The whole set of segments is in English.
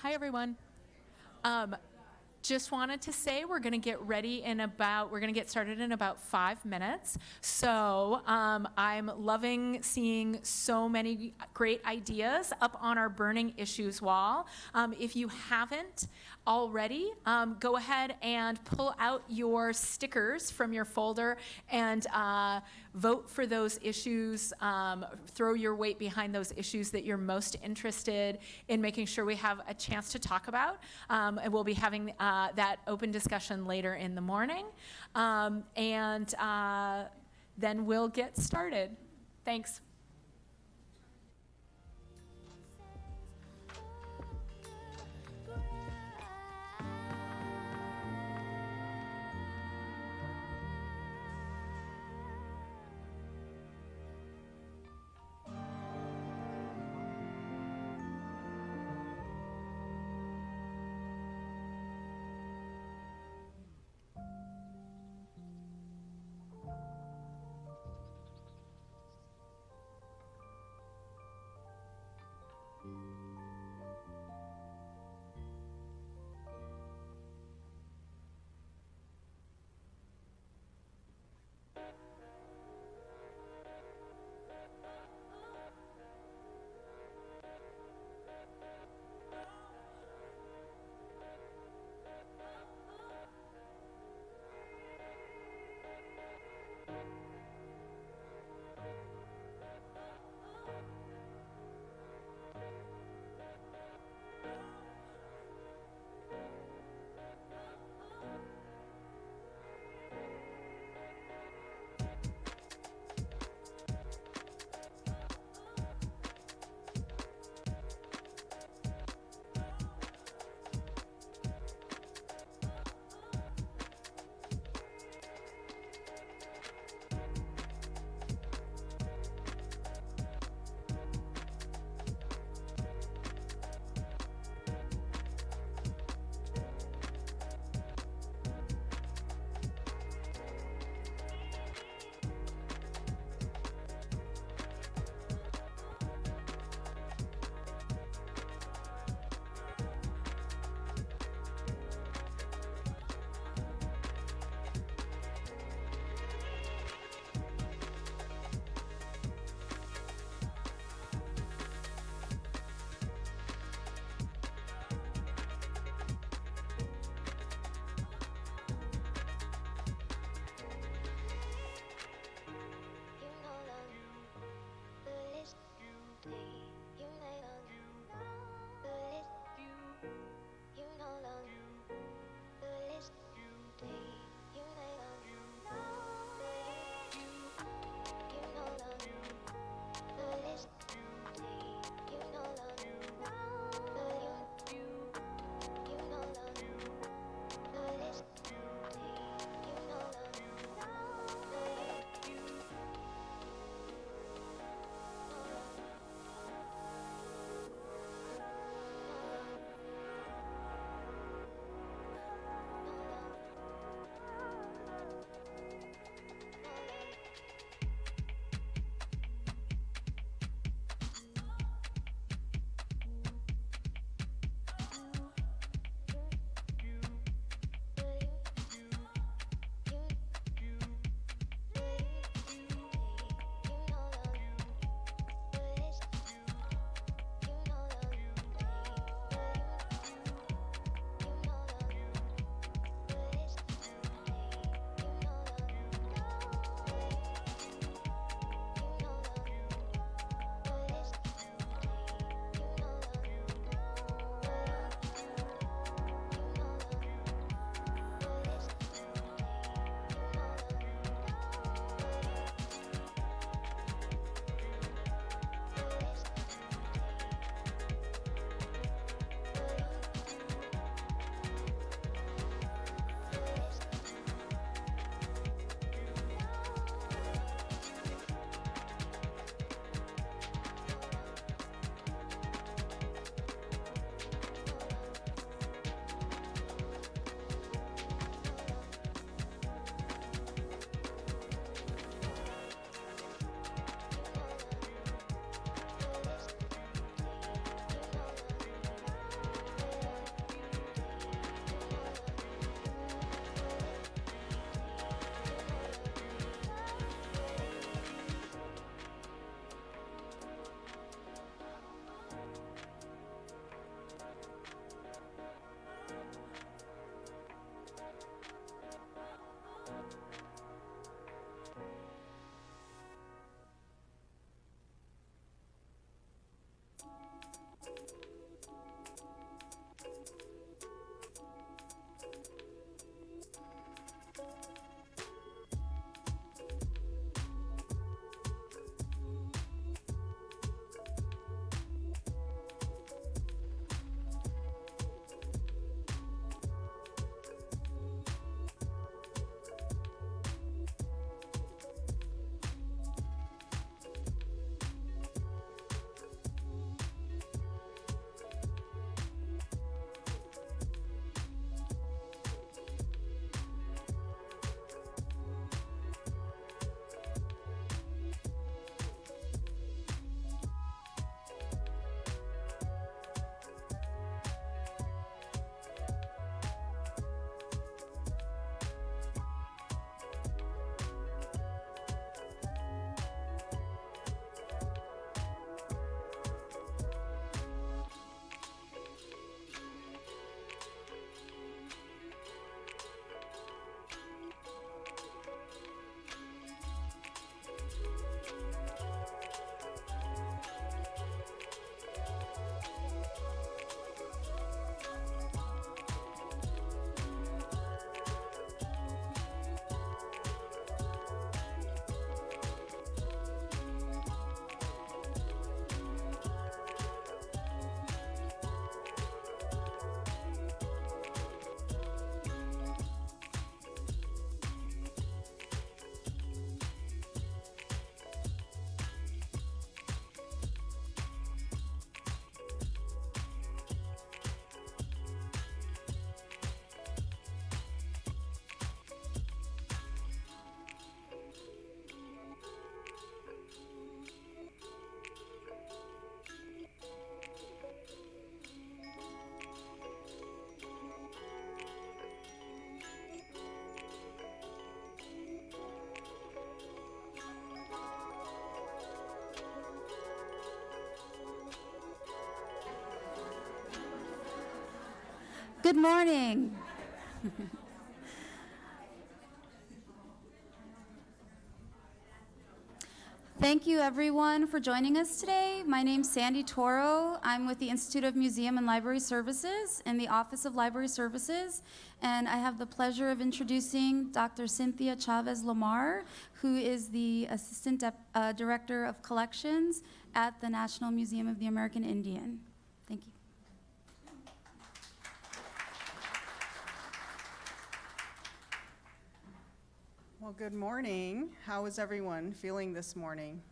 Hi, everyone. Um, just wanted to say we're going to get ready we're going to get started in about 5 minutes. So I'm loving seeing so many great ideas up on our burning issues wall. If you haven't already, go ahead and pull out your stickers from your folder and vote for those issues. Throw your weight behind those issues that you're most interested in making sure we have a chance to talk about. And we'll be having that open discussion later in the morning. And then we'll get started. Thanks. Good morning. Thank you, everyone, for joining us today. My name's Sandy Toro. I'm with the Institute of Museum and Library Services in the Office of Library Services, and I have the pleasure of introducing Dr. Cynthia Chavez Lamar, who is the Assistant Director of Collections at the National Museum of the American Indian. Thank you. Well, good morning. How is everyone feeling this morning?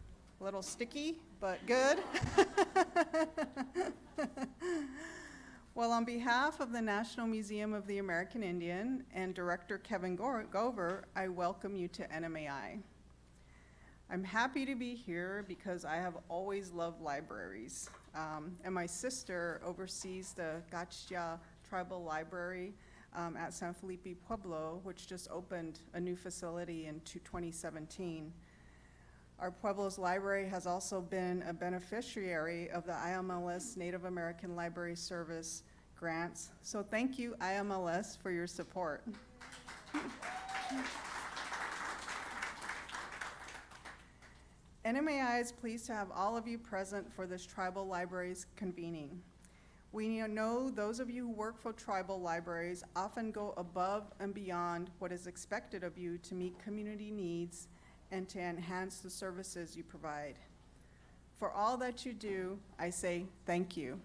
A little sticky, but good. Well, on behalf of the National Museum of the American Indian and Director Kevin Gover, I welcome you to NMAI. I'm happy to be here because I have always loved libraries. And my sister oversees the Gachya Tribal Library at San Felipe Pueblo, which just opened a new facility in 2017. Our Pueblo's library has also been a beneficiary of the IMLS Native American Library Service grants. So thank you, IMLS, for your support. NMAI is pleased to have all of you present for this tribal libraries convening. We know those of you who work for tribal libraries often go above and beyond what is expected of you to meet community needs and to enhance the services you provide. For all that you do, I say thank you.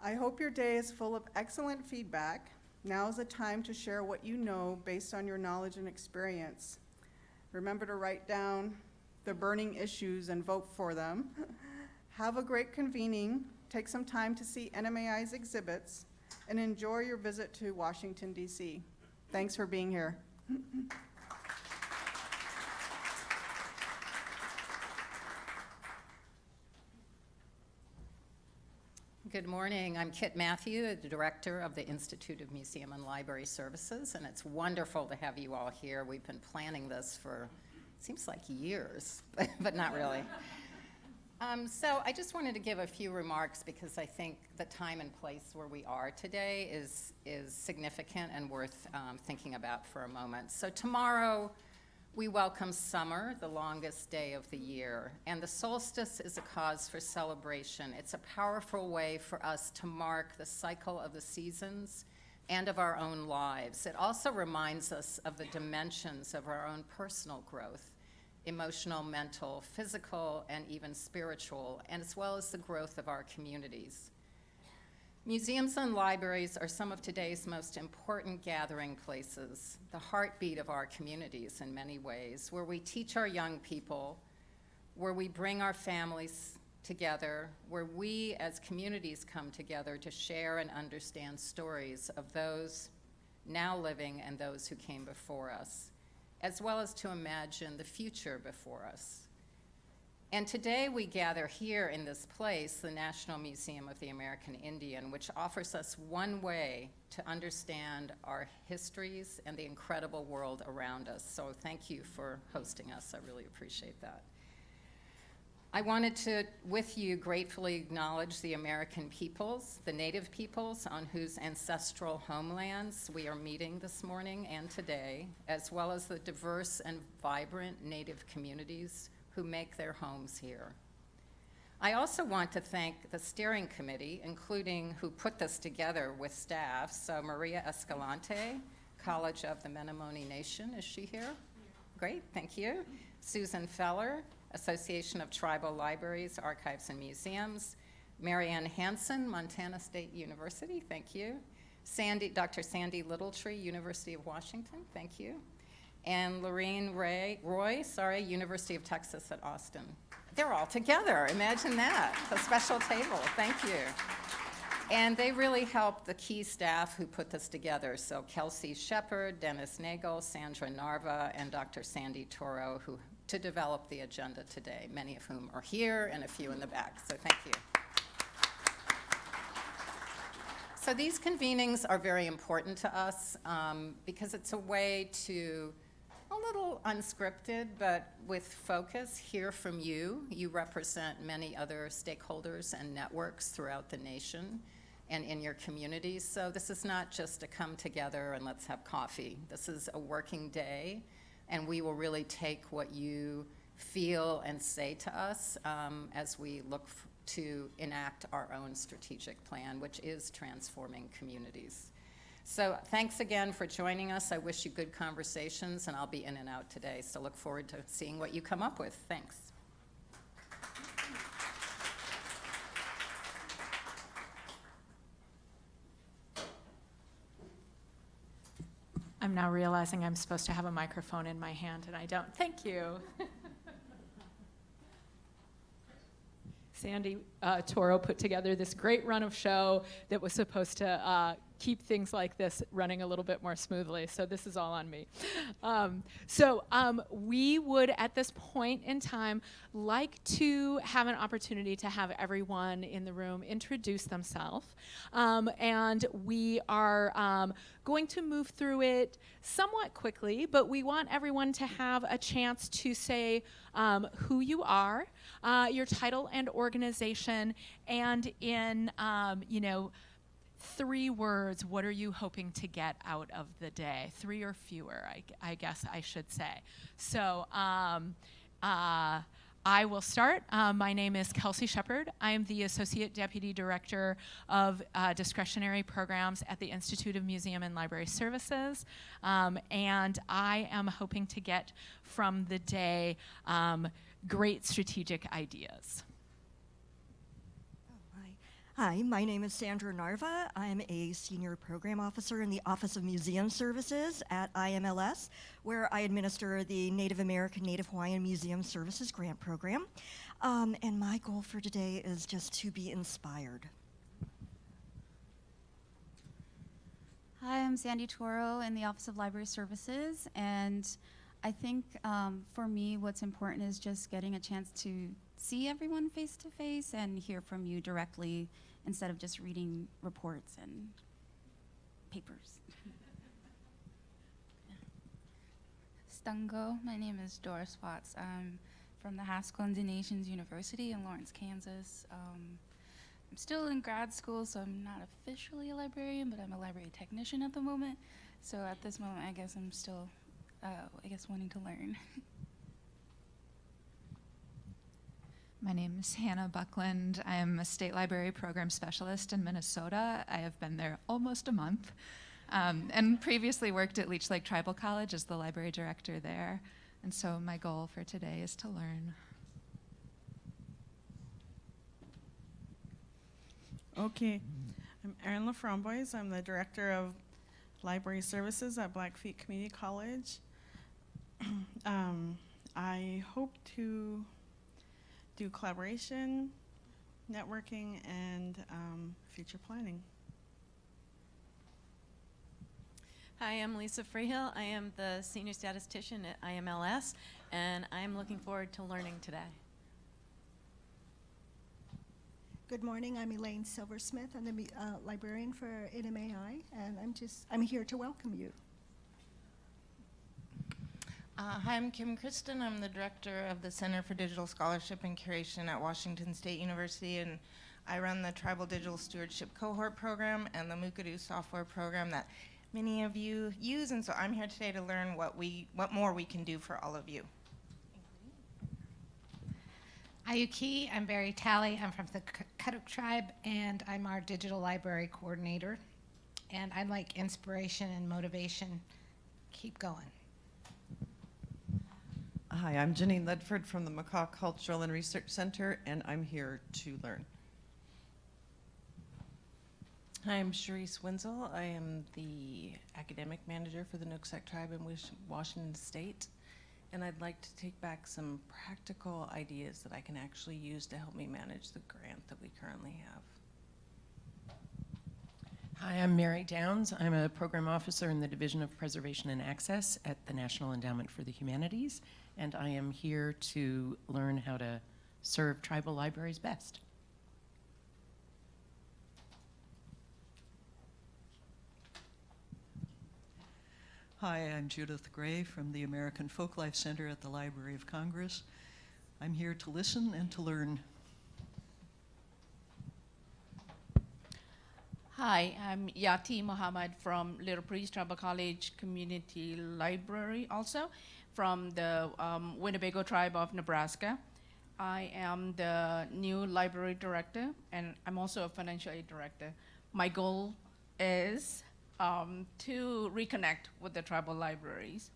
I hope your day is full of excellent feedback. Now is the time to share what you know based on your knowledge and experience. Remember to write down the burning issues and vote for them. Have a great convening. Take some time to see NMAI's exhibits and enjoy your visit to Washington, D.C. Thanks for being here. Good morning. I'm Kit Matthew, the Director of the Institute of Museum and Library Services, and it's wonderful to have you all here. We've been planning this for, seems like years, but not really. So I just wanted to give a few remarks because I think the time and place where we are today is significant and worth thinking about for a moment. So tomorrow we welcome summer, the longest day of the year, and the solstice is a cause for celebration. It's a powerful way for us to mark the cycle of the seasons and of our own lives. It also reminds us of the dimensions of our own personal growth. Emotional, mental, physical, and even spiritual, and as well as the growth of our communities. Museums and libraries are some of today's most important gathering places, the heartbeat of our communities in many ways, where we teach our young people, where we bring our families together, where we as communities come together to share and understand stories of those now living and those who came before us, as well as to imagine the future before us. And today we gather here in this place, the National Museum of the American Indian, which offers us one way to understand our histories and the incredible world around us. So thank you for hosting us. I really appreciate that. I wanted to, with you, gratefully acknowledge the American peoples, the Native peoples on whose ancestral homelands we are meeting this morning and today, as well as the diverse and vibrant Native communities who make their homes here. I also want to thank the steering committee, including who put this together with staff. So Maria Escalante, College of the Menominee Nation, is she here? Great, thank you. Susan Feller, Association of Tribal Libraries, Archives, and Museums. Marianne Hansen, Montana State University, thank you. Dr. Sandy Littletree, University of Washington, thank you. And Lorraine Roy, University of Texas at Austin. They're all together, imagine that, a special table, thank you. And they really helped the key staff who put this together. So Kelsey Shepard, Dennis Nagel, Sandra Narva, and Dr. Sandy Toro, to develop the agenda today, many of whom are here and a few in the back, so thank you. So these convenings are very important to us because it's a way to, a little unscripted, but with focus, hear from you. You represent many other stakeholders and networks throughout the nation, and in your communities. So this is not just a come together and let's have coffee. This is a working day, and we will really take what you feel and say to us as we look to enact our own strategic plan, which is transforming communities. So thanks again for joining us. I wish you good conversations, and I'll be in and out today, so look forward to seeing what you come up with. Thanks. I'm now realizing I'm supposed to have a microphone in my hand, and I don't. Thank you. Sandy Toro put together this great run of show that was supposed to keep things like this running a little bit more smoothly. So this is all on me. We would, at this point in time, like to have an opportunity to have everyone in the room introduce themselves. And we are going to move through it somewhat quickly, but we want everyone to have a chance to say who you are, your title and organization, and in, 3 words, what are you hoping to get out of the day? 3 or fewer, I guess I should say. So I will start. My name is Kelsey Shepard. I am the Associate Deputy Director of Discretionary Programs at the Institute of Museum and Library Services. And I am hoping to get from the day great strategic ideas. Hi, my name is Sandra Narva. I'm a Senior Program Officer in the Office of Museum Services at IMLS, where I administer the Native American, Native Hawaiian Museum Services Grant Program. And my goal for today is just to be inspired. Hi, I'm Sandy Toro in the Office of Library Services, and I think for me what's important is just getting a chance to see everyone face to face and hear from you directly instead of just reading reports and papers. Stungo. My name is Doris Watts. I'm from the Haskell Indian Nations University in Lawrence, Kansas. I'm still in grad school, so I'm not officially a librarian, but I'm a library technician at the moment. So at this moment, I guess I'm still, wanting to learn. My name is Hannah Buckland. I am a state library program specialist in Minnesota. I have been there almost a month, and previously worked at Leech Lake Tribal College as the library director there. And so my goal for today is to learn. Okay, I'm Erin LaFramboise. I'm the Director of Library Services at Blackfeet Community College. I hope to do collaboration, networking, and future planning. Hi, I'm Lisa Freehill. I am the Senior Statistician at IMLS, and I'm looking forward to learning today. Good morning, I'm Elaine Silversmith. I'm the librarian for NMAI, and I'm here to welcome you. Hi, I'm Kim Kristen. I'm the director of the Center for Digital Scholarship and Curation at Washington State University, and I run the Tribal Digital Stewardship Cohort Program and the Mukadu software program that many of you use, and so I'm here today to learn what more we can do for all of you. Ayuki, I'm Barry Talley. I'm from the Kaduk tribe, and I'm our digital library coordinator. And I'd like inspiration and motivation. Keep going. Hi, I'm Janine Ledford from the Macaw Cultural and Research Center, and I'm here to learn. Hi, I'm Sharice Wenzel. I am the academic manager for the Nooksack Tribe in Washington State, and I'd like to take back some practical ideas that I can actually use to help me manage the grant that we currently have. Hi, I'm Mary Downs. I'm a program officer in the Division of Preservation and Access at the National Endowment for the Humanities, and I am here to learn how to serve tribal libraries best. Hi, I'm Judith Gray from the American Folklife Center at the Library of Congress. I'm here to listen and to learn. Hi, I'm Yati Muhammad from Little Priest Tribal College Community Library, also from the Winnebago Tribe of Nebraska. I am the new library director, and I'm also a financial aid director. My goal is to reconnect with the tribal libraries.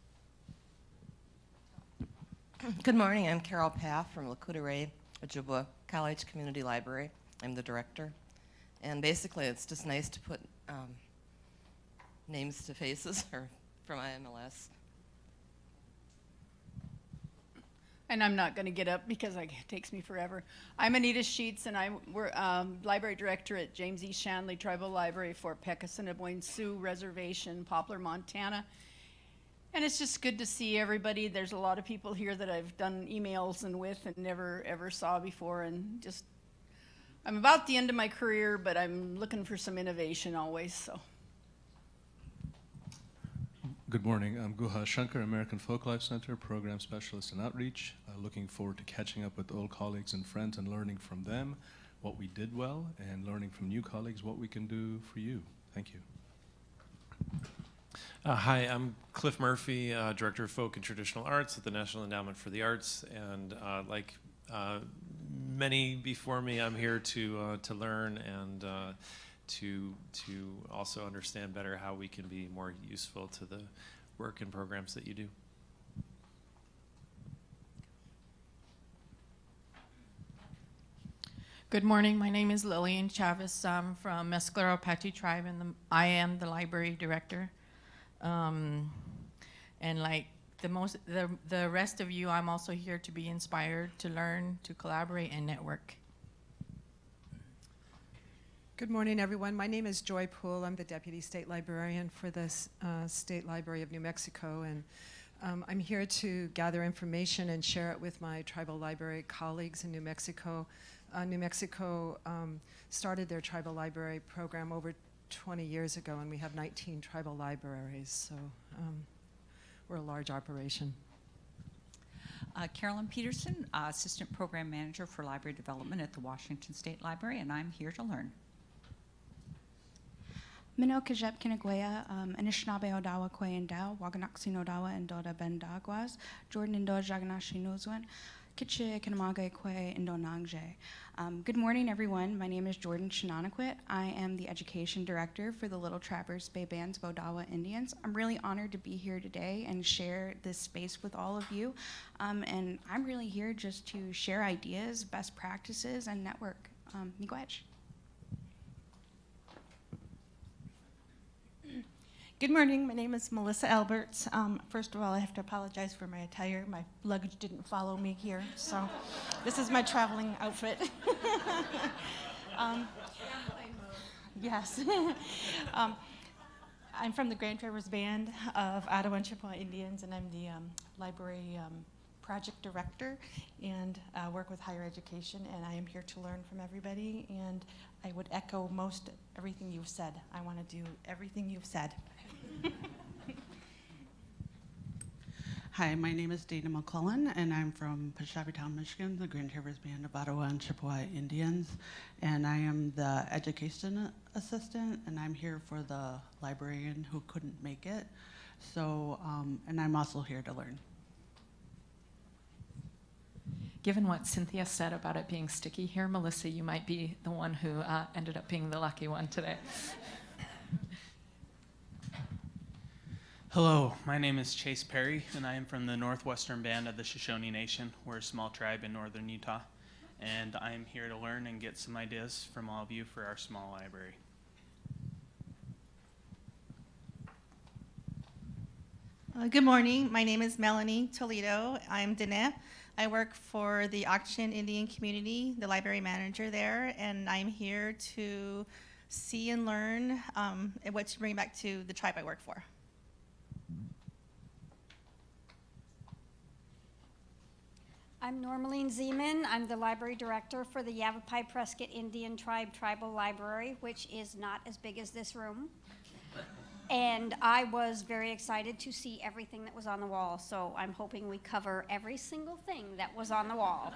Good morning, I'm Carol Paff from Lakota Ojibwa College Community Library. I'm the director. And basically, it's just nice to put names to faces from IMLS. And I'm not going to get up because it takes me forever. I'm Anita Sheets, and we're library director at James E. Shanley Tribal Library for Pecasinaboine Sioux Reservation, Poplar, Montana. And it's just good to see everybody. There's a lot of people here that I've done emails with and never ever saw before, and just I'm about the end of my career, but I'm looking for some innovation always. So. Good morning. I'm Guha Shankar, American Folklife Center, Program Specialist in Outreach. Looking forward to catching up with old colleagues and friends and learning from them what we did well and learning from new colleagues what we can do for you. Thank you. Hi, I'm Cliff Murphy, Director of Folk and Traditional Arts at the National Endowment for the Arts, and like many before me, I'm here to learn and to also understand better how we can be more useful to the work and programs that you do. Good morning. My name is Lillian Chavez. I'm from Mescalero Apache Tribe, and I am the library director. And like the rest of you, I'm also here to be inspired, to learn, to collaborate, and network. Good morning, everyone. My name is Joy Poole. I'm the Deputy State Librarian for the State Library of New Mexico, and I'm here to gather information and share it with my tribal library colleagues in New Mexico. New Mexico started their tribal library program over 20 years ago, and we have 19 tribal libraries, so we're a large operation. Carolyn Peterson, Assistant Program Manager for Library Development at the Washington State Library, and I'm here to learn. Mino Kajep Kinagwea, Anishinaabe Odawa Kwe and Dao, Waganaxi Nodawa and Doda Ben Dagwas, Jordan Indo Jaganashi Nuzwan, Kitche Kinamaga Kwe Indo Nangje. Good morning, everyone. My name is Jordan Shinanaquit. I am the Education Director for the Little Traverse Bay Bands of Odawa Indians. I'm really honored to be here today and share this space with all of you. And I'm really here just to share ideas, best practices, and network. Miigwech. Good morning. My name is Melissa Alberts. First of all, I have to apologize for my attire. My luggage didn't follow me here, so this is my traveling outfit. Yes. I'm from the Grand Traverse Band of Ottawa and Chippewa Indians, and I'm the library project director and work with higher education, and I am here to learn from everybody, and I would echo most everything you've said. I want to do everything you've said. Hi, my name is Dana McClellan, and I'm from Peshabytown, Michigan, the Grand Traverse Band of Ottawa and Chippewa Indians, and I am the education assistant, and I'm here for the librarian who couldn't make it. So, and I'm also here to learn. Given what Cynthia said about it being sticky here, Melissa, you might be the one who ended up being the lucky one today. Hello, my name is Chase Perry, and I am from the Northwestern Band of the Shoshone Nation. We're a small tribe in northern Utah, and I am here to learn and get some ideas from all of you for our small library. Good morning. My name is Melanie Toledo. I'm Dene. I work for the Auction Indian community, the library manager there, and I'm here to see and learn what to bring back to the tribe I work for. I'm Normaline Zeman. I'm the library director for the Yavapai Prescott Indian Tribe Tribal Library, which is not as big as this room. And I was very excited to see everything that was on the wall, so I'm hoping we cover every single thing that was on the wall.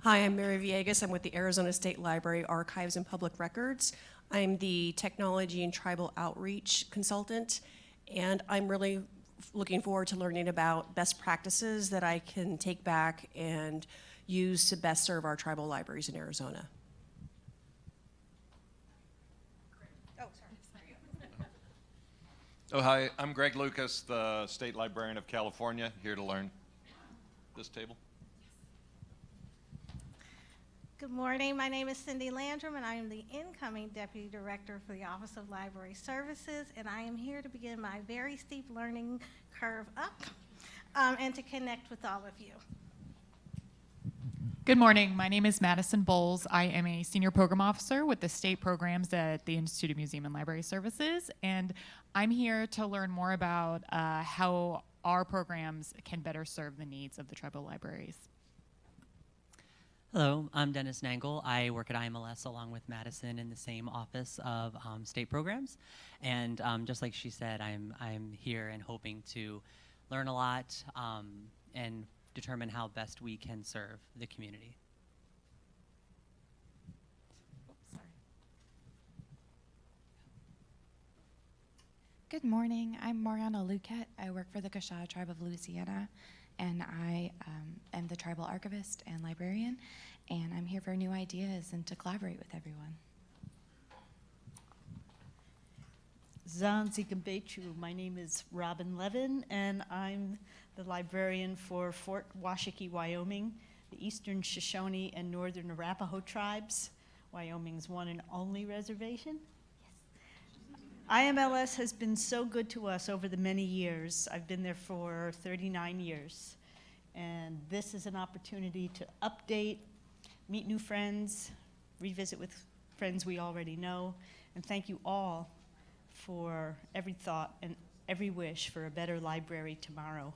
Hi, I'm Mary Villegas. I'm with the Arizona State Library Archives and Public Records. I'm the Technology and Tribal Outreach Consultant, and I'm really looking forward to learning about best practices that I can take back and use to best serve our tribal libraries in Arizona. Oh, hi, I'm Greg Lucas, the State Librarian of California, here to learn this table. Good morning. My name is Cindy Landrum, and I am the incoming Deputy Director for the Office of Library Services, and I am here to begin my very steep learning curve up and to connect with all of you. Good morning. My name is Madison Bowles. I am a Senior Program Officer with the state programs at the Institute of Museum and Library Services, and I'm here to learn more about how our programs can better serve the needs of the tribal libraries. Hello, I'm Dennis Nangle. I work at IMLS along with Madison in the same office of state programs. And just like she said, I'm here and hoping to learn a lot and determine how best we can serve the community. Good morning. I'm Mariana Luquette. I work for the Cochise Tribe of Louisiana, and I am the tribal archivist and librarian, and I'm here for new ideas and to collaborate with everyone. Zanzikambechu. My name is Robin Levin, and I'm the librarian for Fort Washakie, Wyoming, the Eastern Shoshone and Northern Arapaho tribes, Wyoming's one and only reservation. IMLS has been so good to us over the many years. I've been there for 39 years. And this is an opportunity to update, meet new friends, revisit with friends we already know, and thank you all for every thought and every wish for a better library tomorrow.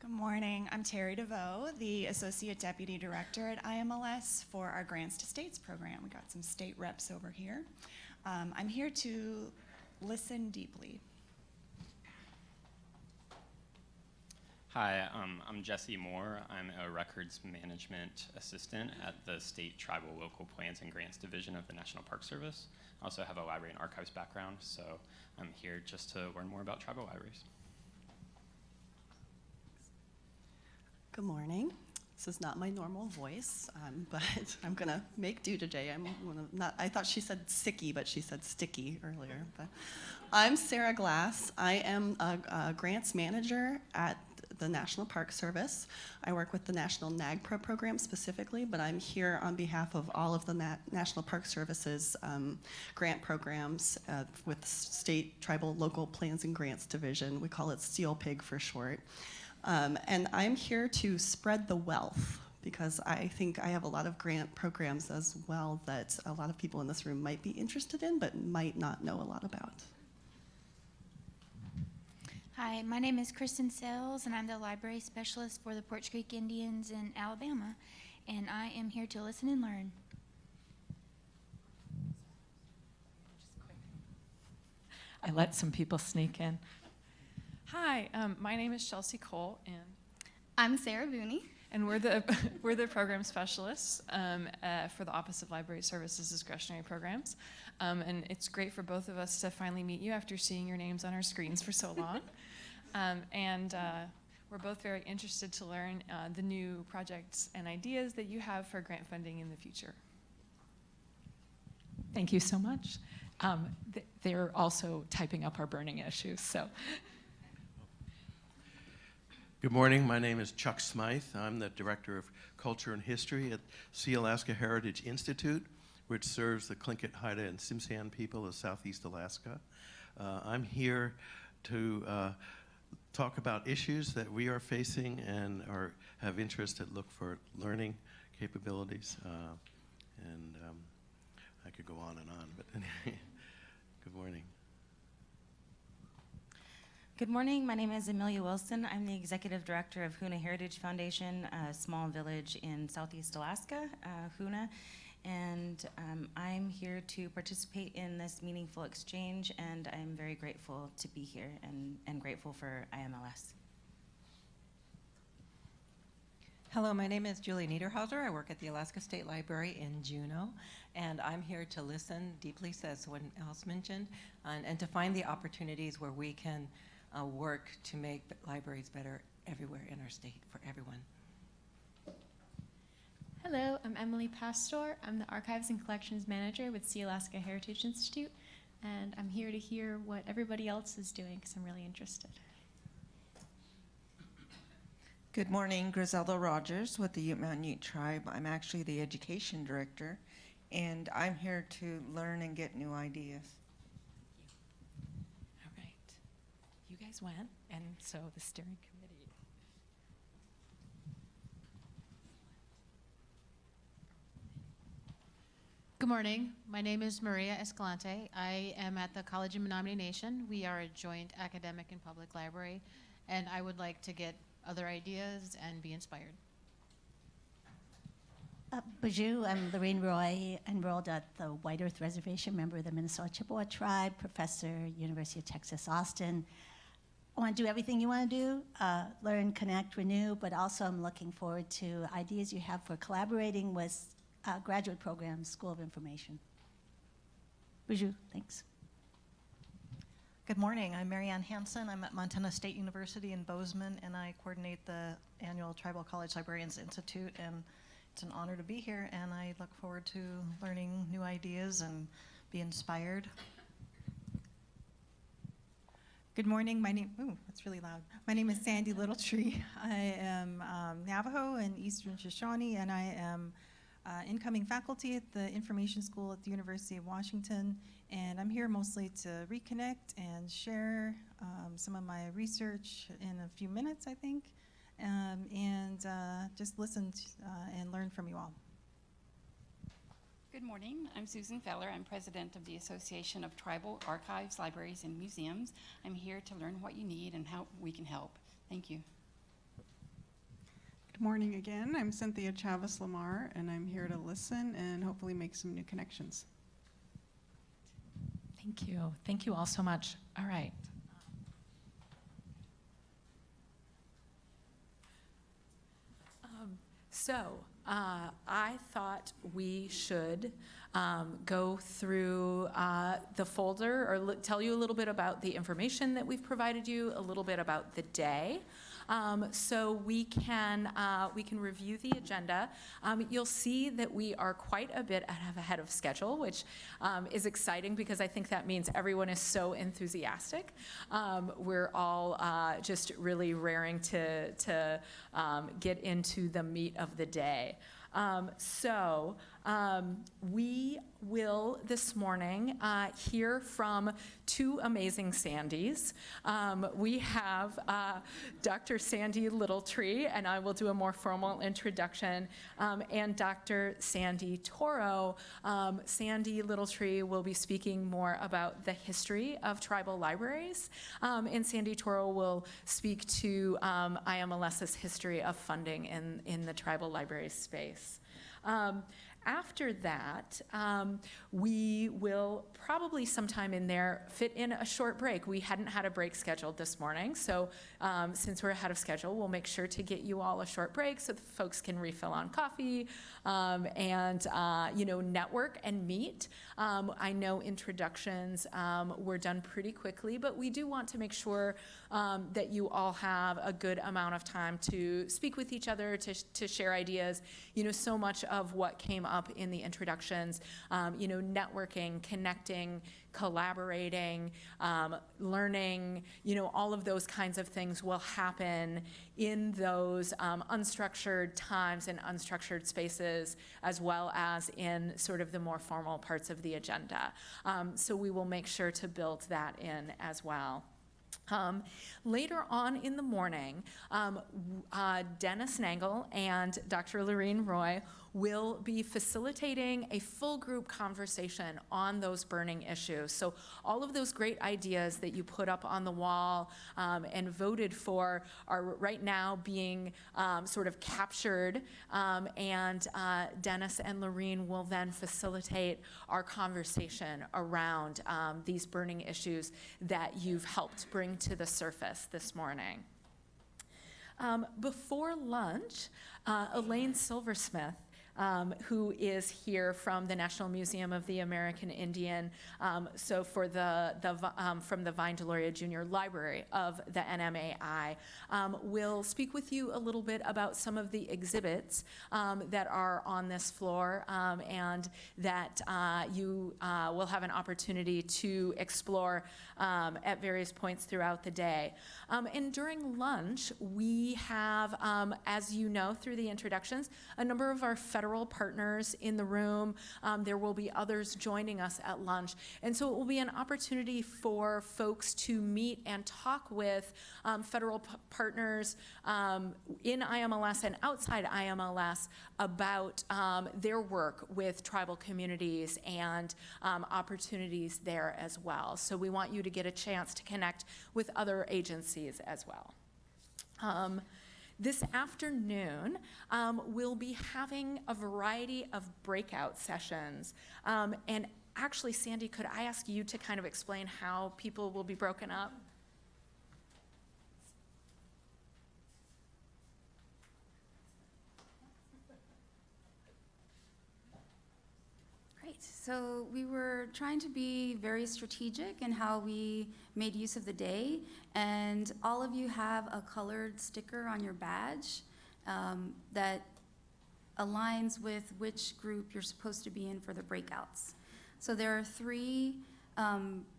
Good morning. I'm Terry DeVoe, the Associate Deputy Director at IMLS for our Grants to States program. We got some state reps over here. I'm here to listen deeply. Hi, I'm Jesse Moore. I'm a Records Management Assistant at the State Tribal Local Plans and Grants Division of the National Park Service. I also have a library and archives background, so I'm here just to learn more about tribal libraries. Good morning. This is not my normal voice, but I'm gonna make do today. I thought she said sicky, but she said sticky earlier. But I'm Sarah Glass. I am a grants manager at the National Park Service. I work with the National NAGPRA program specifically, but I'm here on behalf of all of the National Park Service's grant programs with State Tribal Local Plans and Grants Division. We call it SEALPIG for short. And I'm here to spread the wealth because I think I have a lot of grant programs as well that a lot of people in this room might be interested in but might not know a lot about. Hi, my name is Kristen Sales, and I'm the library specialist for the Porch Creek Indians in Alabama, and I am here to listen and learn. I let some people sneak in. Hi, my name is Chelsea Cole, and I'm Sarah Booney. And we're the program specialists for the Office of Library Services Discretionary Programs. And it's great for both of us to finally meet you after seeing your names on our screens for so long. We're both very interested to learn the new projects and ideas that you have for grant funding in the future. Thank you so much. They're also typing up our burning issues, so. Good morning. My name is Chuck Smythe. I'm the Director of Culture and History at Sea Alaska Heritage Institute, which serves the Tlingit, Haida, and Tsimshian people of Southeast Alaska. I'm here to talk about issues that we are facing and have interest and look for learning capabilities. I could go on and on, but anyway, good morning. Good morning. My name is Amelia Wilson. I'm the Executive Director of Hoona Heritage Foundation, a small village in Southeast Alaska, Hoona. And I'm here to participate in this meaningful exchange, and I'm very grateful to be here and grateful for IMLS. Hello, my name is Julie Niederhauser. I work at the Alaska State Library in Juneau, and I'm here to listen deeply, as someone else mentioned, and to find the opportunities where we can work to make libraries better everywhere in our state for everyone. Hello, I'm Emily Pastor. I'm the Archives and Collections Manager with Sea Alaska Heritage Institute, and I'm here to hear what everybody else is doing because I'm really interested. Good morning, Griselda Rogers with the Ute Mountain Ute Tribe. I'm actually the education director, and I'm here to learn and get new ideas. All right. You guys went, and so the steering committee. Good morning. My name is Maria Escalante. I am at the College of Menominee Nation. We are a joint academic and public library, and I would like to get other ideas and be inspired. Bonjour, I'm Lorraine Roy, enrolled at the White Earth Reservation, member of the Minnesota Chippewa Tribe, professor, University of Texas, Austin. I want to do everything you want to do, learn, connect, renew, but also I'm looking forward to ideas you have for collaborating with graduate programs, School of Information. Bonjour, thanks. Good morning, I'm Marianne Hansen. I'm at Montana State University in Bozeman, and I coordinate the annual Tribal College Librarians Institute, and it's an honor to be here, and I look forward to learning new ideas and be inspired. Good morning, that's really loud. My name is Sandy Littletree. I am Navajo and Eastern Shoshone, and I am incoming faculty at the Information School at the University of Washington, and I'm here mostly to reconnect and share some of my research in a few minutes, I think, and just listen and learn from you all. Good morning, I'm Susan Feller. I'm president of the Association of Tribal Archives, Libraries, and Museums. I'm here to learn what you need and how we can help. Thank you. Good morning again. I'm Cynthia Chavez Lamar, and I'm here to listen and hopefully make some new connections. Thank you. Thank you all so much. All right. I thought we should go through the folder or tell you a little bit about the information that we've provided you, a little bit about the day. So we can review the agenda. You'll see that we are quite a bit ahead of schedule, which is exciting because I think that means everyone is so enthusiastic. We're all just really raring to get into the meat of the day. We will this morning hear from two amazing Sandys. We have Dr. Sandy Littletree, and I will do a more formal introduction, and Dr. Sandy Toro. Sandy Littletree will be speaking more about the history of tribal libraries, and Sandy Toro will speak to IMLS's history of funding in the tribal library space. After that, we will probably sometime in there fit in a short break. We hadn't had a break scheduled this morning, so since we're ahead of schedule, we'll make sure to get you all a short break so that folks can refill on coffee and network and meet. I know introductions were done pretty quickly, but we do want to make sure that you all have a good amount of time to speak with each other, to share ideas. So much of what came up in the introductions, networking, connecting, collaborating, learning, all of those kinds of things will happen in those unstructured times and unstructured spaces, as well as in sort of the more formal parts of the agenda. So we will make sure to build that in as well. Later on in the morning, Dennis Nangle and Dr. Lorene Roy will be facilitating a full group conversation on those burning issues. So all of those great ideas that you put up on the wall and voted for are right now being sort of captured, and Dennis and Lorene will then facilitate our conversation around these burning issues that you've helped bring to the surface this morning. Before lunch, Elaine Silversmith, who is here from the National Museum of the American Indian, so for from the Vine Deloria Junior Library of the NMAI, will speak with you a little bit about some of the exhibits that are on this floor and that you will have an opportunity to explore at various points throughout the day. And during lunch, we have, as you know through the introductions, a number of our federal partners in the room. There will be others joining us at lunch. And so it will be an opportunity for folks to meet and talk with federal partners in IMLS and outside IMLS about their work with tribal communities and opportunities there as well. So we want you to get a chance to connect with other agencies as well. This afternoon, we'll be having a variety of breakout sessions. And actually, Sandy, could I ask you to kind of explain how people will be broken up? Great. So we were trying to be very strategic in how we made use of the day, and all of you have a colored sticker on your badge that aligns with which group you're supposed to be in for the breakouts. So there are 3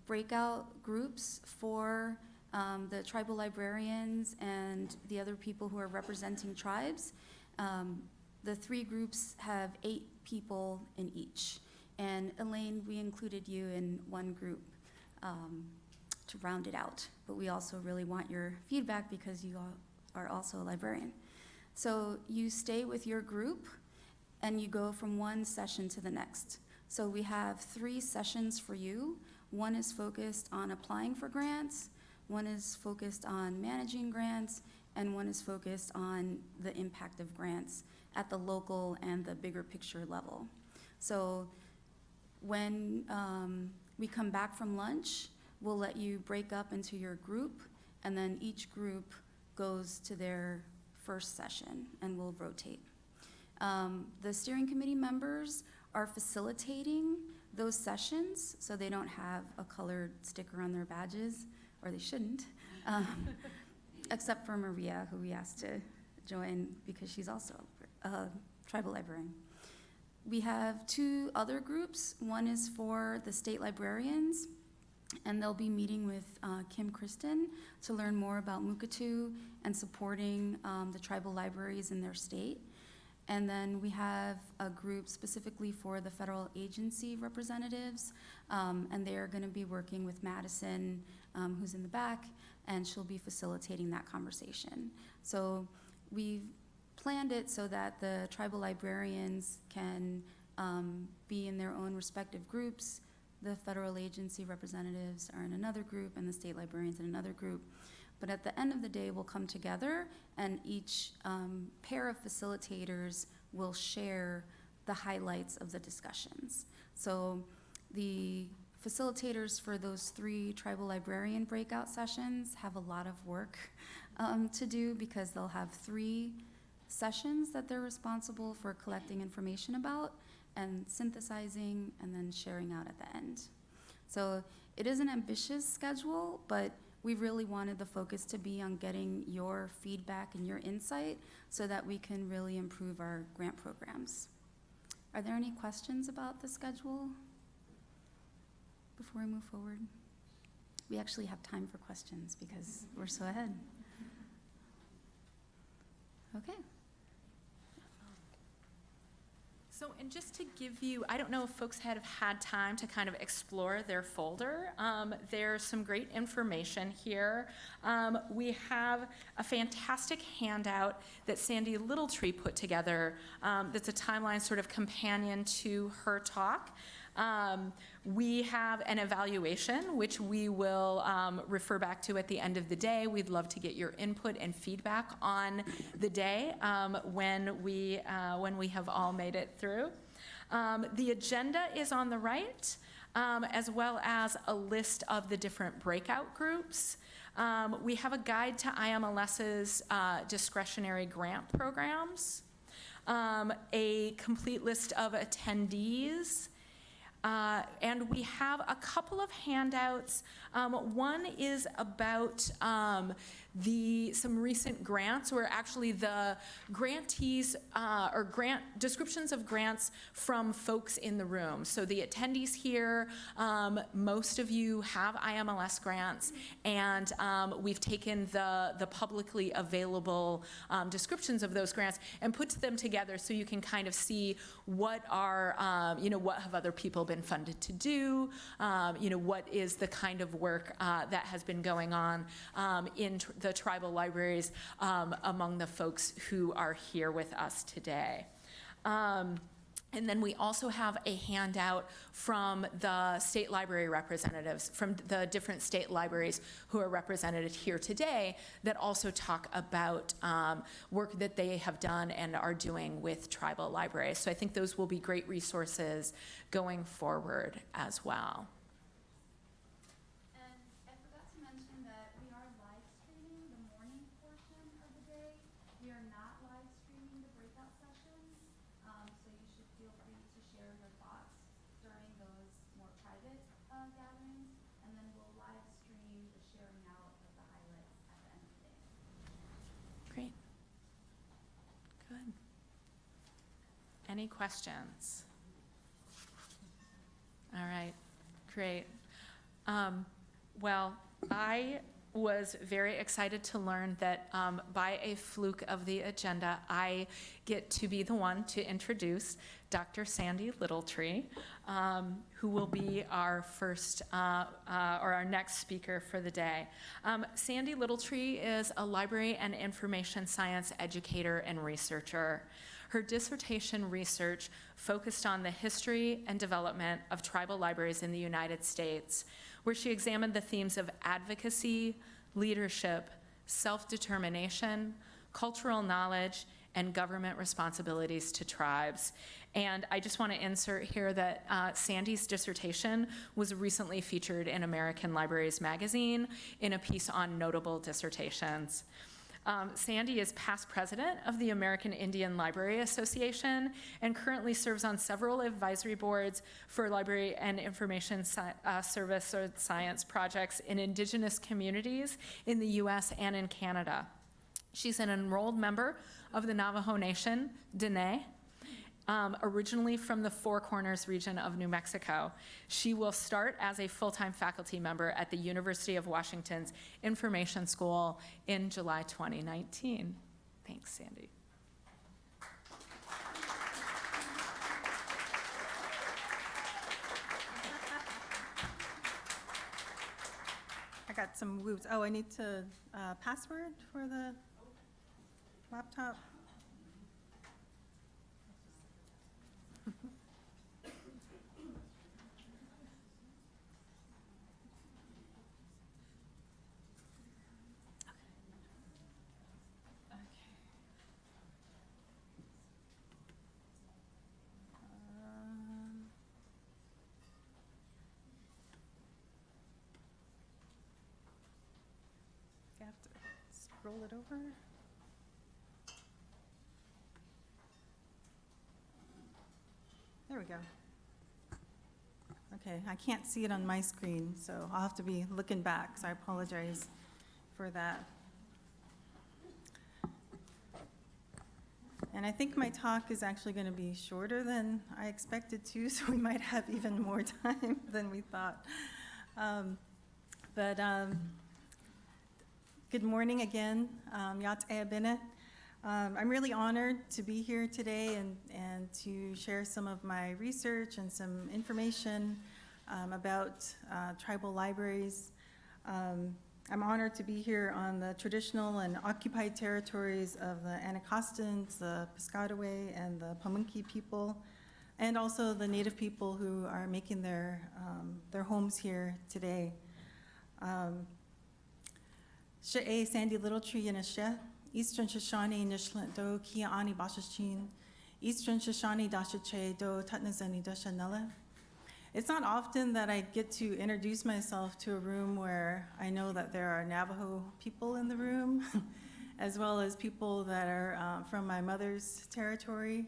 breakout groups for the tribal librarians and the other people who are representing tribes. The 3 groups have 8 people in each. And Elaine, we included you in one group to round it out. But we also really want your feedback because you are also a librarian. So you stay with your group and you go from one session to the next. So we have 3 sessions for you. One is focused on applying for grants, one is focused on managing grants, and one is focused on the impact of grants at the local and the bigger picture level. So when we come back from lunch, we'll let you break up into your group, and then each group goes to their first session, and we'll rotate. The steering committee members are facilitating those sessions, so they don't have a colored sticker on their badges, or they shouldn't, except for Maria, who we asked to join because she's also a tribal librarian. We have 2 other groups. One is for the state librarians, and they'll be meeting with Kim Kristen to learn more about Mukatu and supporting the tribal libraries in their state. And then we have a group specifically for the federal agency representatives, and they're going to be working with Madison, who's in the back, and she'll be facilitating that conversation. So we've planned it so that the tribal librarians can be in their own respective groups. The federal agency representatives are in another group, and the state librarians in another group. But at the end of the day, we'll come together, and each pair of facilitators will share the highlights of the discussions. So the facilitators for those 3 tribal librarian breakout sessions have a lot of work to do because they'll have 3 sessions that they're responsible for collecting information about and synthesizing and then sharing out at the end. So it is an ambitious schedule, but we really wanted the focus to be on getting your feedback and your insight so that we can really improve our grant programs. Are there any questions about the schedule before we move forward? We actually have time for questions because we're so ahead. Okay. So, and just to give you, I don't know if folks have had time to kind of explore their folder. There's some great information here. We have a fantastic handout that Sandy Littletree put together that's a timeline sort of companion to her talk. We have an evaluation, which we will refer back to at the end of the day. We'd love to get your input and feedback on the day when we have all made it through. The agenda is on the right, as well as a list of the different breakout groups. We have a guide to IMLS's discretionary grant programs, a complete list of attendees, and we have a couple of handouts. One is about some recent grants, where actually the grantees or grant descriptions of grants from folks in the room. So the attendees here, most of you have IMLS grants, and we've taken the publicly available descriptions of those grants and put them together so you can kind of see what are, what have other people been funded to do, what is the kind of work that has been going on in the tribal libraries among the folks who are here with us today. And then we also have a handout from the state library representatives from the different state libraries who are represented here today that also talk about work that they have done and are doing with tribal libraries. So I think those will be great resources going forward as well. And I forgot to mention that we are live streaming the morning portion of the day. We are not live streaming the breakout sessions, so you should feel free to share your thoughts during those more private gatherings, and then we'll live stream the sharing out of the highlights at the end of the day. Great. Good. Any questions? All right, great. Well, I was very excited to learn that by a fluke of the agenda, I get to be the one to introduce Dr. Sandy Littletree, who will be our first or our next speaker for the day. Sandy Littletree is a library and information science educator and researcher. Her dissertation research focused on the history and development of tribal libraries in the United States, where she examined the themes of advocacy, leadership, self-determination, cultural knowledge, and government responsibilities to tribes. And I just want to insert here that Sandy's dissertation was recently featured in American Libraries magazine in a piece on notable dissertations. Sandy is past president of the American Indian Library Association and currently serves on several advisory boards for library and information service or science projects in indigenous communities in the US and in Canada. She's an enrolled member of the Navajo Nation, Dene, originally from the Four Corners region of New Mexico. She will start as a full-time faculty member at the University of Washington's Information School in July 2019. Thanks, Sandy. I got some whoops. Oh, I need to password for the laptop. I have to scroll it over. There we go. Okay, I can't see it on my screen, so I'll have to be looking back, so I apologize for that. And I think my talk is actually going to be shorter than I expected to, so we might have even more time than we thought. Good morning again, Yat Eabine. I'm really honored to be here today and to share some of my research and some information about tribal libraries. I'm honored to be here on the traditional and occupied territories of the Anacostans, the Piscataway, and the Pamunkey people, and also the Native people who are making their homes here today. She'e Sandy Littletree Yanashe, Eastern Shoshone Nishlant Do Kia Ani Bashashin, Eastern Shoshone Dashache Do Tatnazani Dashanella, It's not often that I get to introduce myself to a room where I know that there are Navajo people in the room, as well as people that are from my mother's territory.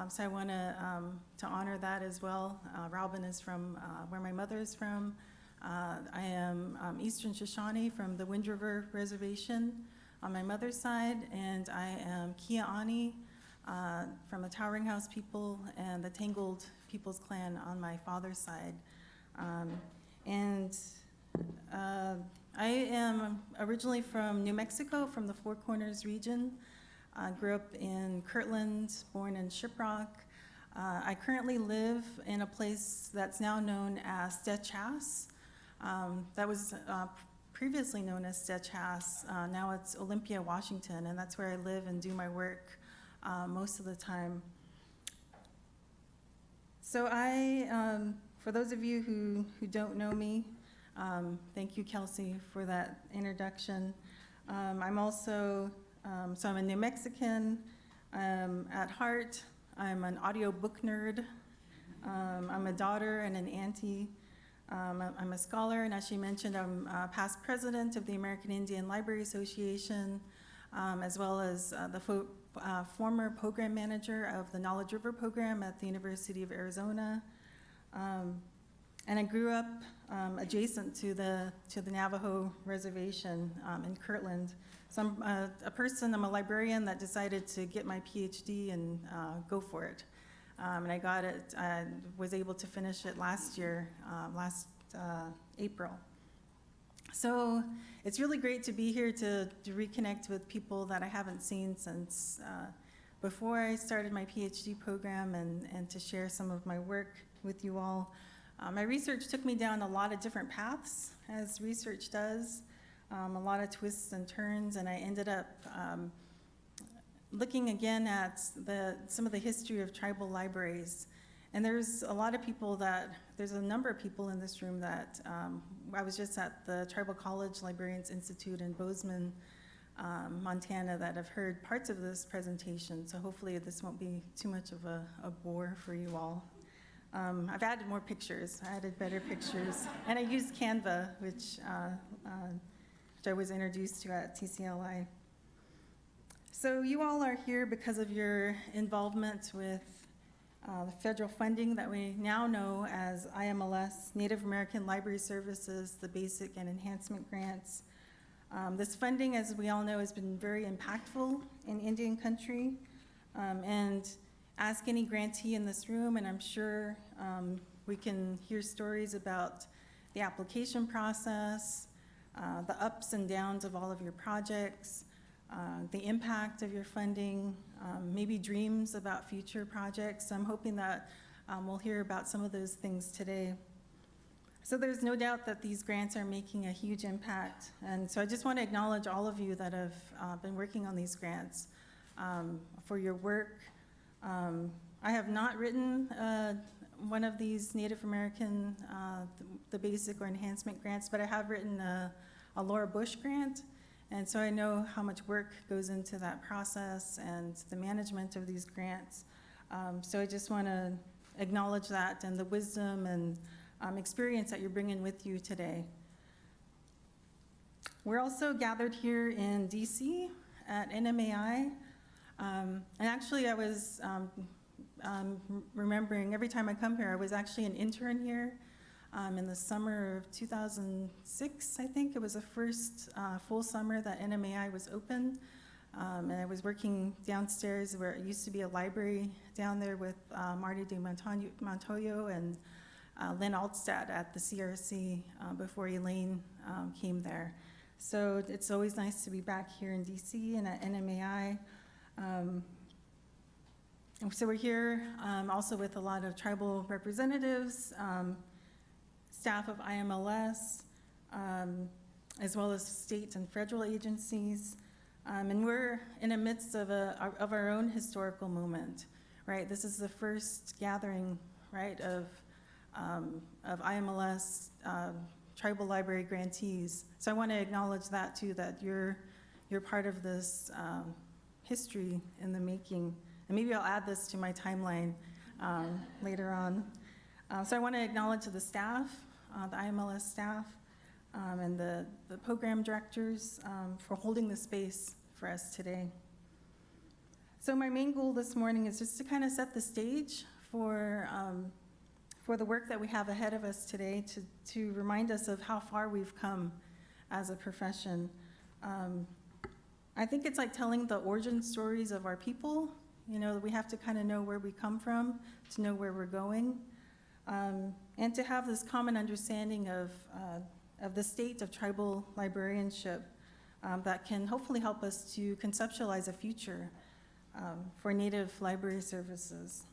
So I want to honor that as well. Robin is from where my mother is from. I am Eastern Shoshone from the Wind River Reservation on my mother's side, and I am Kia'ani from the Towering House people and the Tangled Peoples Clan on my father's side. I am originally from New Mexico, from the Four Corners region. I grew up in Kirtland, born in Shiprock. I currently live in a place that's now known as Stechass. That was previously known as Stechass. Now it's Olympia, Washington, and that's where I live and do my work most of the time. So for those of you who don't know me, thank you, Kelsey, for that introduction. I'm also, so I'm a New Mexican at heart. I'm an audiobook nerd. I'm a daughter and an auntie. I'm a scholar, and as she mentioned, I'm past president of the American Indian Library Association, as well as the former program manager of the Knowledge River program at the University of Arizona. And I grew up adjacent to the Navajo reservation in Kirtland. So I'm a librarian that decided to get my PhD and go for it. And I got it, I was able to finish it last year, last April. So it's really great to be here to reconnect with people that I haven't seen since before I started my PhD program, and to share some of my work with you all. My research took me down a lot of different paths, as research does, a lot of twists and turns, and I ended up looking again at some of the history of tribal libraries. And there's a number of people in this room that, I was just at the Tribal College Librarians Institute in Bozeman, Montana, that have heard parts of this presentation, so hopefully this won't be too much of a bore for you all. I've added more pictures, I added better pictures, and I used Canva, which I was introduced to at TCLI. So you all are here because of your involvement with the federal funding that we now know as IMLS, Native American Library Services, the Basic and Enhancement Grants. This funding, as we all know, has been very impactful in Indian country. And ask any grantee in this room, and I'm sure we can hear stories about the application process, the ups and downs of all of your projects, the impact of your funding, maybe dreams about future projects. I'm hoping that we'll hear about some of those things today. So there's no doubt that these grants are making a huge impact. And so I just want to acknowledge all of you that have been working on these grants for your work. I have not written one of these Native American, the basic or enhancement grants, but I have written a Laura Bush grant. And so I know how much work goes into that process and the management of these grants. So I just want to acknowledge that and the wisdom and experience that you're bringing with you today. We're also gathered here in DC at NMAI. And actually I was remembering every time I come here, I was actually an intern here in the summer of 2006, I think. It was the first full summer that NMAI was open. And I was working downstairs where it used to be a library down there with Marty de Montoyo and Lynn Altstadt at the CRC before Elaine came there. So it's always nice to be back here in DC and at NMAI. So we're here also with a lot of tribal representatives, staff of IMLS, as well as state and federal agencies. And we're in the midst of our own historical moment, right? This is the first gathering, right, of IMLS tribal library grantees. So I want to acknowledge that too, that you're part of this history in the making. And maybe I'll add this to my timeline later on. So I want to acknowledge the staff, the IMLS staff, and the program directors for holding the space for us today. So my main goal this morning is just to kind of set the stage for the work that we have ahead of us today, to remind us of how far we've come as a profession. I think it's like telling the origin stories of our people. You know, we have to kind of know where we come from to know where we're going, and to have this common understanding of the state of tribal librarianship that can hopefully help us to conceptualize a future for Native library services.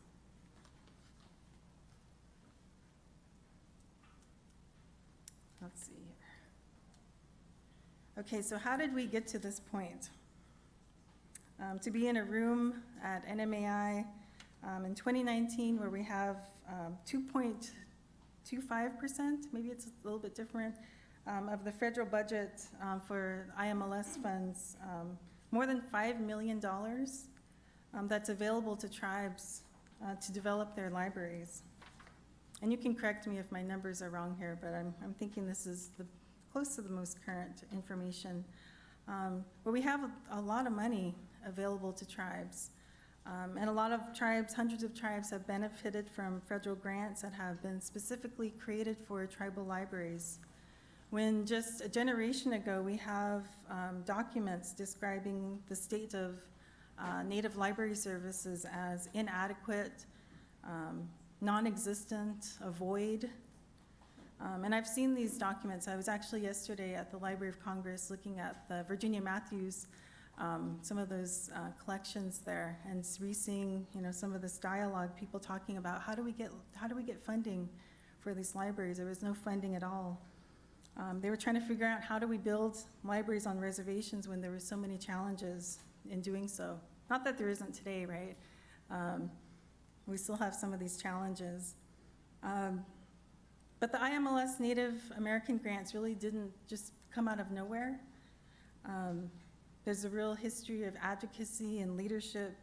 Let's see here. Okay, so how did we get to this point? To be in a room at NMAI in 2019 where we have 2.25%, maybe it's a little bit different, of the federal budget for IMLS funds, more than $5 million that's available to tribes to develop their libraries. And you can correct me if my numbers are wrong here, but I'm thinking this is close to the most current information. But we have a lot of money available to tribes. And a lot of tribes, hundreds of tribes, have benefited from federal grants that have been specifically created for tribal libraries. When just a generation ago, we have documents describing the state of Native library services as inadequate, non-existent, a void. And I've seen these documents. I was actually yesterday at the Library of Congress looking at the Virginia Matthews, some of those collections there, and re-seeing, you know, some of this dialogue, people talking about how do we get funding for these libraries. There was no funding at all. They were trying to figure out how do we build libraries on reservations when there were so many challenges in doing so. Not that there isn't today, right? We still have some of these challenges. But the IMLS Native American grants really didn't just come out of nowhere. There's a real history of advocacy and leadership,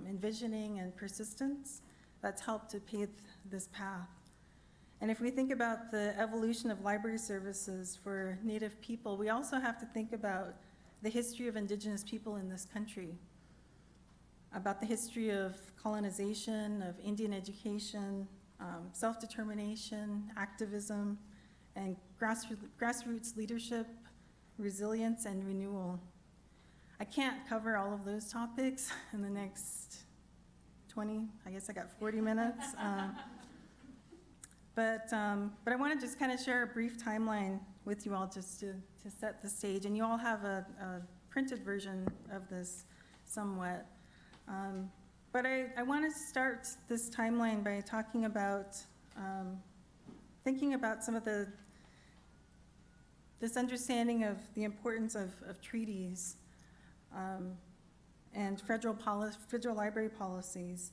envisioning and persistence that's helped to pave this path. And if we think about the evolution of library services for Native people, we also have to think about the history of Indigenous people in this country, about the history of colonization, of Indian education, self-determination, activism, and grassroots leadership, resilience, and renewal. I can't cover all of those topics in the next 20, I guess I got 40 minutes. But I want to just kind of share a brief timeline with you all just to set the stage. And you all have a printed version of this somewhat. But I want to start this timeline by talking about, thinking about some of this understanding of the importance of treaties and federal library policies.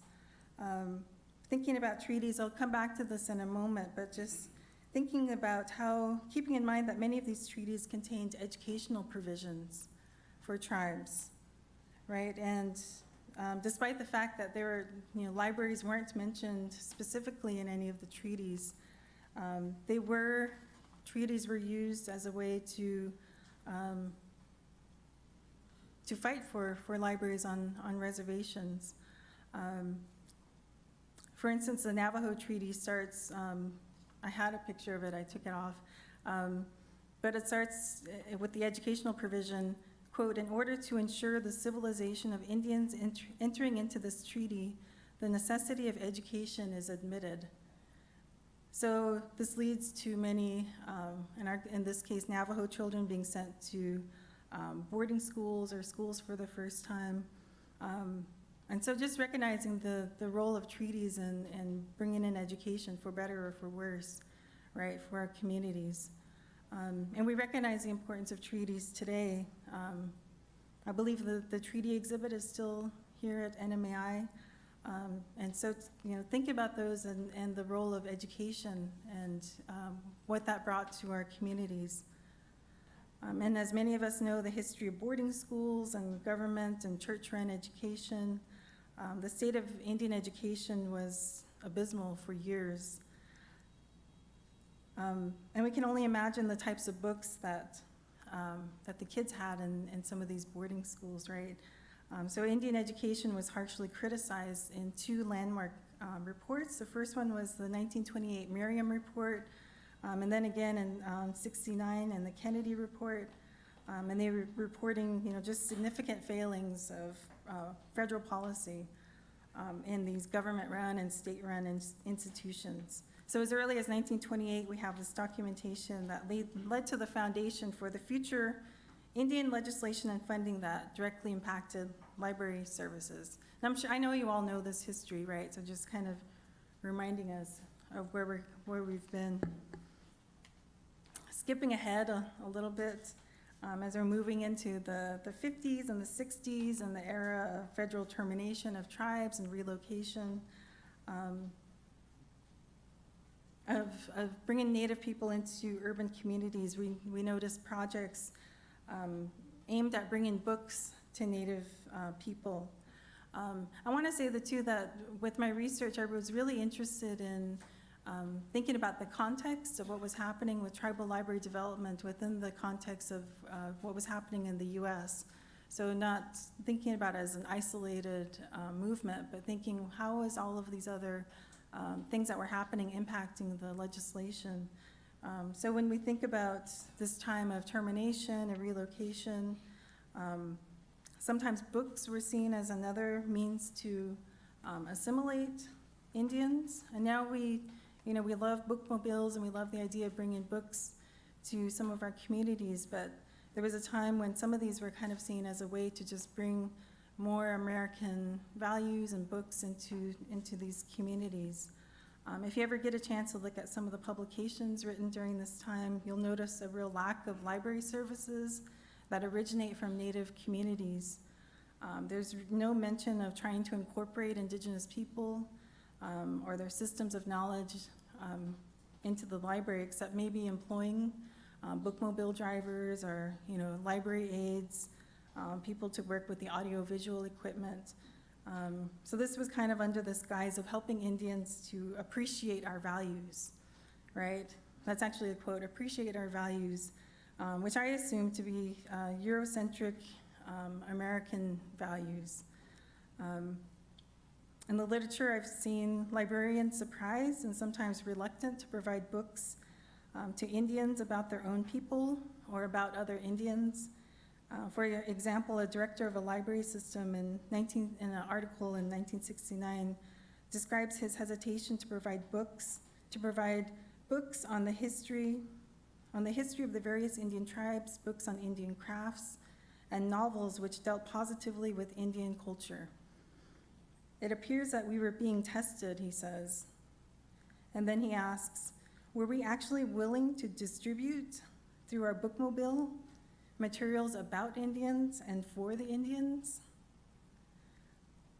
Thinking about treaties, I'll come back to this in a moment, but just thinking about keeping in mind that many of these treaties contained educational provisions for tribes, right? And despite the fact that libraries weren't mentioned specifically in any of the treaties, treaties were used as a way to fight for libraries on reservations. For instance, the Navajo Treaty starts, I had a picture of it, I took it off, but it starts with the educational provision, quote, in order to ensure the civilization of Indians entering into this treaty, the necessity of education is admitted. So this leads to many, in this case, Navajo children being sent to boarding schools or schools for the first time. And so just recognizing the role of treaties and bringing in education for better or for worse, right, for our communities. And we recognize the importance of treaties today. I believe the treaty exhibit is still here at NMAI. And so, think about those and the role of education and what that brought to our communities. And as many of us know, the history of boarding schools and government and church-run education, the state of Indian education was abysmal for years. And we can only imagine the types of books that the kids had in some of these boarding schools, right? So Indian education was harshly criticized in two landmark reports. The first one was the 1928 Merriam Report, and then again in '69 in the Kennedy Report. And they were reporting, just significant failings of federal policy in these government-run and state-run institutions. So as early as 1928, we have this documentation that led to the foundation for the future Indian legislation and funding that directly impacted library services. And I know you all know this history, right? So just kind of reminding us of where we've been. Skipping ahead a little bit, as we're moving into the 50s and the 60s and the era of federal termination of tribes and relocation, of bringing Native people into urban communities, we noticed projects aimed at bringing books to Native people. I want to say that with my research, I was really interested in thinking about the context of what was happening with tribal library development within the context of what was happening in the US. So not thinking about it as an isolated movement, but thinking how is all of these other things that were happening impacting the legislation. So when we think about this time of termination and relocation, sometimes books were seen as another means to assimilate Indians. And now we love bookmobiles and we love the idea of bringing books to some of our communities, but there was a time when some of these were kind of seen as a way to just bring more American values and books into these communities. If you ever get a chance to look at some of the publications written during this time, you'll notice a real lack of library services that originate from Native communities. There's no mention of trying to incorporate Indigenous people or their systems of knowledge into the library, except maybe employing bookmobile drivers or library aides, people to work with the audiovisual equipment. So this was kind of under this guise of helping Indians to appreciate our values, right? That's actually a quote, appreciate our values, which I assume to be Eurocentric American values. In the literature, I've seen librarians surprised and sometimes reluctant to provide books to Indians about their own people or about other Indians. For example, a director of a library system in an article in 1969 describes his hesitation to provide books on the history of the various Indian tribes, books on Indian crafts, and novels which dealt positively with Indian culture. It appears that we were being tested, he says. And then he asks, were we actually willing to distribute through our bookmobile materials about Indians and for the Indians?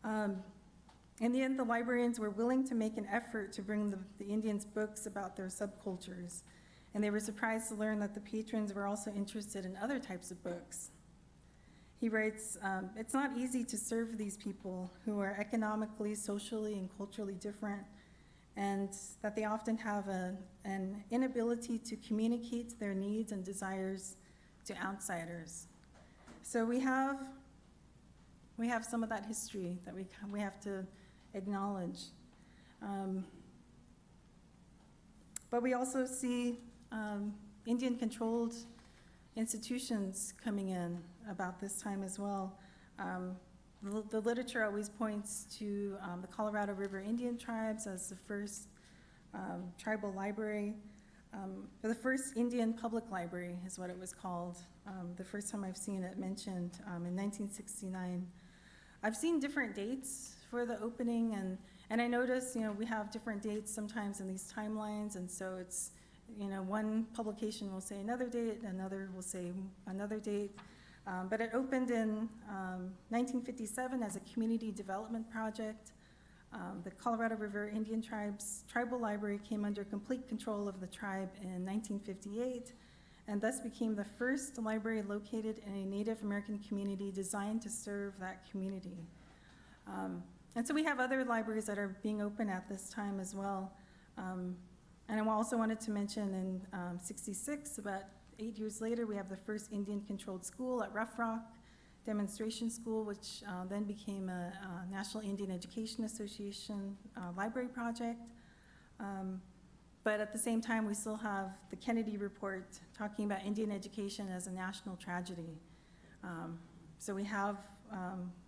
In the end, the librarians were willing to make an effort to bring the Indians books about their subcultures, and they were surprised to learn that the patrons were also interested in other types of books. He writes, it's not easy to serve these people who are economically, socially, and culturally different, and that they often have an inability to communicate their needs and desires to outsiders. So we have some of that history that we have to acknowledge. But we also see Indian-controlled institutions coming in about this time as well. The literature always points to the Colorado River Indian tribes as the first tribal library. The first Indian public library is what it was called. The first time I've seen it mentioned in 1969. I've seen different dates for the opening, and I notice, we have different dates sometimes in these timelines, and so it's, one publication will say another date, another will say another date. But it opened in 1957 as a community development project. The Colorado River Indian Tribes Tribal Library came under complete control of the tribe in 1958, and thus became the first library located in a Native American community designed to serve that community. And so we have other libraries that are being opened at this time as well. And I also wanted to mention in 66, about 8 years later, we have the first Indian-controlled school at Rough Rock Demonstration School, which then became a National Indian Education Association library project. But at the same time, we still have the Kennedy Report talking about Indian education as a national tragedy. So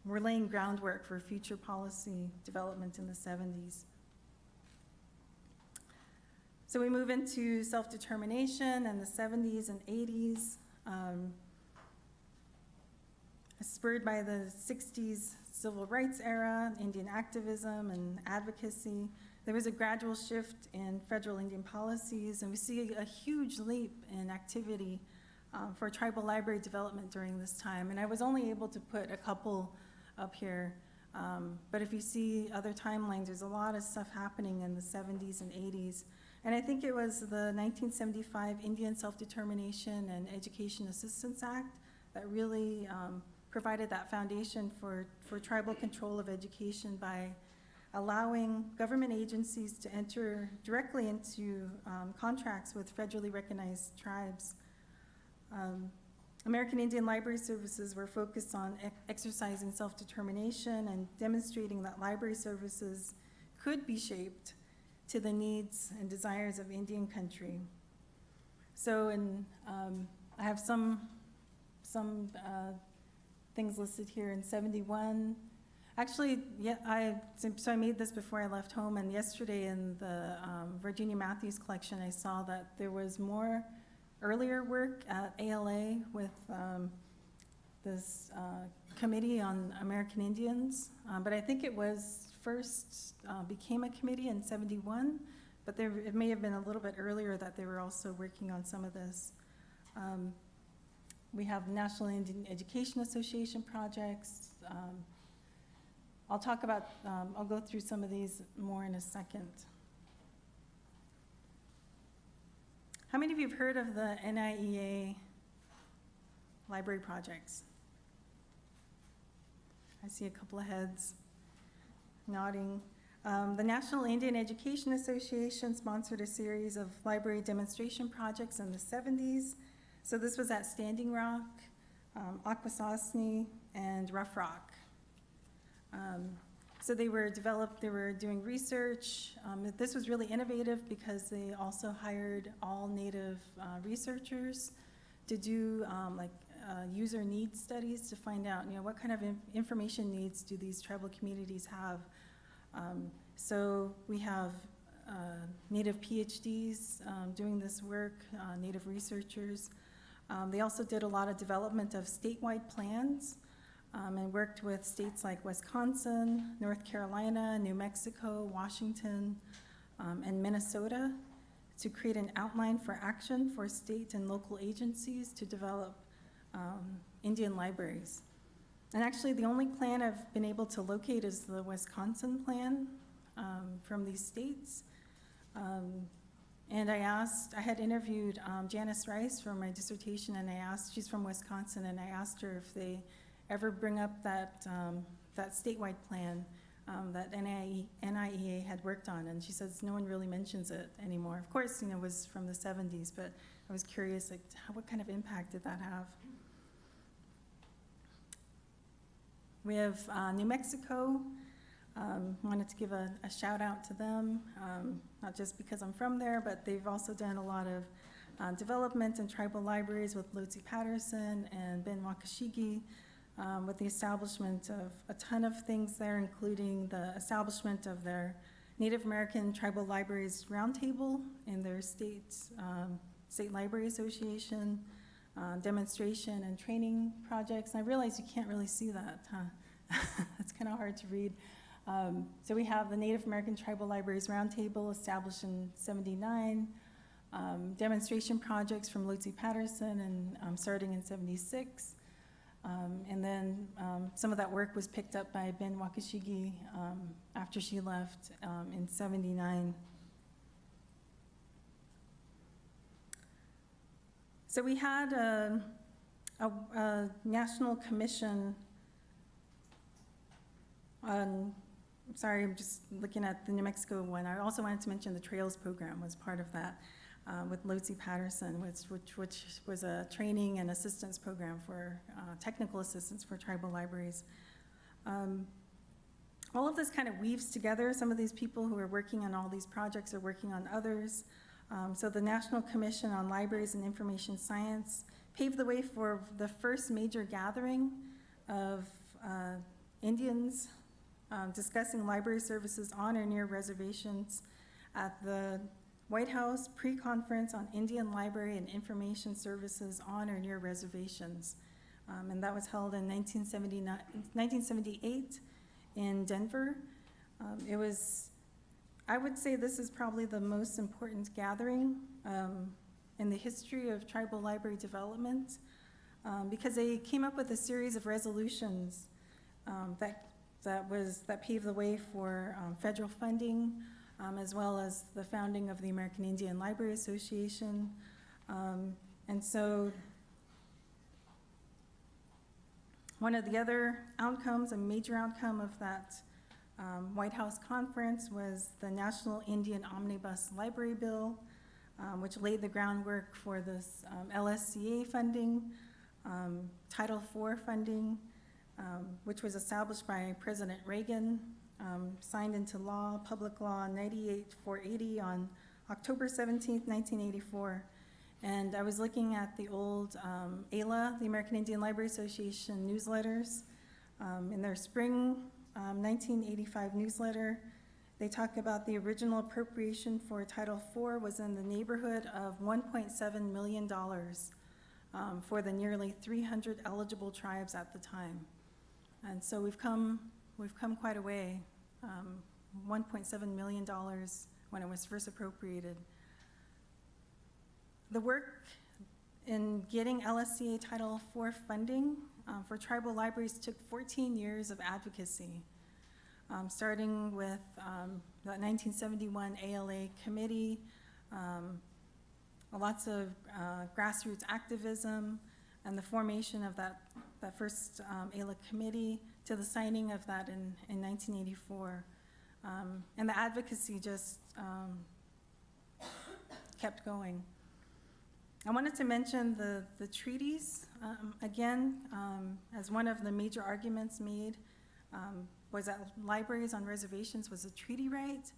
we're laying groundwork for future policy development in the 70s. So we move into self-determination in the 70s and 80s. Spurred by the 60s civil rights era, Indian activism and advocacy, there was a gradual shift in federal Indian policies, and we see a huge leap in activity for tribal library development during this time. And I was only able to put a couple up here, but if you see other timelines, there's a lot of stuff happening in the 70s and 80s. And I think it was the 1975 Indian Self-Determination and Education Assistance Act that really provided that foundation for tribal control of education by allowing government agencies to enter directly into contracts with federally recognized tribes. American Indian Library Services were focused on exercising self-determination and demonstrating that library services could be shaped to the needs and desires of Indian country. So I have some things listed here in 71. Actually, yeah, so I made this before I left home, and yesterday in the Virginia Matthews collection, I saw that there was more earlier work at ALA with this Committee on American Indians, but I think it was first became a committee in 71, but it may have been a little bit earlier that they were also working on some of this. We have National Indian Education Association projects. I'll go through some of these more in a second. How many of you have heard of the NIEA library projects? I see a couple of heads nodding. The National Indian Education Association sponsored a series of library demonstration projects in the 70s. So this was at Standing Rock, Akwesasne, and Rough Rock. So they were doing research. This was really innovative because they also hired all Native researchers to do user needs studies to find out, what kind of information needs do these tribal communities have. So we have Native PhDs doing this work, Native researchers. They also did a lot of development of statewide plans and worked with states like Wisconsin, North Carolina, New Mexico, Washington, and Minnesota to create an outline for action for state and local agencies to develop Indian libraries. And actually, the only plan I've been able to locate is the Wisconsin plan from these states. And I had interviewed Janice Rice for my dissertation, and she's from Wisconsin, and I asked her if they ever bring up that statewide plan that NIEA had worked on, and she says no one really mentions it anymore. Of course, it was from the 70s, but I was curious, what kind of impact did that have? We have New Mexico. Wanted to give a shout out to them, not just because I'm from there, but they've also done a lot of development in tribal libraries with Lotzi Patterson and Ben Wakashigi, with the establishment of a ton of things there, including the establishment of their Native American Tribal Libraries Roundtable in their state library association, demonstration and training projects. And I realize you can't really see that, huh? It's kind of hard to read. So we have the Native American Tribal Libraries Roundtable established in '79, demonstration projects from Lotzi Patterson and starting in '76. And then some of that work was picked up by Ben Wakashigi after she left in '79. So we had a national commission on sorry, I'm just looking at the New Mexico one. I also wanted to mention the Trails program was part of that with Lotsie Patterson, which was a training and assistance program for technical assistance for tribal libraries. All of this kind of weaves together. Some of these people who are working on all these projects are working on others. So the National Commission on Libraries and Information Science paved the way for the first major gathering of Indians discussing library services on or near reservations at the White House Pre-Conference on Indian Library and Information Services on or near reservations. And that was held in 1978 in Denver. It was, I would say this is probably the most important gathering in the history of tribal library development because they came up with a series of resolutions that paved the way for federal funding, as well as the founding of the American Indian Library Association. And so one of the other outcomes, a major outcome of that White House conference was the National Indian Omnibus Library Bill, which laid the groundwork for this LSCA funding, Title IV funding, which was established by President Reagan, signed into law, Public Law 98-480 on October 17th, 1984. And I was looking at the old ALA, the American Indian Library Association newsletters. In their spring 1985 newsletter, they talk about the original appropriation for Title IV was in the neighborhood of $1.7 million for the nearly 300 eligible tribes at the time. And so we've come quite a way, $1.7 million when it was first appropriated. The work in getting LSCA Title IV funding for tribal libraries took 14 years of advocacy, starting with the 1971 ALA committee, lots of grassroots activism, and the formation of that first ALA committee to the signing of that in 1984. And the advocacy just kept going. I wanted to mention the treaties again, as one of the major arguments made was that libraries on reservations was a treaty right.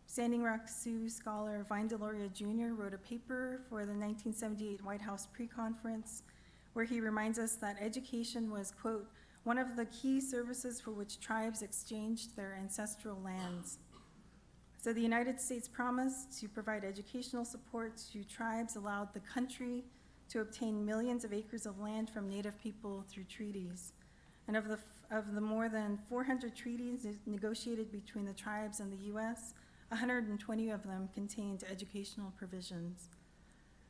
Standing Rock Sioux scholar Vine Deloria Jr. wrote a paper for the 1978 White House pre-conference where he reminds us that education was, quote, one of the key services for which tribes exchanged their ancestral lands. So the United States promise to provide educational support to tribes allowed the country to obtain millions of acres of land from Native people through treaties. And of the more than 400 treaties negotiated between the tribes and the US, 120 of them contained educational provisions.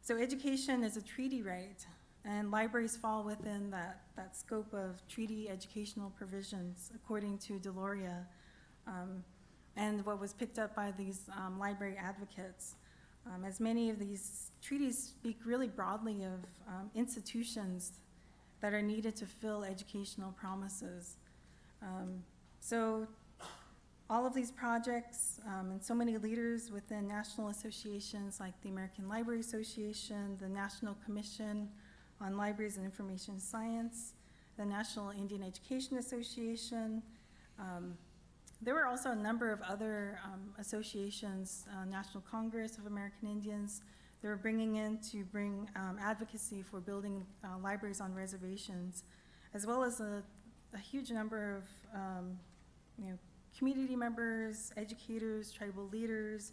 So education is a treaty right, and libraries fall within that scope of treaty educational provisions, according to Deloria. And what was picked up by these library advocates. As many of these treaties speak really broadly of institutions that are needed to fill educational promises. So all of these projects and so many leaders within national associations like the American Library Association, the National Commission on Libraries and Information Science, the National Indian Education Association, there were also a number of other associations, National Congress of American Indians, they were bringing in to bring advocacy for building libraries on reservations, as well as a huge number of community members, educators, tribal leaders,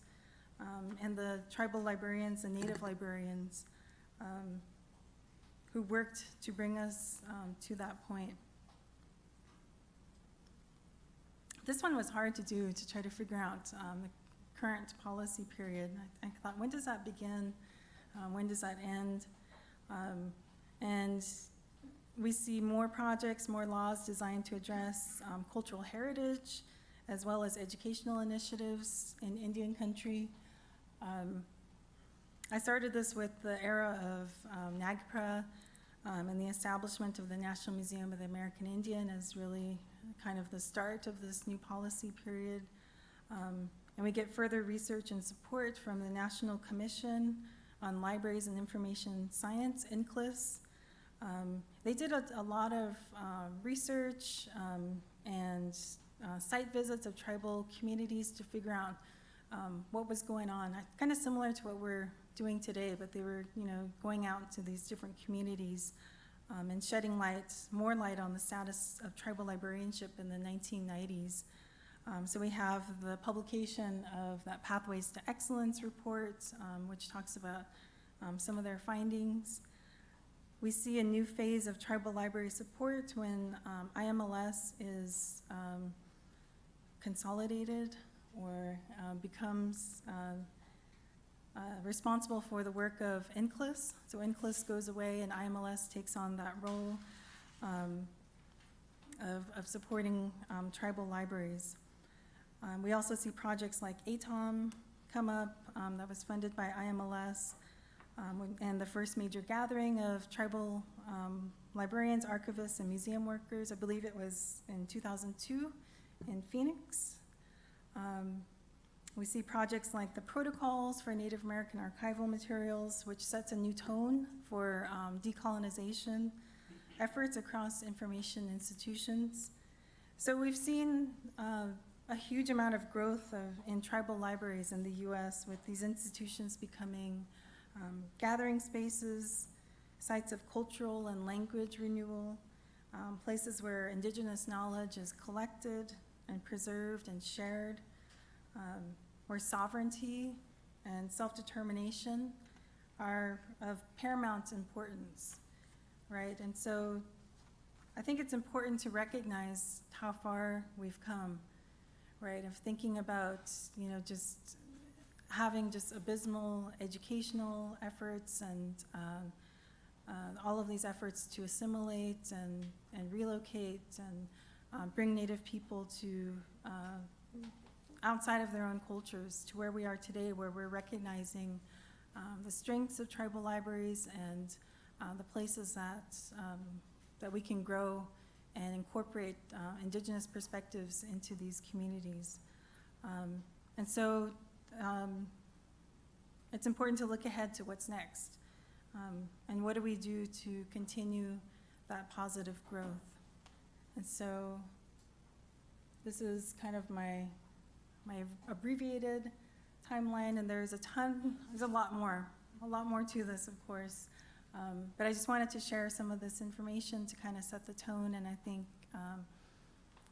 and the tribal librarians and native librarians who worked to bring us to that point. This one was hard to do, to try to figure out the current policy period. I thought, when does that begin? When does that end? And we see more projects, more laws designed to address cultural heritage, as well as educational initiatives in Indian country. I started this with the era of NAGPRA and the establishment of the National Museum of the American Indian as really kind of the start of this new policy period. And we get further research and support from the National Commission on Libraries and Information Science, INCLIS. They did a lot of research and site visits of tribal communities to figure out what was going on. Kind of similar to what we're doing today, but they were, going out to these different communities and shedding more light on the status of tribal librarianship in the 1990s. So we have the publication of that Pathways to Excellence report, which talks about some of their findings. We see a new phase of tribal library support when IMLS is consolidated or becomes responsible for the work of INCLIS. So INCLIS goes away and IMLS takes on that role of supporting tribal libraries. We also see projects like ATOM come up that was funded by IMLS, and the first major gathering of tribal librarians, archivists, and museum workers. I believe it was in 2002 in Phoenix. We see projects like the Protocols for Native American Archival Materials, which sets a new tone for decolonization efforts across information institutions. So we've seen a huge amount of growth in tribal libraries in the US, with these institutions becoming gathering spaces, sites of cultural and language renewal, places where indigenous knowledge is collected and preserved and shared, where sovereignty and self-determination are of paramount importance, right? And so I think it's important to recognize how far we've come, right? Of thinking about, just having just abysmal educational efforts and all of these efforts to assimilate and relocate and bring Native people to outside of their own cultures to where we are today, where we're recognizing the strengths of tribal libraries and the places that we can grow and incorporate indigenous perspectives into these communities. And so it's important to look ahead to what's next. And what do we do to continue that positive growth? And so this is kind of my abbreviated timeline, and there's a lot more to this, of course. But I just wanted to share some of this information to kind of set the tone, and I think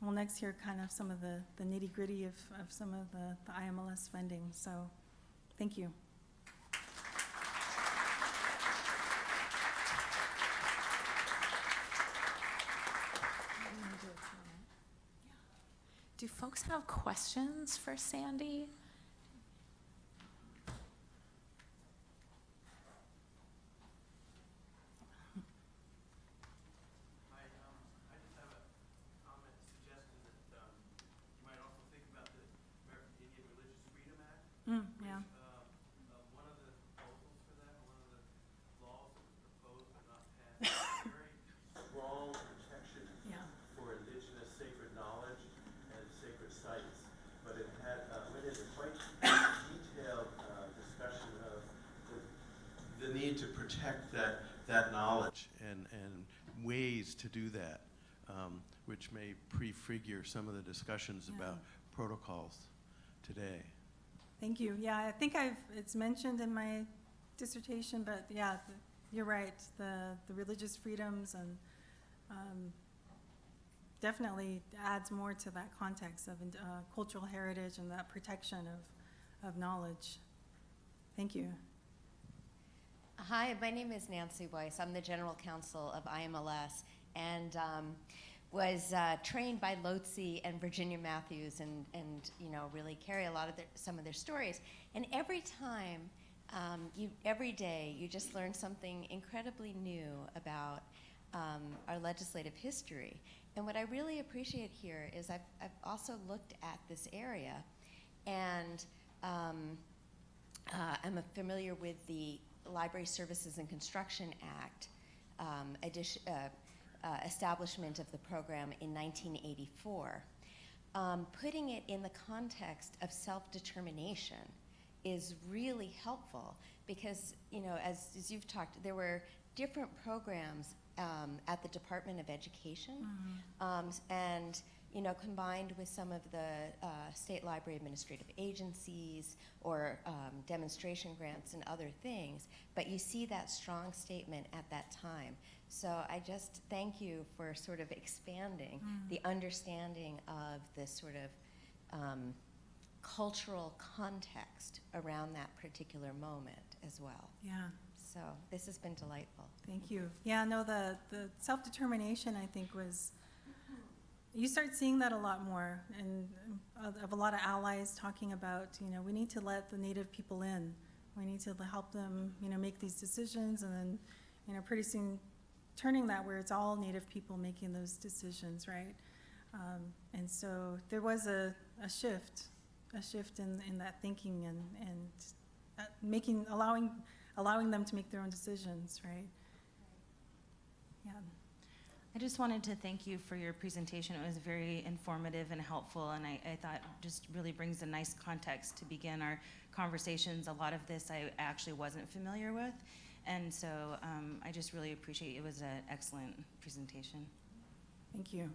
we'll next hear kind of some of the nitty-gritty of some of the IMLS funding. So thank you. Do folks have questions for Sandy? Yeah. One of the proposals for that, one of the laws that was proposed but not passed, very strong protection for indigenous sacred knowledge and sacred sites. But it had went into quite detailed discussion of the need to protect that knowledge and ways to do that, which may prefigure some of the discussions about protocols today. Thank you. Yeah, I think it's mentioned in my dissertation, but yeah, you're right. The religious freedoms and definitely adds more to that context of cultural heritage and that protection of knowledge. Thank you. Hi, my name is Nancy Weiss. I'm the General Counsel of IMLS, and was trained by Lotzi and Virginia Matthews, and really carry a lot of some of their stories. And every time, every day, you just learn something incredibly new about our legislative history. And what I really appreciate here is I've also looked at this area, and I'm familiar with the Library Services and Construction Act, establishment of the program in 1984. Putting it in the context of self-determination is really helpful because, you know, as you've talked, there were different programs at the Department of Education, and, you know, combined with some of the state library administrative agencies or demonstration grants and other things, but you see that strong statement at that time. So I just thank you for sort of expanding the understanding of this sort of cultural context around that particular moment as well. Yeah. So this has been delightful. Thank you. Yeah, no, the self-determination, I think, was, you start seeing that a lot more, and of a lot of allies talking about, you know, we need to let the Native people in. We need to help them, you know, make these decisions, and then, you know, pretty soon turning that where it's all Native people making those decisions, right? And so there was a shift in that thinking and allowing them to make their own decisions, right? Yeah. I just wanted to thank you for your presentation. It was very informative and helpful, and I thought just really brings a nice context to begin our conversations. A lot of this I actually wasn't familiar with, and so I just really appreciate it. It was an excellent presentation. Thank you.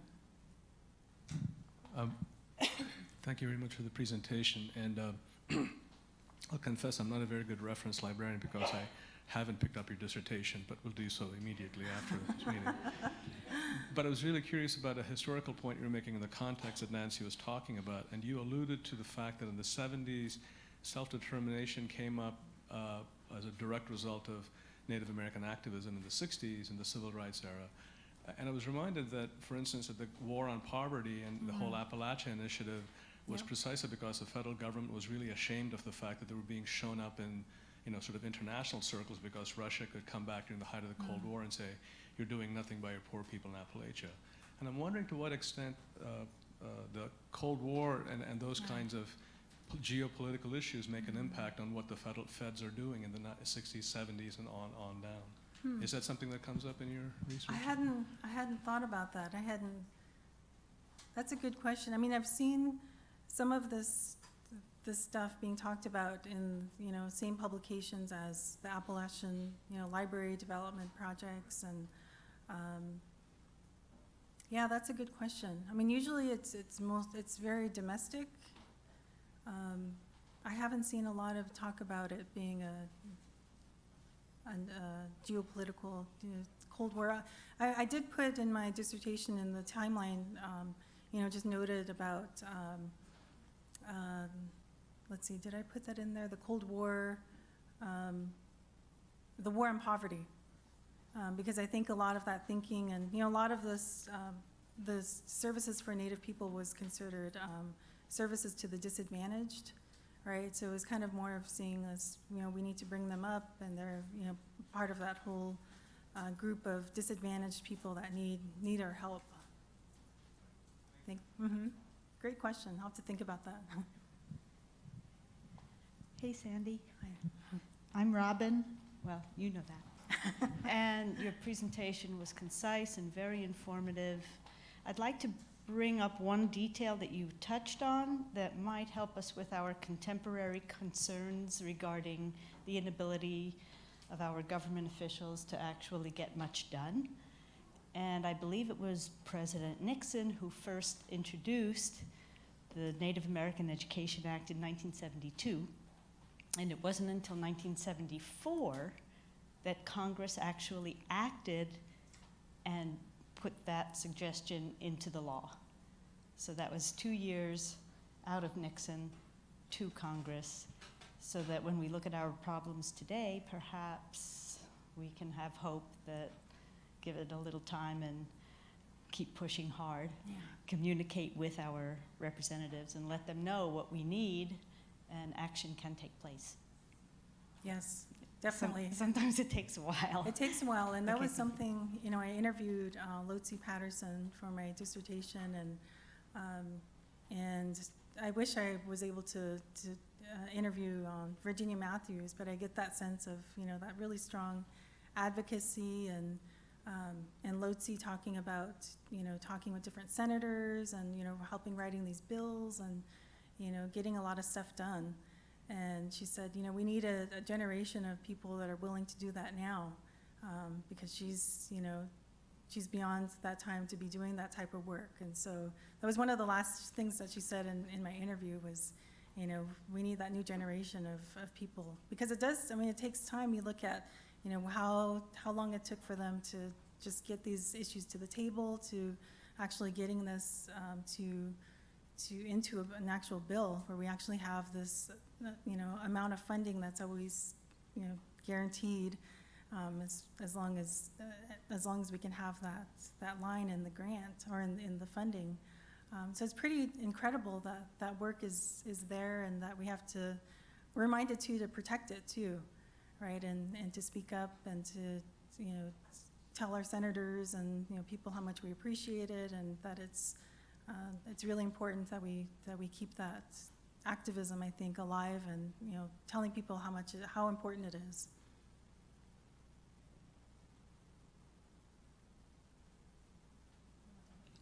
Thank you very much for the presentation, and I'll confess I'm not a very good reference librarian because I haven't picked up your dissertation, but will do so immediately after this meeting. But I was really curious about a historical point you were making in the context that Nancy was talking about, and you alluded to the fact that in the 70s, self-determination came up as a direct result of Native American activism in the 60s in the civil rights era. And I was reminded that, for instance, that the war on poverty and the whole Appalachia initiative was precisely because the federal government was really ashamed of the fact that they were being shown up in, you know, sort of international circles because Russia could come back during the height of the Cold War and say, you're doing nothing by your poor people in Appalachia. And I'm wondering to what extent the Cold War and those kinds of geopolitical issues make an impact on what the feds are doing in the 60s, 70s, and on down. Is that something that comes up in your research? I hadn't thought about that. That's a good question. I mean, I've seen some of this stuff being talked about in, you know, same publications as the Appalachian, you know, library development projects, and yeah, that's a good question. I mean, usually it's very domestic. I haven't seen a lot of talk about it being a geopolitical, you know, Cold War. I did put in my dissertation in the timeline, you know, just noted about, let's see, did I put that in there? The Cold War, the war on poverty. Because I think a lot of that thinking and, you know, a lot of this, the services for Native people was considered services to the disadvantaged, right? So it was kind of more of seeing as, you know, we need to bring them up, and they're, you know, part of that whole group of disadvantaged people that need our help. Great question. I'll have to think about that. Hey, Sandy. Hi. I'm Robin. Well, you know that. And your presentation was concise and very informative. I'd like to bring up one detail that you touched on that might help us with our contemporary concerns regarding the inability of our government officials to actually get much done. And I believe it was President Nixon who first introduced the Native American Education Act in 1972. And it wasn't until 1974 that Congress actually acted and put that suggestion into the law. So that was 2 years out of Nixon to Congress, so that when we look at our problems today, perhaps we can have hope that give it a little time and keep pushing hard, communicate with our representatives and let them know what we need, and action can take place. Yes, definitely. Sometimes it takes a while. It takes a while, and that was something, you know, I interviewed Lotsie Patterson for my dissertation, and I wish I was able to interview Virginia Matthews, but I get that sense of, you know, that really strong advocacy and and Lotzi talking about, talking with different senators and, helping writing these bills and, getting a lot of stuff done. And she said, we need a generation of people that are willing to do that now, because she's beyond that time to be doing that type of work. And so that was one of the last things that she said in my interview was, we need that new generation of people, because it does, it takes time. You look at, how long it took for them to just get these issues to the table, to actually getting this into an actual bill where we actually have this, amount of funding that's always, guaranteed, as long as we can have that line in the grant or in the funding. So it's pretty incredible that work is there, and that we're reminded to protect it too, right? And to speak up and to, tell our senators and, people how much we appreciate it, and that it's really important that we keep that activism, I think, alive, and, telling people how important it is.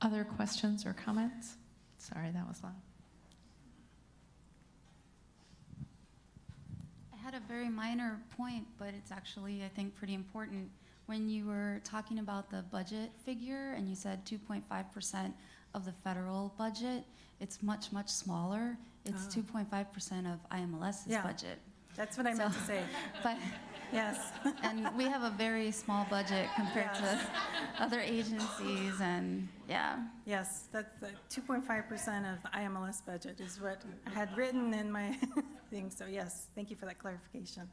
Other questions or comments? Sorry, that was loud. I had a very minor point, but it's actually, I think, pretty important. When you were talking about the budget figure and you said 2.5% of the federal budget, it's much, much smaller. It's 2.5% of IMLS's budget. That's what I meant to say. But yes. And we have a very small budget compared to other agencies, and Yes, that's the 2.5% of the IMLS budget is what I had written in my thing. So yes, thank you for that clarification.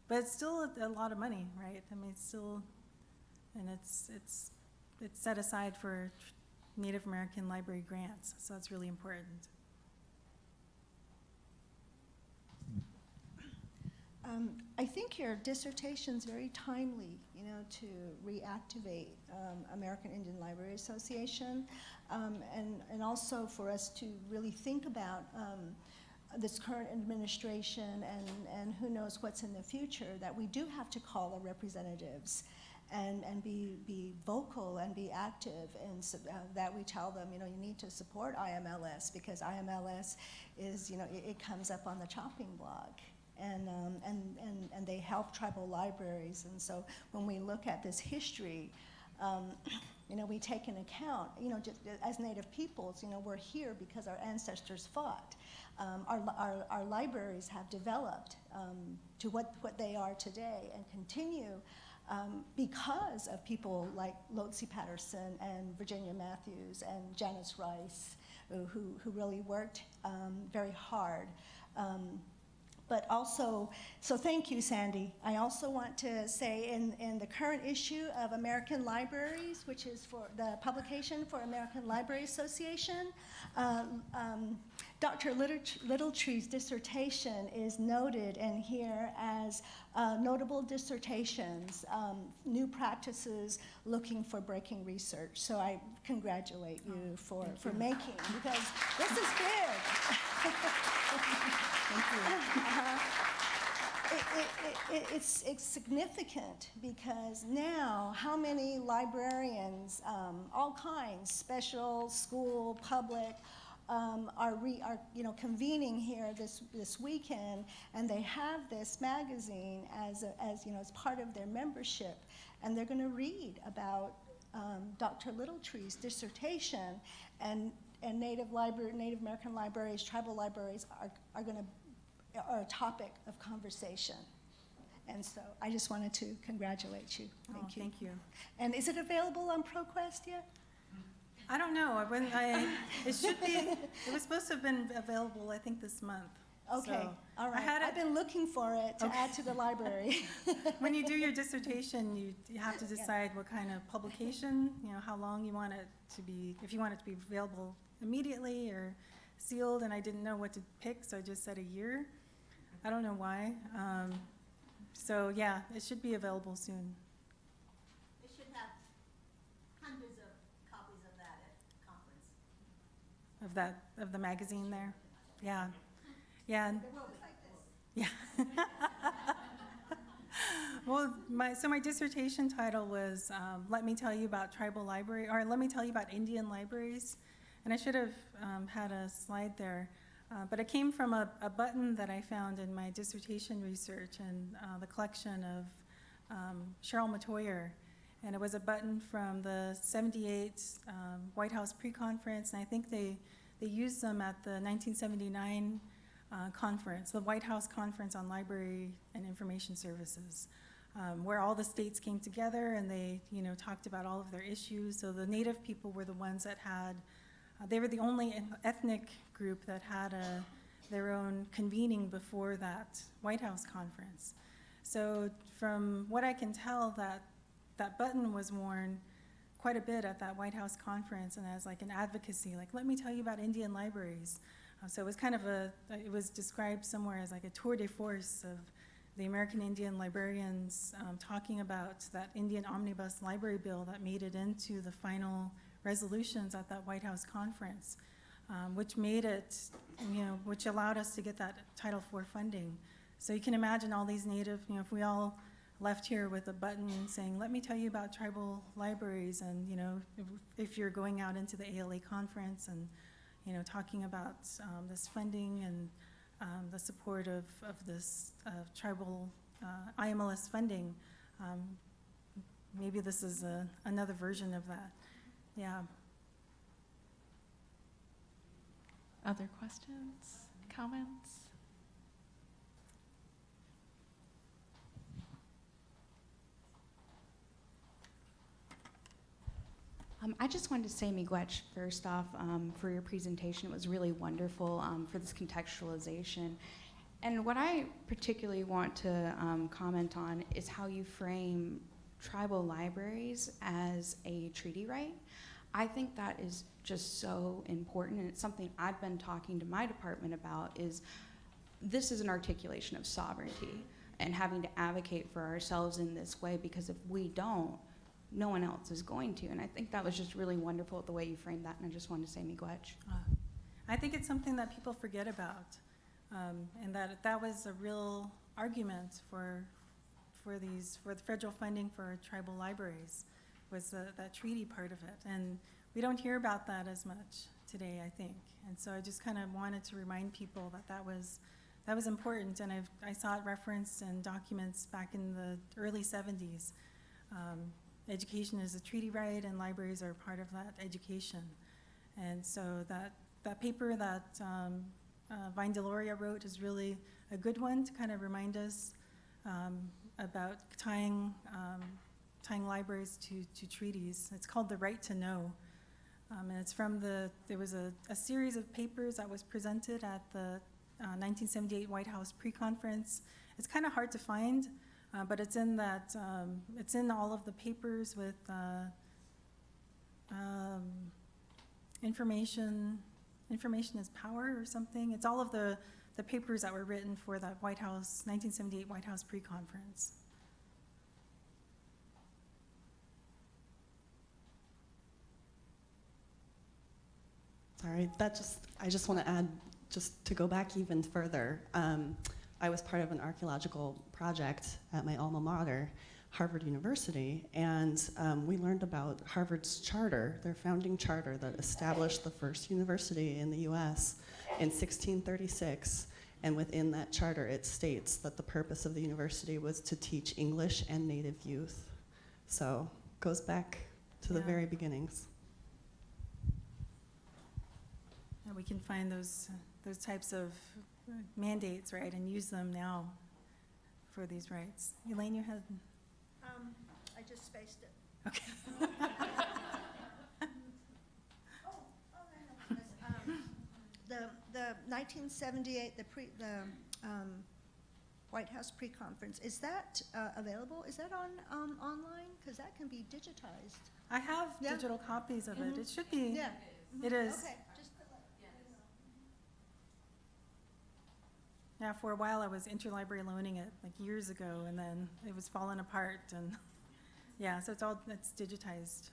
But it's still a lot of money, right? It's still, and it's set aside for Native American library grants, so it's really important. I think your dissertation's very timely, to reactivate American Indian Library Association, and also for us to really think about this current administration and who knows what's in the future, that we do have to call our representatives and be vocal and be active, and that we tell them, you need to support IMLS, because IMLS is, it comes up on the chopping block. And they help tribal libraries. And so when we look at this history, we take into account, just as Native peoples, we're here because our ancestors fought. Our libraries have developed to what they are today, and continue because of people like Lotzi Patterson and Virginia Matthews and Janice Rice, who really worked very hard. But also, so thank you, Sandy. I also want to say in the current issue of American Libraries, which is for the publication for American Library Association, Dr. Littletree's dissertation is noted in here as notable dissertations, new practices looking for breaking research. So I congratulate you for making, because this is big. Thank you. It's significant, because now how many librarians, all kinds, special, school, public, are convening here this weekend, and they have this magazine as part of their membership, and they're going to read about Dr. Littletree's dissertation, and Native American libraries, tribal libraries are a topic of conversation. And so I just wanted to congratulate you. Thank you. Thank you. And is it available on ProQuest yet? I don't know. It should be. It was supposed to have been available, I think, this month. Okay, So all right. I've been looking for it to add to the library. When you do your dissertation, you have to decide what kind of publication, how long you want it to be, if you want it to be available immediately or sealed, and I didn't know what to pick, so I just said a year. I don't know why. So yeah, it should be available soon. They should have hundreds of copies of that at conference. Of the magazine there. Yeah. Yeah. The world is like this. Yeah. Well, my dissertation title was "Let Me Tell You About Tribal Library," or "Let Me Tell You About Indian Libraries," and I should have had a slide there, but it came from a button that I found in my dissertation research and the collection of Cheryl Matoyer, and it was a button from the '78 White House pre-conference, and I think they used them at the 1979 conference, the White House Conference on Library and Information Services, where all the states came together and they, talked about all of their issues. So the Native people were the ones that had, they were the only ethnic group that had their own convening before that White House conference. So from what I can tell, that button was worn quite a bit at that White House conference and as like an advocacy, like, let me tell you about Indian libraries. So it was kind of it was described somewhere as like a tour de force of the American Indian librarians talking about that Indian omnibus library bill that made it into the final resolutions at that White House conference, which made it, which allowed us to get that Title IV funding. So you can imagine all these Native, if we all left here with a button saying, let me tell you about tribal libraries, and if you're going out into the ALA conference and talking about this funding and the support of this tribal IMLS funding. Maybe this is another version of that. Yeah. Other questions, comments? I just wanted to say miigwech first off for your presentation. It was really wonderful for this contextualization. And what I particularly want to comment on is how you frame tribal libraries as a treaty right. I think that is just so important, and it's something I've been talking to my department about. Is this is an articulation of sovereignty and having to advocate for ourselves in this way, because if we don't, no one else is going to. And I think that was just really wonderful the way you framed that, and I just wanted to say miigwech. I think it's something that people forget about, and that was a real argument for the federal funding for tribal libraries, was that treaty part of it. And we don't hear about that as much today, I think. And so I just kind of wanted to remind people that was important, and I saw it referenced in documents back in the early 70s. Education is a treaty right, and libraries are part of that education. And so that paper that Vine Deloria wrote is really a good one to kind of remind us about tying libraries to treaties. It's called The Right to Know. And it's from there was a series of papers that was presented at the 1978 White House pre-conference. It's kind of hard to find, but it's in that, it's in all of the papers with information is power or something. It's all of the papers that were written for that 1978 White House pre-conference. Sorry, I just want to add, just to go back even further. I was part of an archaeological project at my alma mater, Harvard University, and we learned about Harvard's charter, their founding charter that established the first university in the US in 1636. And within that charter, it states that the purpose of the university was to teach English and Native youth. So it goes back to the very beginnings. And we can find those types of mandates, right, and use them now for these rights. Elaine, you had... I just spaced it. Okay. The 1978, the White House pre-conference, is that available? Is that on online? Because that can be digitized. I have digital copies of it. It should be. Yeah. It is. Okay. Yeah, for a while I was interlibrary loaning it, like years ago, and then it was falling apart, and yeah, so it's digitized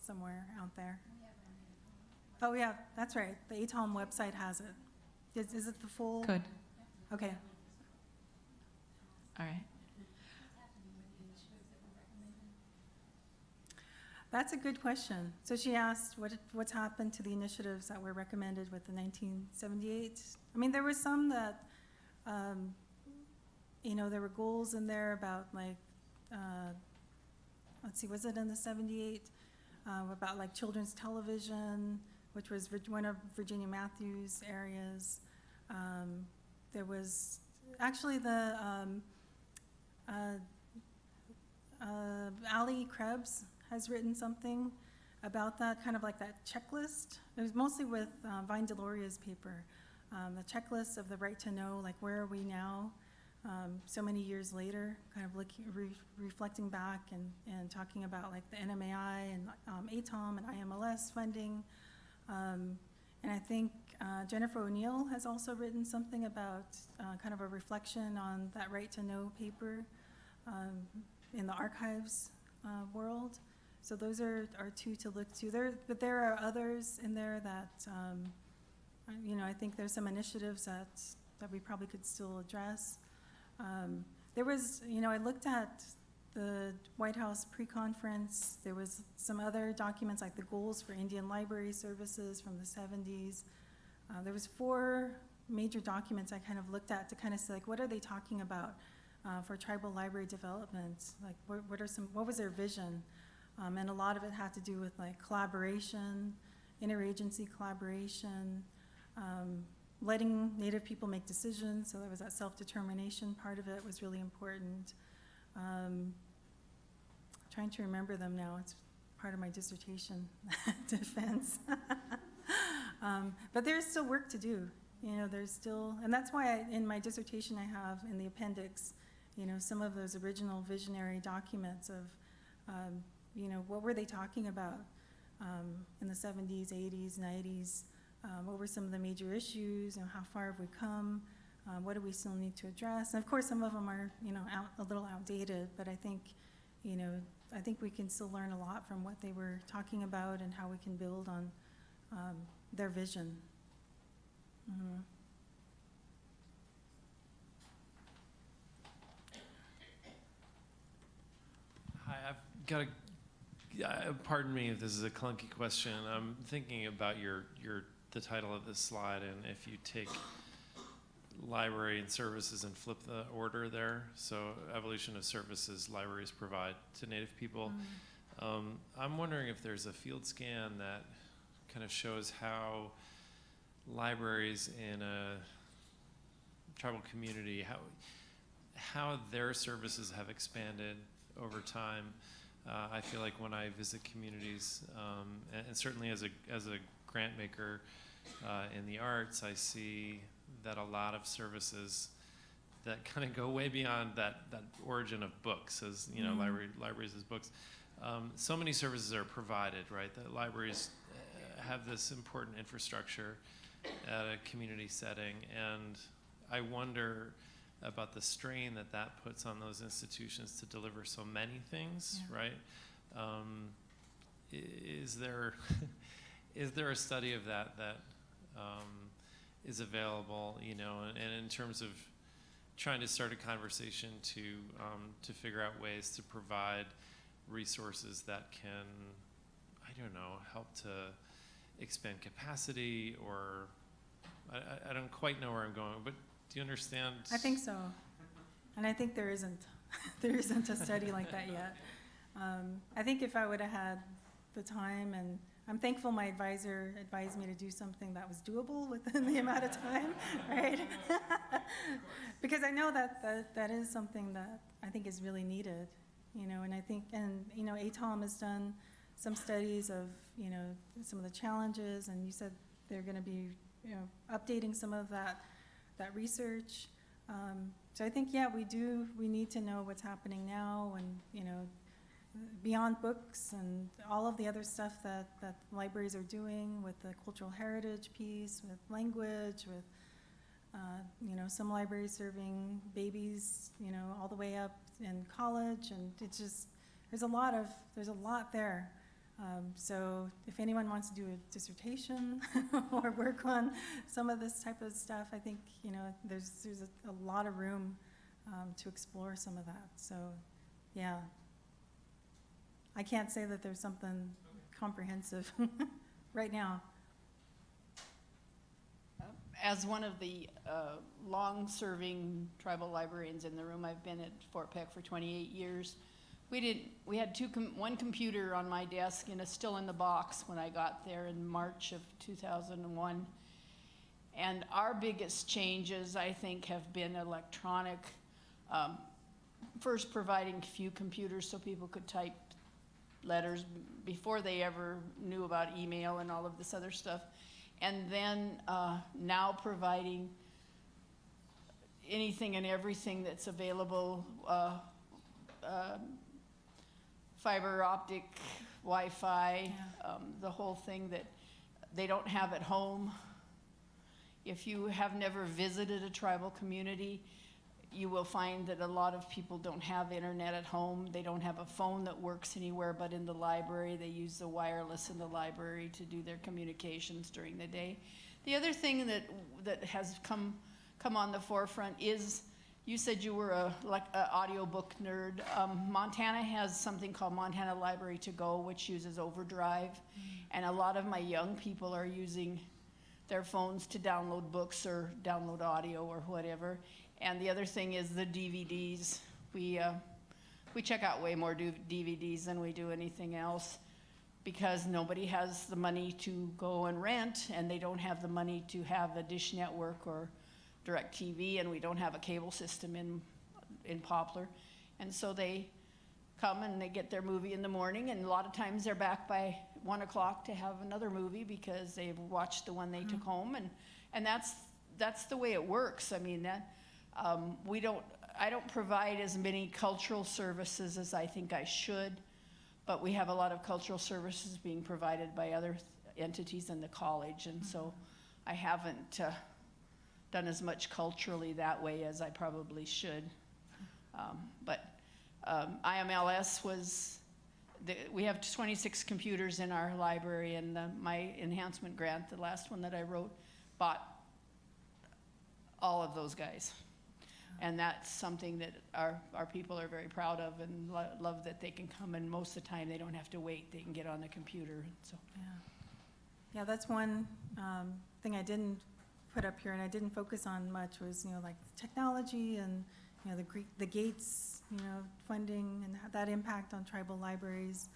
somewhere out there. Oh yeah, that's right. The ATOM website has it. Is it the full? Good. Okay. All right. That's a good question. So she asked what's happened to the initiatives that were recommended with the 1978. I mean, there were some that, there were goals in there about like, let's see, was it in the 78? About like children's television, which was one of Virginia Matthews' areas. There was actually the Ali Krebs has written something about that, kind of like that checklist. It was mostly with Vine Deloria's paper, the checklist of the right to know, like where are we now, so many years later, kind of reflecting back and talking about like the NMAI and ATOM and IMLS funding. And I think Jennifer O'Neill has also written something about kind of a reflection on that right to know paper in the archives world. So those are two to look to. But there are others in there that, I think there's some initiatives that we probably could still address. There was, I looked at the White House pre-conference. There was some other documents like the goals for Indian library services from the 70s. There was 4 major documents I kind of looked at to kind of say, like, what are they talking about for tribal library development? Like, what was their vision? And a lot of it had to do with like collaboration, interagency collaboration, letting Native people make decisions. So there was that self-determination part of it was really important. Trying to remember them now. It's part of my dissertation defense. But there's still work to do. There's still, and that's why in my dissertation I have in the appendix, some of those original visionary documents of, what were they talking about in the 70s, 80s, 90s? What were some of the major issues? How far have we come? What do we still need to address? And of course, some of them are, a little outdated, but I think, I think we can still learn a lot from what they were talking about and how we can build on their vision. Mm-hmm. Hi, I've got pardon me if this is a clunky question. I'm thinking about the title of this slide, and if you take library and services and flip the order there, so evolution of services libraries provide to Native people. I'm wondering if there's a field scan that kind of shows how libraries in a tribal community, how their services have expanded over time. I feel like when I visit communities, and certainly as a grant maker in the arts, I see that a lot of services that kind of go way beyond that origin of books, as libraries as books. So many services are provided, right? That libraries have this important infrastructure at a community setting, and I wonder about the strain that puts on those institutions to deliver so many things, right? Is there a study of that is available, and in terms of trying to start a conversation to figure out ways to provide resources that can, help to expand capacity, or I don't quite know where I'm going, but do you understand? I think so, and I think there isn't a study like that yet. I think if I would have had the time, and I'm thankful my advisor advised me to do something that was doable within the amount of time, right? Because I know that is something that I think is really needed, and I think, ATOM has done some studies of, some of the challenges, and you said they're going to be, updating some of that research. So I think, we need to know what's happening now, and, beyond books and all of the other stuff that libraries are doing with the cultural heritage piece, with language, with, some libraries serving babies, all the way up in college, and it's just, there's a lot there. So if anyone wants to do a dissertation or work on some of this type of stuff, I think, there's a lot of room to explore some of that. So, yeah. I can't say that there's something comprehensive right now. As one of the long-serving tribal librarians in the room, I've been at Fort Peck for 28 years. We had one computer on my desk and it's still in the box when I got there in March of 2001. And our biggest changes, I think, have been electronic. First, providing a few computers so people could type letters before they ever knew about email and all of this other stuff. And then now providing anything and everything that's available, fiber optic, Wi-Fi, the whole thing that they don't have at home. If you have never visited a tribal community, you will find that a lot of people don't have internet at home. They don't have a phone that works anywhere but in the library. They use the wireless in the library to do their communications during the day. The other thing that has come on the forefront is, you said you were a audiobook nerd. Montana has something called Montana Library to Go, which uses Overdrive. And a lot of my young people are using their phones to download books or download audio or whatever. And the other thing is the DVDs. We check out way more DVDs than we do anything else because nobody has the money to go and rent, and they don't have the money to have a Dish Network or DirecTV, and we don't have a cable system in Poplar. And so they come and they get their movie in the morning, and a lot of times they're back by 1 o'clock to have another movie because they've watched the one they took home, and that's the way it works. I mean, I don't provide as many cultural services as I think I should, but we have a lot of cultural services being provided by other entities in the college, and so I haven't done as much culturally that way as I probably should. But IMLS we have 26 computers in our library, and my enhancement grant, the last one that I wrote, bought all of those guys. And that's something that our people are very proud of and love that they can come, and most of the time they don't have to wait. They can get on the computer. So yeah, that's one thing I didn't put up here and I didn't focus on much was, like technology and, the Gates, funding and that impact on tribal libraries.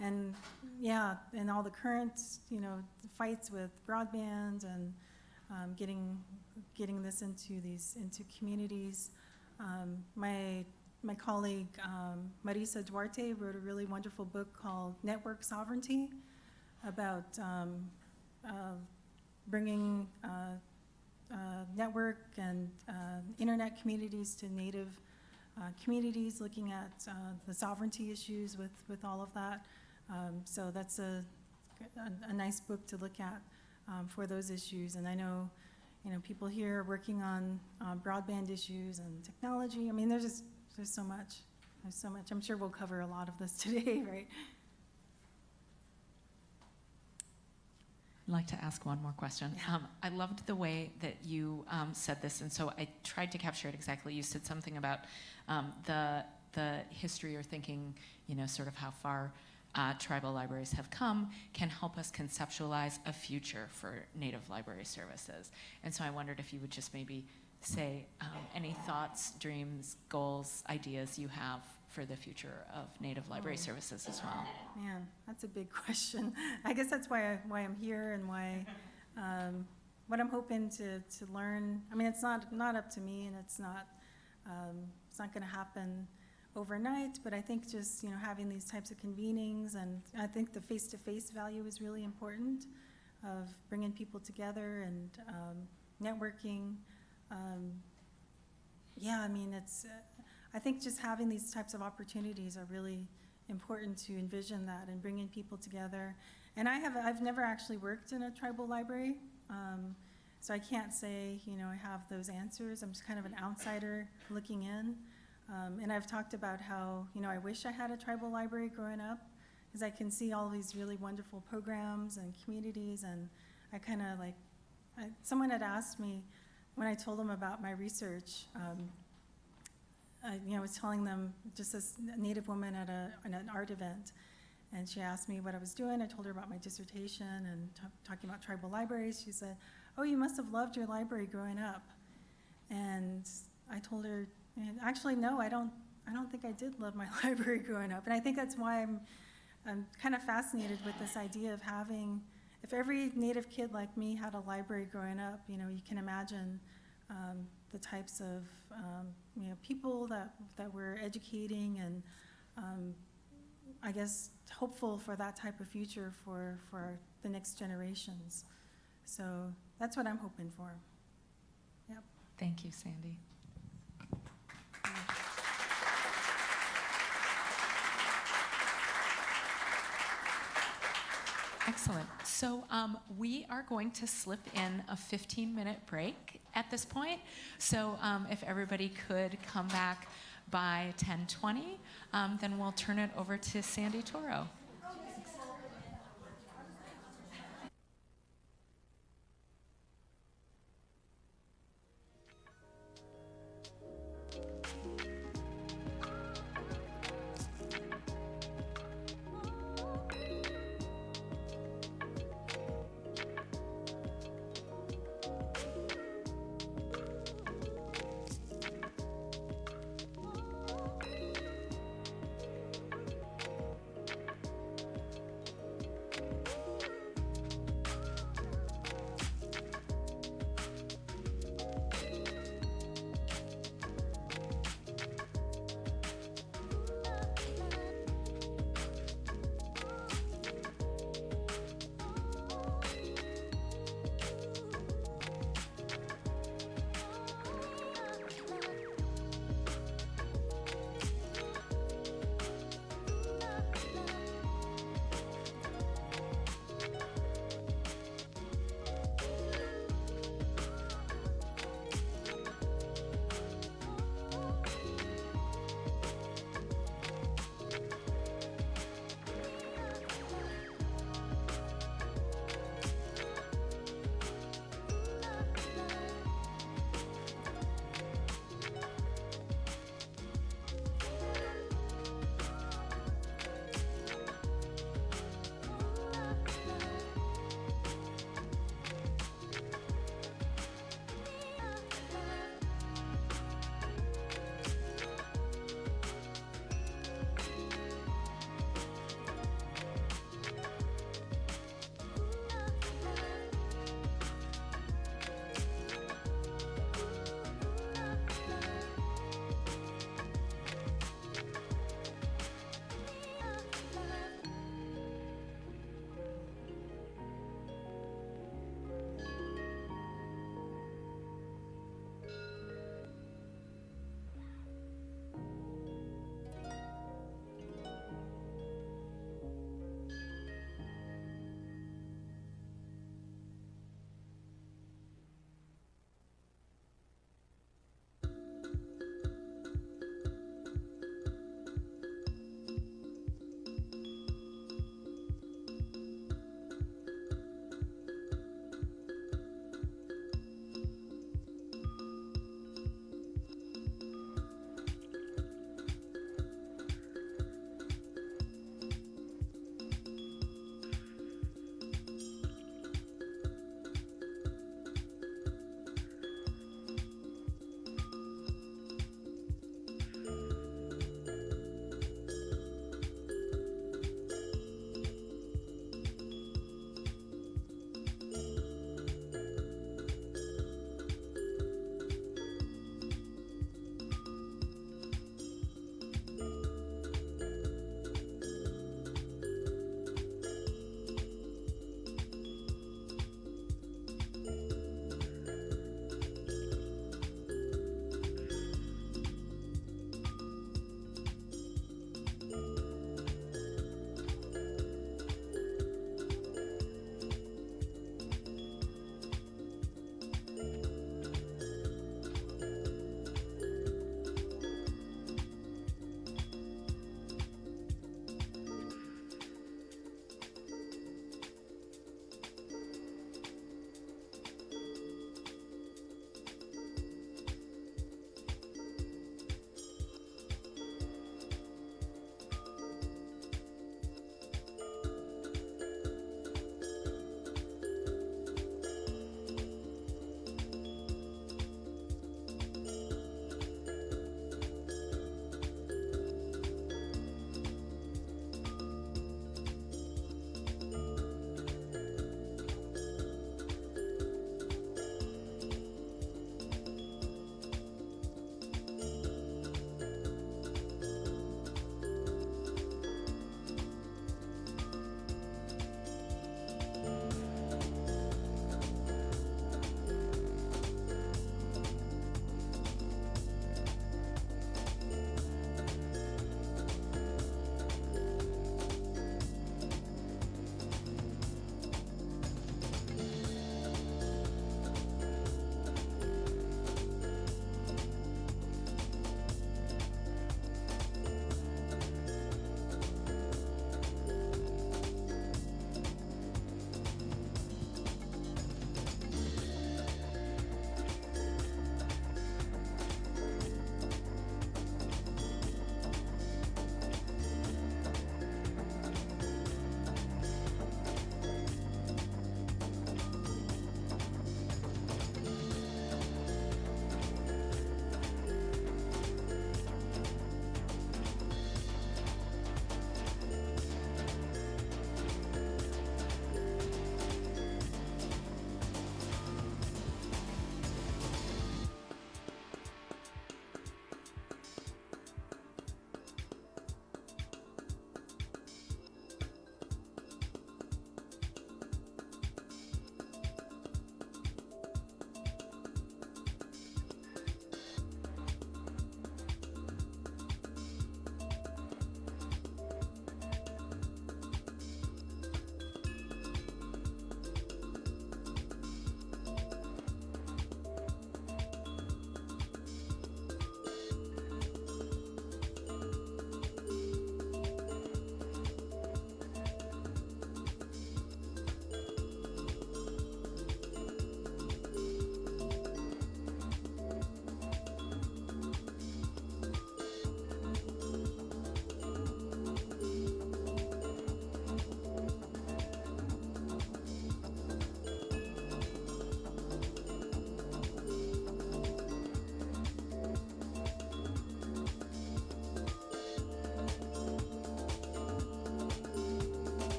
And yeah, and all the current, fights with broadband and getting this into communities. My colleague Marisa Duarte wrote a really wonderful book called Network Sovereignty about bringing network and internet communities to Native communities, looking at the sovereignty issues with all of that. So that's a nice book to look at for those issues. And I know, people here are working on broadband issues and technology. I mean, there's so much. There's so much. I'm sure we'll cover a lot of this today, right? I'd like to ask one more question. Yeah. I loved the way that you said this, and so I tried to capture it exactly. You said something about the history or thinking, sort of how far tribal libraries have come can help us conceptualize a future for Native library services. And so I wondered if you would just maybe say any thoughts, dreams, goals, ideas you have for the future of Native library services as well. Man, that's a big question. I guess that's why I'm here and why what I'm hoping to learn. I mean, it's not up to me, and it's not going to happen overnight. But I think just having these types of convenings, and I think the face-to-face value is really important of bringing people together and networking. Yeah, I mean, it's. I think just having these types of opportunities are really important to envision that and bringing people together. And I've never actually worked in a tribal library, so I can't say, I have those answers. I'm just kind of an outsider looking in. And I've talked about how, I wish I had a tribal library growing up, because I can see all these really wonderful programs and communities, and I kind of someone had asked me when I told them about my research, I was telling them, just as a Native woman at an art event, and she asked me what I was doing. I told her about my dissertation and talking about tribal libraries. She said, "Oh, you must have loved your library growing up." And I told her, actually, no, I don't think I did love my library growing up. And I think that's why I'm kind of fascinated with this idea of having, if every Native kid like me had a library growing up, you can imagine the types of people that we're educating, and I guess hopeful for that type of future for the next generations. So that's what I'm hoping for. Yep. Thank you, Sandy. Excellent. So we are going to slip in a 15-minute break at this point. So if everybody could come back by 10:20, then we'll turn it over to Sandy Toro.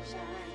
Shine.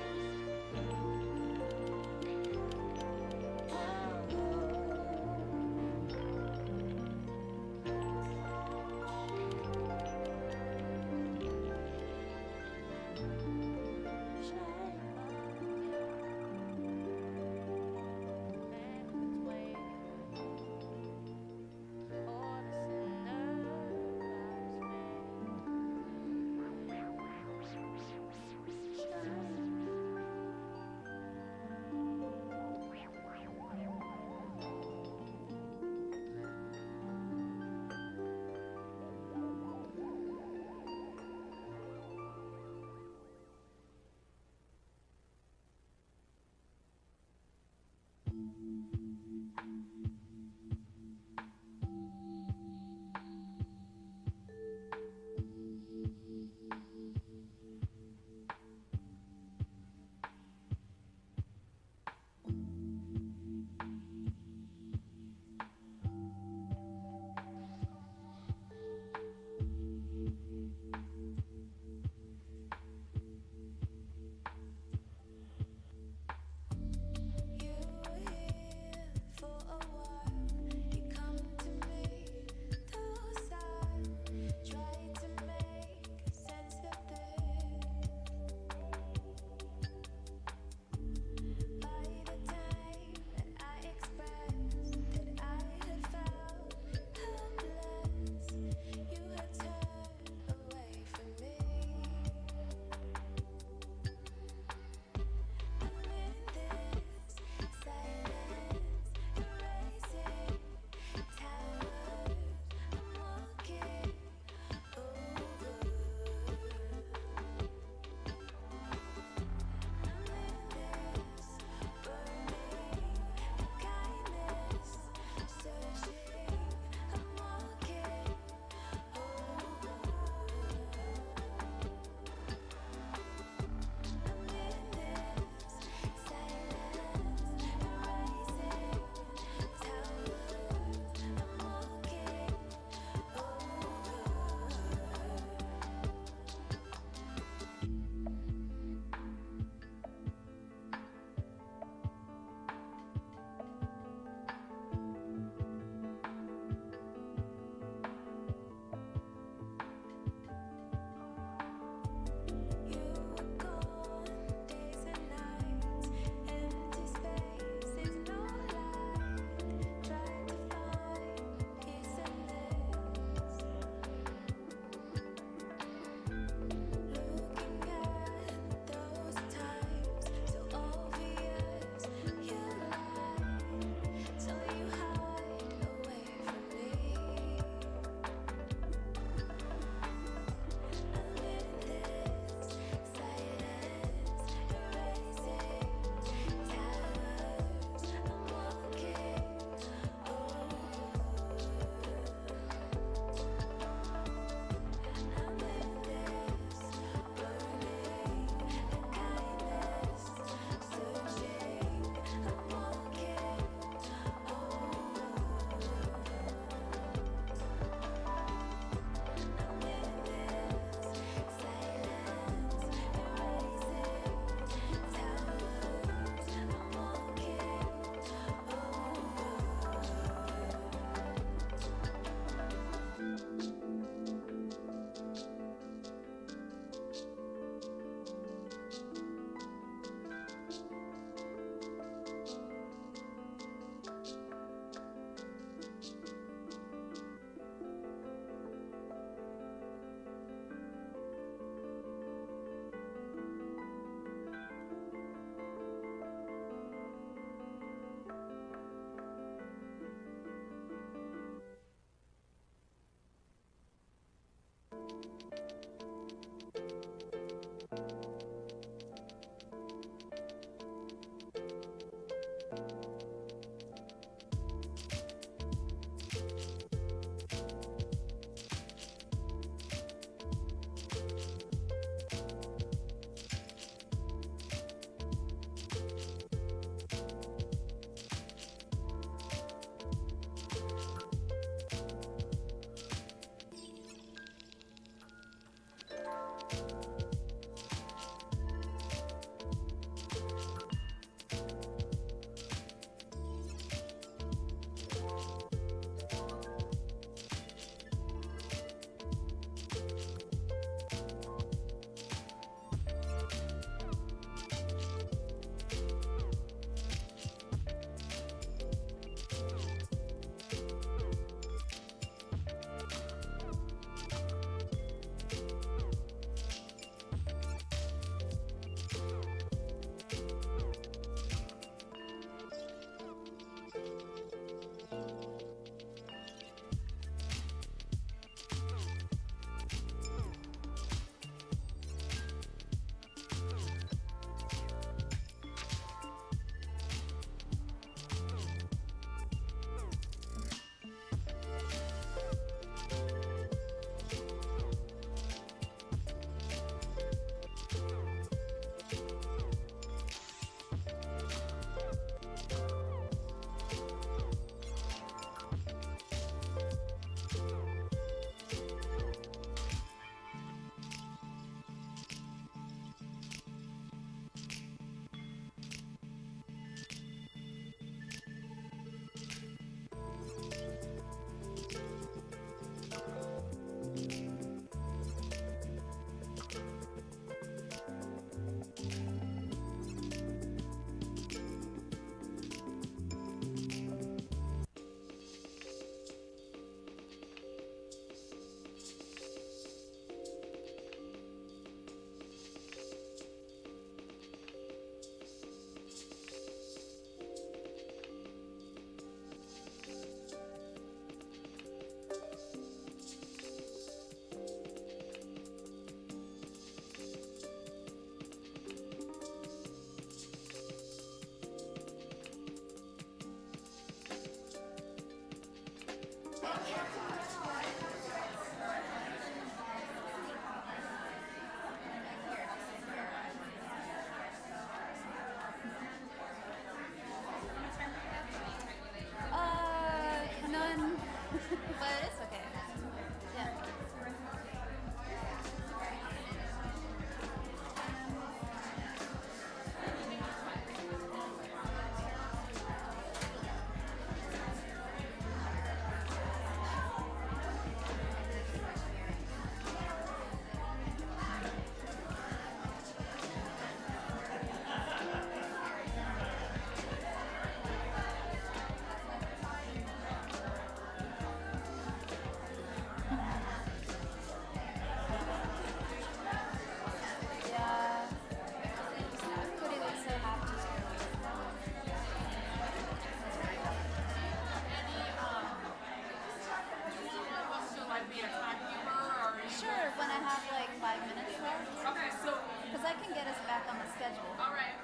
us back on the schedule. All right.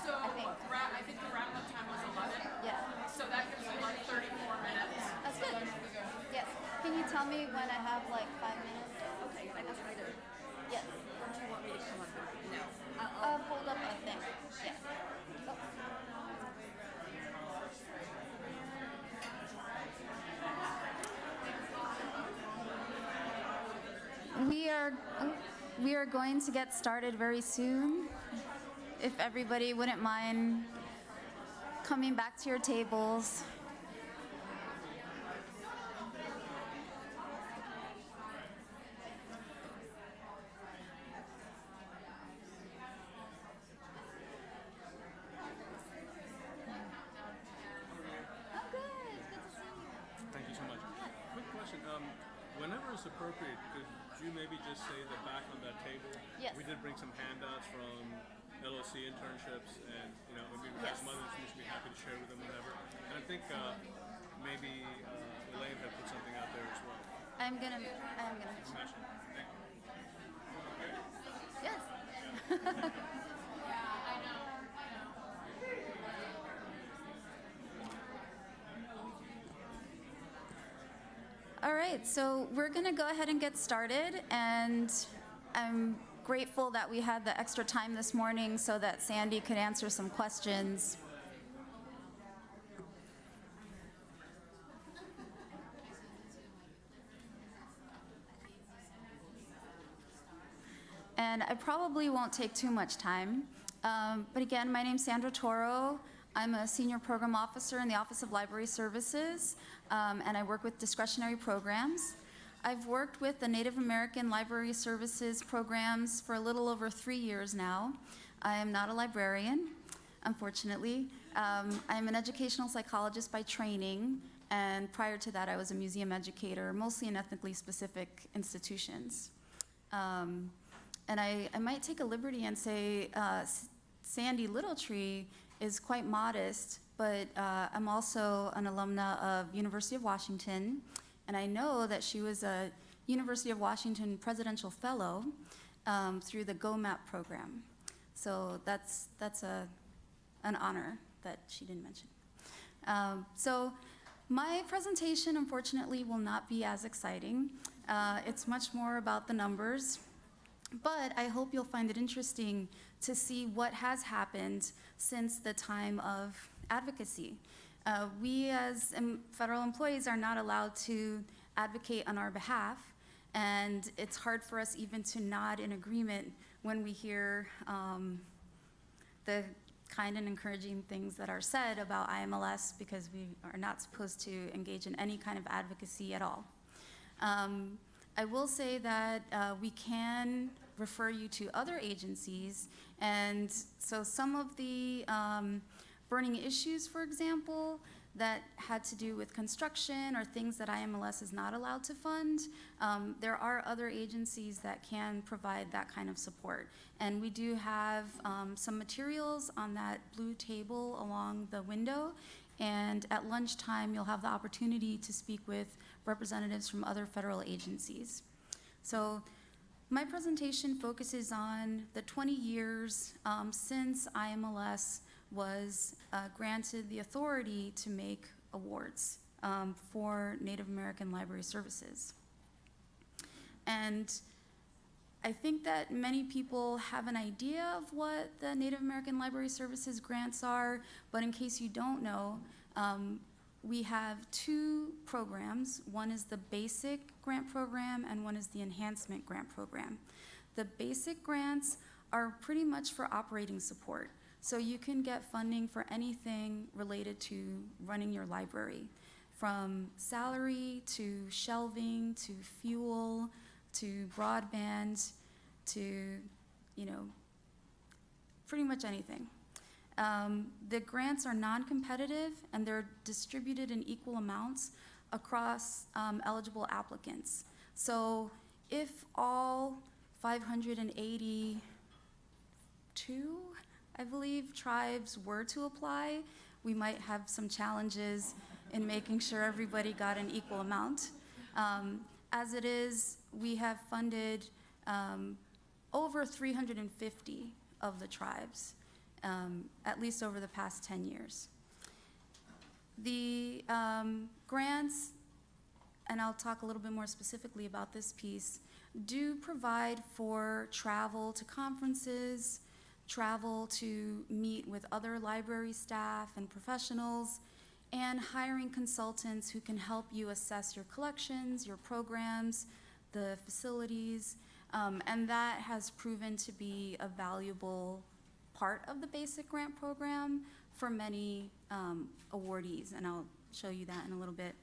So I think. I think the wrap-up time was 11. Yeah. So that gives you like 34 minutes. That's So good. that should be good. Yes. Can you tell me when I have like 5 minutes? Okay, I just either. Yes. Or do you want me to come up here? No. Hold up a thing. Yes. Oh. We are going to get started very soon. If everybody wouldn't mind coming back to your tables. Thank you so much. Quick question. Whenever it's appropriate, could you maybe just say that back on that table, Yes. we did bring some handouts from LOC internships, and maybe we have Yes. some other information we'd be happy to share with them, whatever. And I think maybe Elaine had put something out there as well. I'm gonna. Smash it. Thank you. Yes. All right, so we're going to go ahead and get started, and I'm grateful that we had the extra time this morning so that Sandy could answer some questions. And I probably won't take too much time. But again, my name's Sandra Toro. I'm a senior program officer in the Office of Library Services, and I work with discretionary programs. I've worked with the Native American Library Services programs for a little over 3 years now. I am not a librarian, unfortunately. I'm an educational psychologist by training, and prior to that, I was a museum educator, mostly in ethnically specific institutions. And I might take a liberty and say Sandy Littletree is quite modest, but I'm also an alumna of University of Washington, and I know that she was a University of Washington Presidential Fellow through the GoMap program. So that's an honor that she didn't mention. So my presentation, unfortunately, will not be as exciting. It's much more about the numbers. But I hope you'll find it interesting to see what has happened since the time of advocacy. We as federal employees are not allowed to advocate on our behalf, and it's hard for us even to nod in agreement when we hear the kind and encouraging things that are said about IMLS, because we are not supposed to engage in any kind of advocacy at all. I will say that we can refer you to other agencies, and so some of the burning issues, for example, that had to do with construction or things that IMLS is not allowed to fund, there are other agencies that can provide that kind of support. And we do have some materials on that blue table along the window, and at lunchtime you'll have the opportunity to speak with representatives from other federal agencies. So my presentation focuses on the 20 years since IMLS was granted the authority to make awards for Native American library services. And I think that many people have an idea of what the Native American Library Services grants are, but in case you don't know, we have two programs. One is the basic grant program and one is the enhancement grant program. The basic grants are pretty much for operating support. So you can get funding for anything related to running your library, from salary to shelving to fuel to broadband to, pretty much anything. The grants are non-competitive and they're distributed in equal amounts across eligible applicants. So if all 582, I believe, tribes were to apply, we might have some challenges in making sure everybody got an equal amount. As it is, we have funded over 350 of the tribes, at least over the past 10 years. The grants, and I'll talk a little bit more specifically about this piece, do provide for travel to conferences, travel to meet with other library staff and professionals, and hiring consultants who can help you assess your collections, your programs, the facilities, and that has proven to be a valuable part of the basic grant program for many awardees, and I'll show you that in a little bit.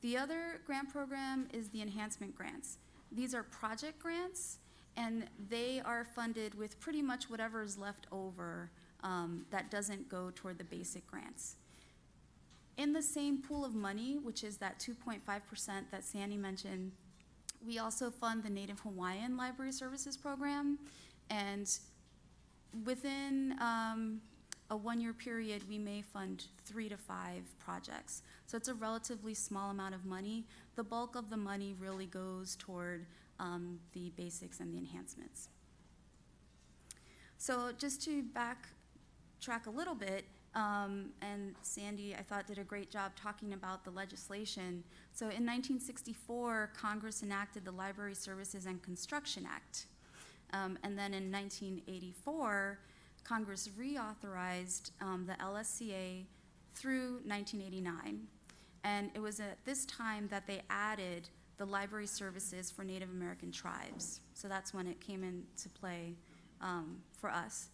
The other grant program is the enhancement grants. These are project grants, and they are funded with pretty much whatever is left over that doesn't go toward the basic grants. In the same pool of money, which is that 2.5% that Sandy mentioned, we also fund the Native Hawaiian Library Services Program, and within a one-year period, we may fund 3 to 5 projects. So it's a relatively small amount of money. The bulk of the money really goes toward the basics and the enhancements. So just to backtrack a little bit, and Sandy, I thought, did a great job talking about the legislation. So in 1964, Congress enacted the Library Services and Construction Act. And then in 1984, Congress reauthorized the LSCA through 1989. And it was at this time that they added the library services for Native American tribes. So that's when it came into play for us.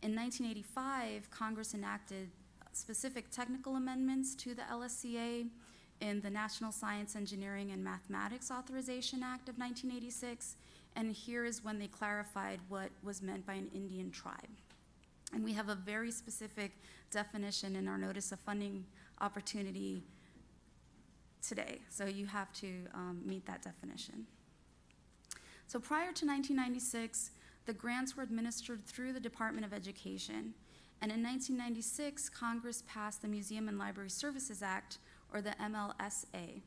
In 1985, Congress enacted specific technical amendments to the LSCA in the National Science, Engineering, and Mathematics Authorization Act of 1986, and here is when they clarified what was meant by an Indian tribe. And we have a very specific definition in our Notice of Funding Opportunity today, so you have to meet that definition. So prior to 1996, the grants were administered through the Department of Education, and in 1996, Congress passed the Museum and Library Services Act, or the MLSA.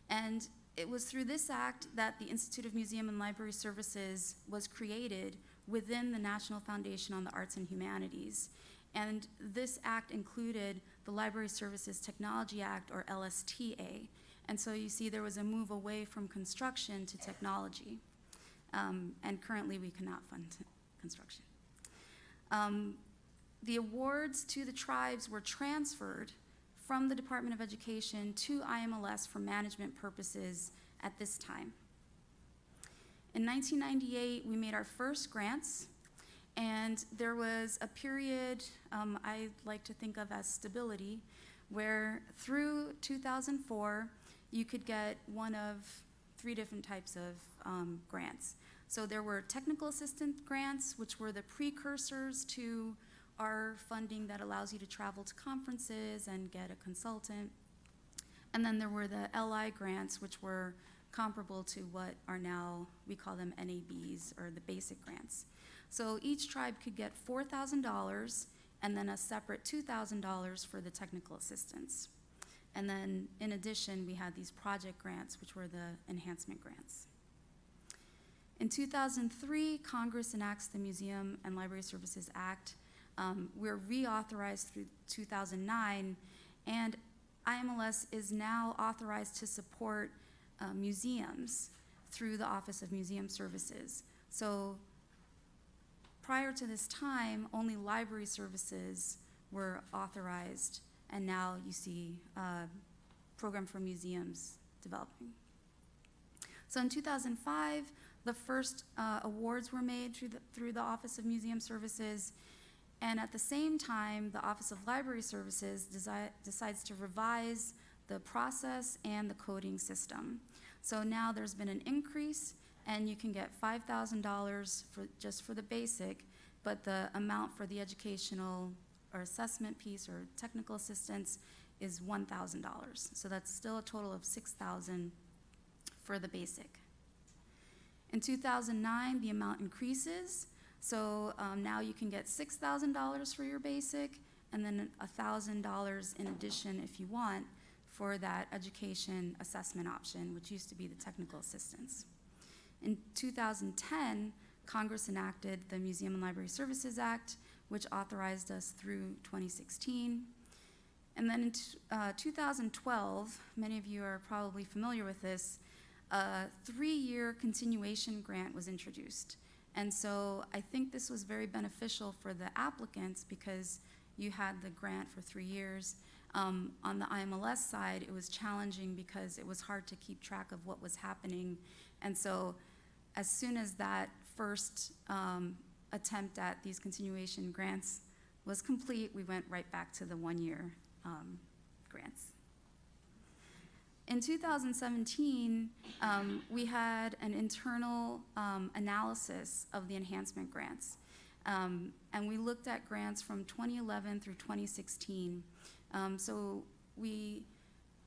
And it was through this act that the Institute of Museum and Library Services was created within the National Foundation on the Arts and Humanities. And this act included the Library Services Technology Act, or LSTA. And so you see there was a move away from construction to technology. And currently we cannot fund construction. The awards to the tribes were transferred from the Department of Education to IMLS for management purposes at this time. In 1998, we made our first grants, and there was a period I like to think of as stability, where through 2004, you could get one of 3 different types of grants. So there were technical assistant grants, which were the precursors to our funding that allows you to travel to conferences and get a consultant. And then there were the LI grants, which were comparable to what are now, we call them NABs, or the basic grants. So each tribe could get $4,000 and then a separate $2,000 for the technical assistance. And then in addition, we had these project grants, which were the enhancement grants. In 2003, Congress enacts the Museum and Library Services Act. We're reauthorized through 2009, and IMLS is now authorized to support museums through the Office of Museum Services. So prior to this time, only library services were authorized, and now you see a program for museums developing. So in 2005, the first awards were made through the Office of Museum Services, and at the same time, the Office of Library Services decides to revise the process and the coding system. So now there's been an increase, and you can get $5,000 just for the basic, but the amount for the educational or assessment piece or technical assistance is $1,000. So that's still a total of $6,000 for the basic. In 2009, the amount increases. So now you can get $6,000 for your basic, and then $1,000 in addition, if you want, for that education assessment option, which used to be the technical assistance. In 2010, Congress enacted the Museum and Library Services Act, which authorized us through 2016. And then in 2012, many of you are probably familiar with this, a 3-year continuation grant was introduced. And so I think this was very beneficial for the applicants because you had the grant for 3 years. On the IMLS side, it was challenging because it was hard to keep track of what was happening. And so as soon as that first attempt at these continuation grants was complete, we went right back to the 1-year grants. In 2017, we had an internal analysis of the enhancement grants. And we looked at grants from 2011 through 2016. So we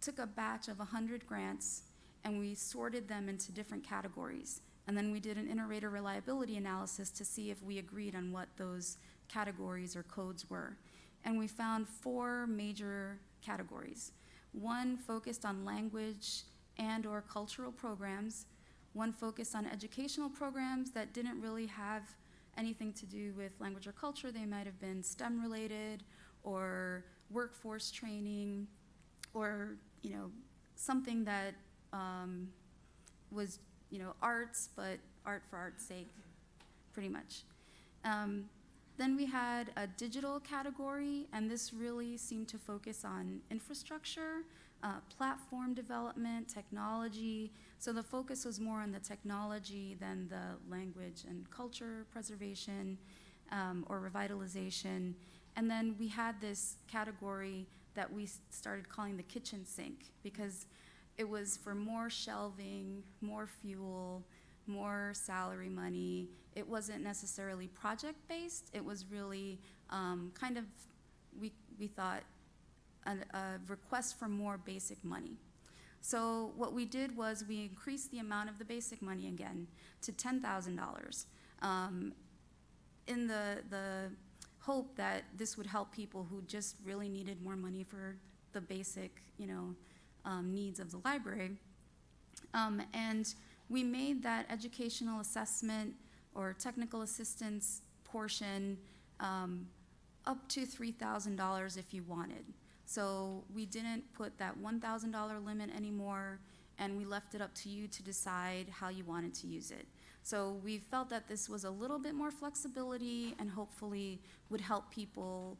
took a batch of 100 grants and we sorted them into different categories. And then we did an inter-rater reliability analysis to see if we agreed on what those categories or codes were. And we found 4 major categories. One focused on language and or cultural programs. One focused on educational programs that didn't really have anything to do with language or culture. They might have been STEM related or workforce training or, something that was, arts, but art for art's sake, pretty much. Then we had a digital category, and this really seemed to focus on infrastructure, platform development, technology. So the focus was more on the technology than the language and culture preservation or revitalization. And then we had this category that we started calling the kitchen sink because it was for more shelving, more fuel, more salary money. It wasn't necessarily project-based. It was really we thought, a request for more basic money. So what we did was we increased the amount of the basic money again to $10,000 in the hope that this would help people who just really needed more money for the basic, needs of the library. And we made that educational assessment or technical assistance portion up to $3,000 if you wanted. So we didn't put that $1,000 limit anymore, and we left it up to you to decide how you wanted to use it. So we felt that this was a little bit more flexibility and hopefully would help people,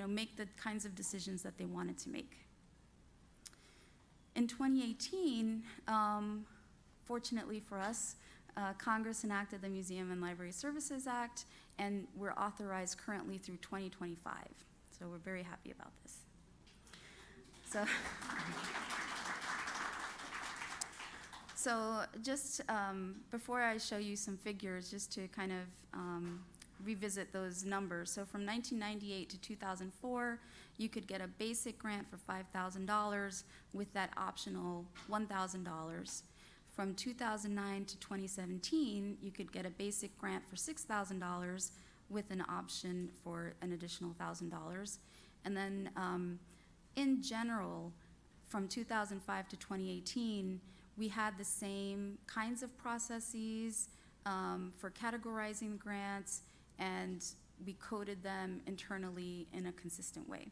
make the kinds of decisions that they wanted to make. In 2018, fortunately for us, Congress enacted the Museum and Library Services Act, and we're authorized currently through 2025. So we're very happy about this. So just before I show you some figures, just to kind of revisit those numbers. So from 1998 to 2004, you could get a basic grant for $5,000 with that optional $1,000. From 2009 to 2017, you could get a basic grant for $6,000 with an option for an additional $1,000. And then in general, from 2005 to 2018, we had the same kinds of processes for categorizing grants, and we coded them internally in a consistent way.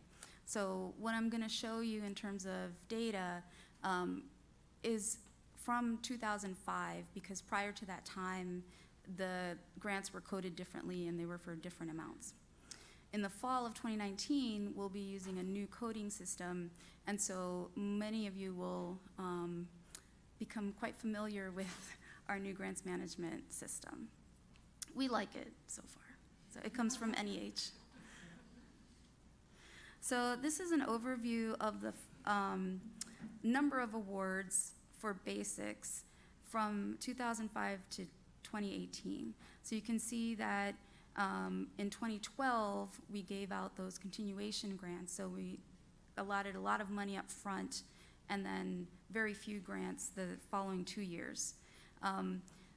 So what I'm going to show you in terms of data is from 2005, because prior to that time, the grants were coded differently and they were for different amounts. In the fall of 2019, we'll be using a new coding system, and so many of you will become quite familiar with our new grants management system. We like it so far. So it comes from NEH. So this is an overview of the number of awards for basics from 2005 to 2018. So you can see that in 2012, we gave out those continuation grants. So we allotted a lot of money up front and then very few grants the following 2 years.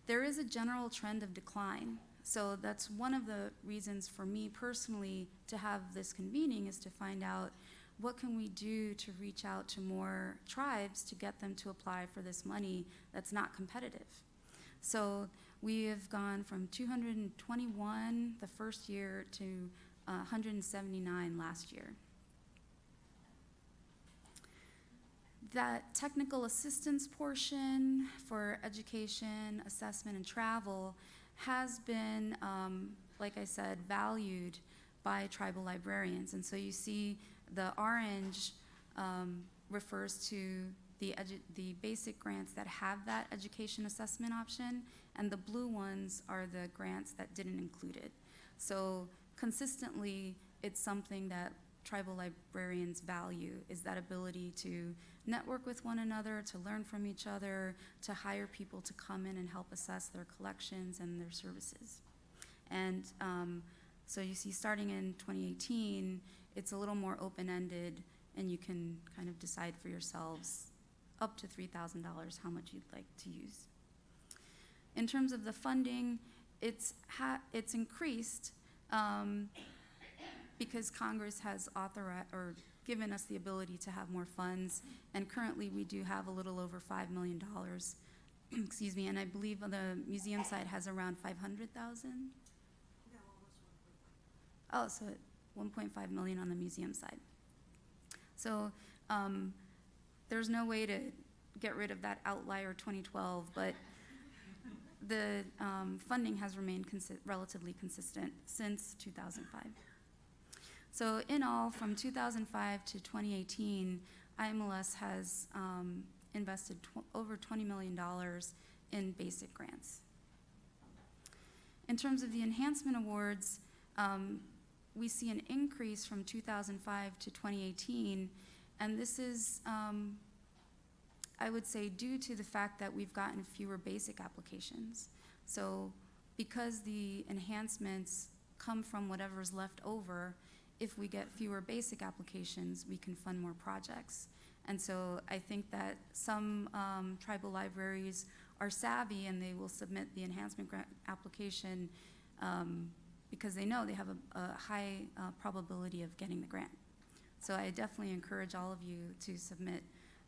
There is a general trend of decline. So that's one of the reasons for me personally to have this convening, is to find out what can we do to reach out to more tribes to get them to apply for this money that's not competitive. So we have gone from 221 the first year to 179 last year. That technical assistance portion for education, assessment, and travel has been, like I said, valued by tribal librarians. And so you see the orange refers to the basic grants that have that education assessment option, and the blue ones are the grants that didn't include it. So consistently, it's something that tribal librarians value, is that ability to network with one another, to learn from each other, to hire people to come in and help assess their collections and their services. And so you see, starting in 2018, it's a little more open-ended, and you can kind of decide for yourselves up to $3,000 how much you'd like to use. In terms of the funding, it's increased because Congress has authorized or given us the ability to have more funds, and currently we do have a little over $5 million. Excuse me, and I believe on the museum side has around 500,000. Oh, so 1.5 million on the museum side. So there's no way to get rid of that outlier 2012, but the funding has remained relatively consistent since 2005. So in all, from 2005 to 2018, IMLS has invested over $20 million in basic grants. In terms of the enhancement awards, we see an increase from 2005 to 2018, and this is, I would say, due to the fact that we've gotten fewer basic applications. So because the enhancements come from whatever's left over, if we get fewer basic applications, we can fund more projects. And so I think that some tribal libraries are savvy, and they will submit the enhancement grant application because they know they have a high probability of getting the grant. So I definitely encourage all of you to submit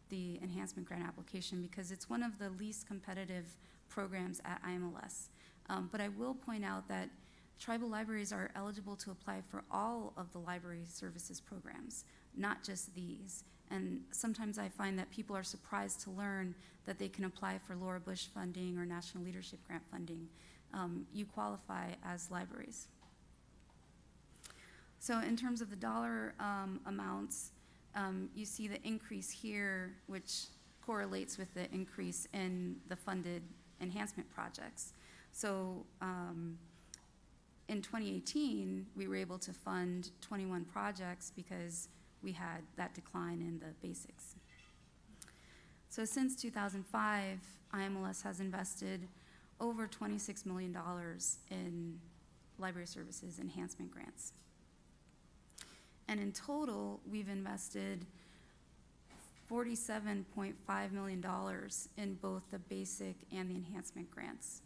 the enhancement grant application because it's one of the least competitive programs at IMLS. But I will point out that tribal libraries are eligible to apply for all of the library services programs, not just these. And sometimes I find that people are surprised to learn that they can apply for Laura Bush funding or National Leadership Grant funding. You qualify as libraries. So in terms of the dollar amounts, you see the increase here, which correlates with the increase in the funded enhancement projects. So in 2018, we were able to fund 21 projects because we had that decline in the basics. So since 2005, IMLS has invested over $26 million in library services enhancement grants. And in total, we've invested $47.5 million in both the basic and the enhancement grants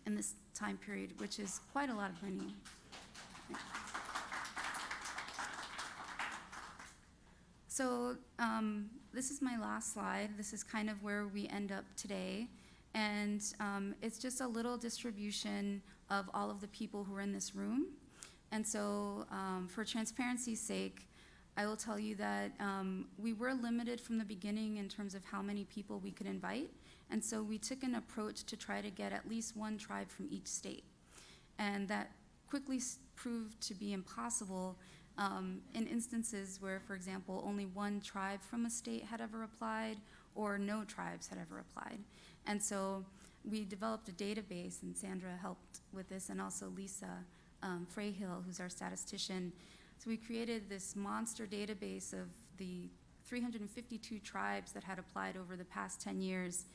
in this time period, which is quite a lot of money. So this is my last slide. This is kind of where we end up today. And it's just a little distribution of all of the people who are in this room. And so for transparency's sake, I will tell you that we were limited from the beginning in terms of how many people we could invite. And so we took an approach to try to get at least one tribe from each state. And that quickly proved to be impossible in instances where, for example, only one tribe from a state had ever applied or no tribes had ever applied. And so we developed a database, and Sandra helped with this, and also Lisa Frayhill, who's our statistician. So we created this monster database of the 352 tribes that had applied over the past 10 years,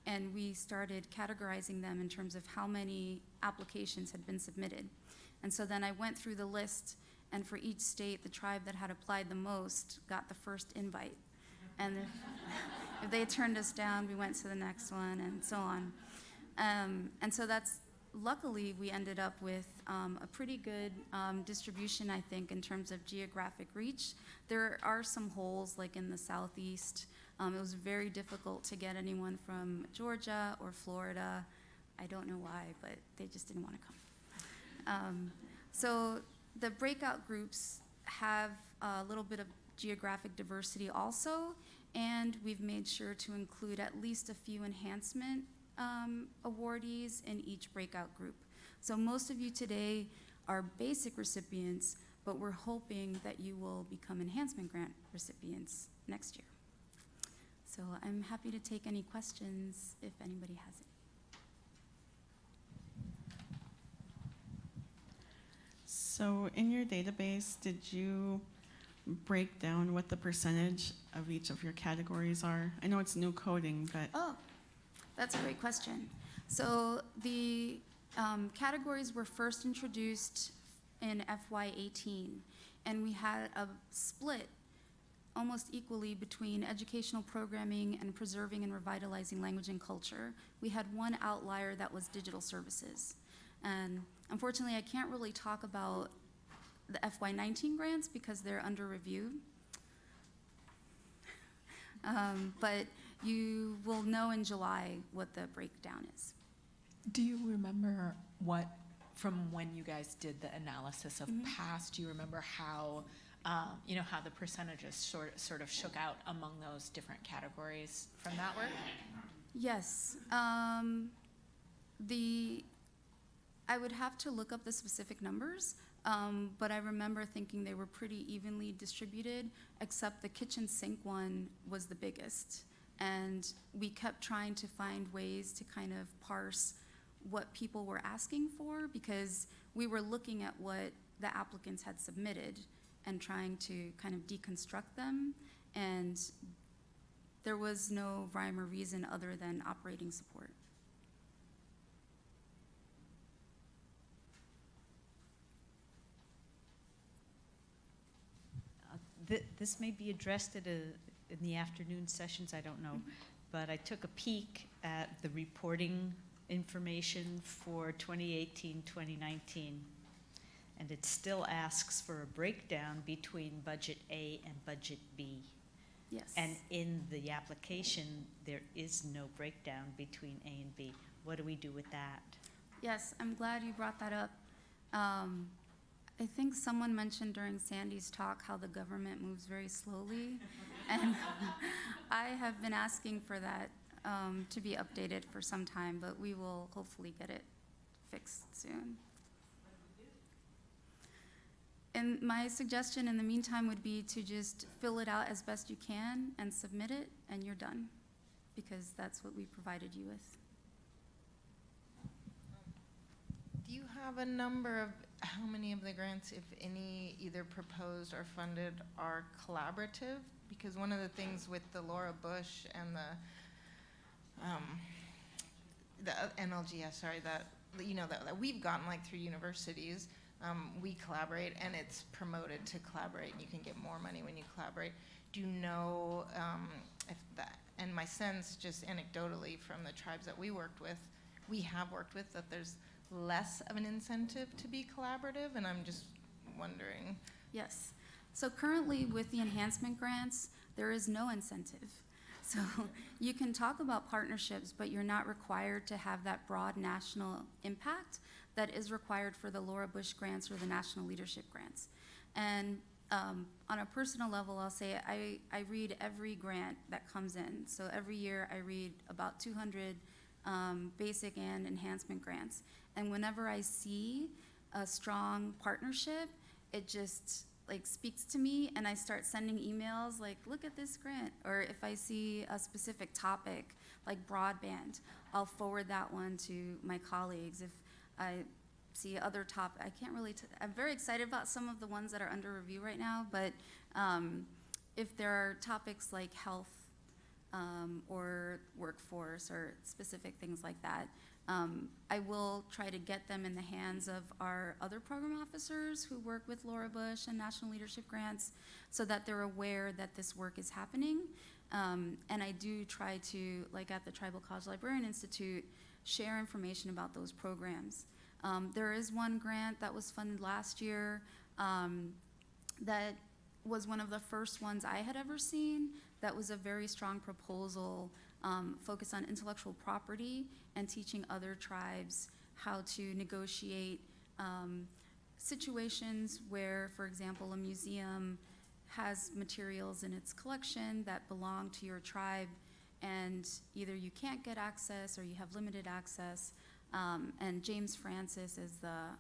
and we started categorizing them in terms of how many applications had been submitted. And so then I went through the list, and for each state, the tribe that had applied the most got the first invite. And if they turned us down, we went to the next one, and so on. And so that's, luckily, we ended up with a pretty good distribution, I think, in terms of geographic reach. There are some holes, like in the southeast. It was very difficult to get anyone from Georgia or Florida I don't know why, but they just didn't want to come. So the breakout groups have a little bit of geographic diversity also, and we've made sure to include at least a few enhancement awardees in each breakout group. So most of you today are basic recipients, but we're hoping that you will become enhancement grant recipients next year. So I'm happy to take any questions if anybody has any. So in your database, did you break down what the percentage of each of your categories are? I know it's new coding, but... Oh, that's a great question. So the categories were first introduced in FY18, and we had a split almost equally between educational programming and preserving and revitalizing language and culture. We had one outlier that was digital services. And unfortunately, I can't really talk about the FY19 grants because they're under review. But you will know in July what the breakdown is. Do you remember what, from when you guys did the analysis of past, do you remember how, how the percentages sort of shook out among those different categories from that work? Yes. I would have to look up the specific numbers, but I remember thinking they were pretty evenly distributed, except the kitchen sink one was the biggest. And we kept trying to find ways to kind of parse what people were asking for, because we were looking at what the applicants had submitted and trying to kind of deconstruct them. And there was no rhyme or reason other than operating support. This may be addressed in the afternoon sessions, I don't know, but I took a peek at the reporting information for 2018-2019, and it still asks for a breakdown between Budget A and Budget B. Yes. And in the application, there is no breakdown between A and B. What do we do with that? Yes, I'm glad you brought that up. I think someone mentioned during Sandy's talk how the government moves very slowly, and I have been asking for that to be updated for some time, but we will hopefully get it fixed soon. And my suggestion in the meantime would be to just fill it out as best you can and submit it, and you're done, because that's what we provided you with. Do you have a number of how many of the grants, if any, either proposed or funded are collaborative? Because one of the things with the Laura Bush and the NLGS, that we've gotten like through universities, we collaborate and it's promoted to collaborate, and you can get more money when you collaborate. Do you know if that, and my sense just anecdotally from the tribes that we have worked with, that there's less of an incentive to be collaborative, and I'm just wondering. Yes. So currently with the enhancement grants, there is no incentive. So you can talk about partnerships, but you're not required to have that broad national impact that is required for the Laura Bush grants or the National Leadership grants. And on a personal level, I'll say I read every grant that comes in. So every year I read about 200 basic and enhancement grants. And whenever I see a strong partnership, it just speaks to me, and I start sending emails like, look at this grant. Or if I see a specific topic like broadband, I'll forward that one to my colleagues. If I see other topics, I can't really, I'm very excited about some of the ones that are under review right now, but if there are topics like health or workforce or specific things like that, I will try to get them in the hands of our other program officers who work with Laura Bush and National Leadership Grants, so that they're aware that this work is happening. And I do try to, like at the Tribal College Librarian Institute, share information about those programs. There is one grant that was funded last year that was one of the first ones I had ever seen. That was a very strong proposal focus on intellectual property and teaching other tribes how to negotiate situations where, for example, a museum has materials in its collection that belong to your tribe, and either you can't get access or you have limited access. And James Francis is the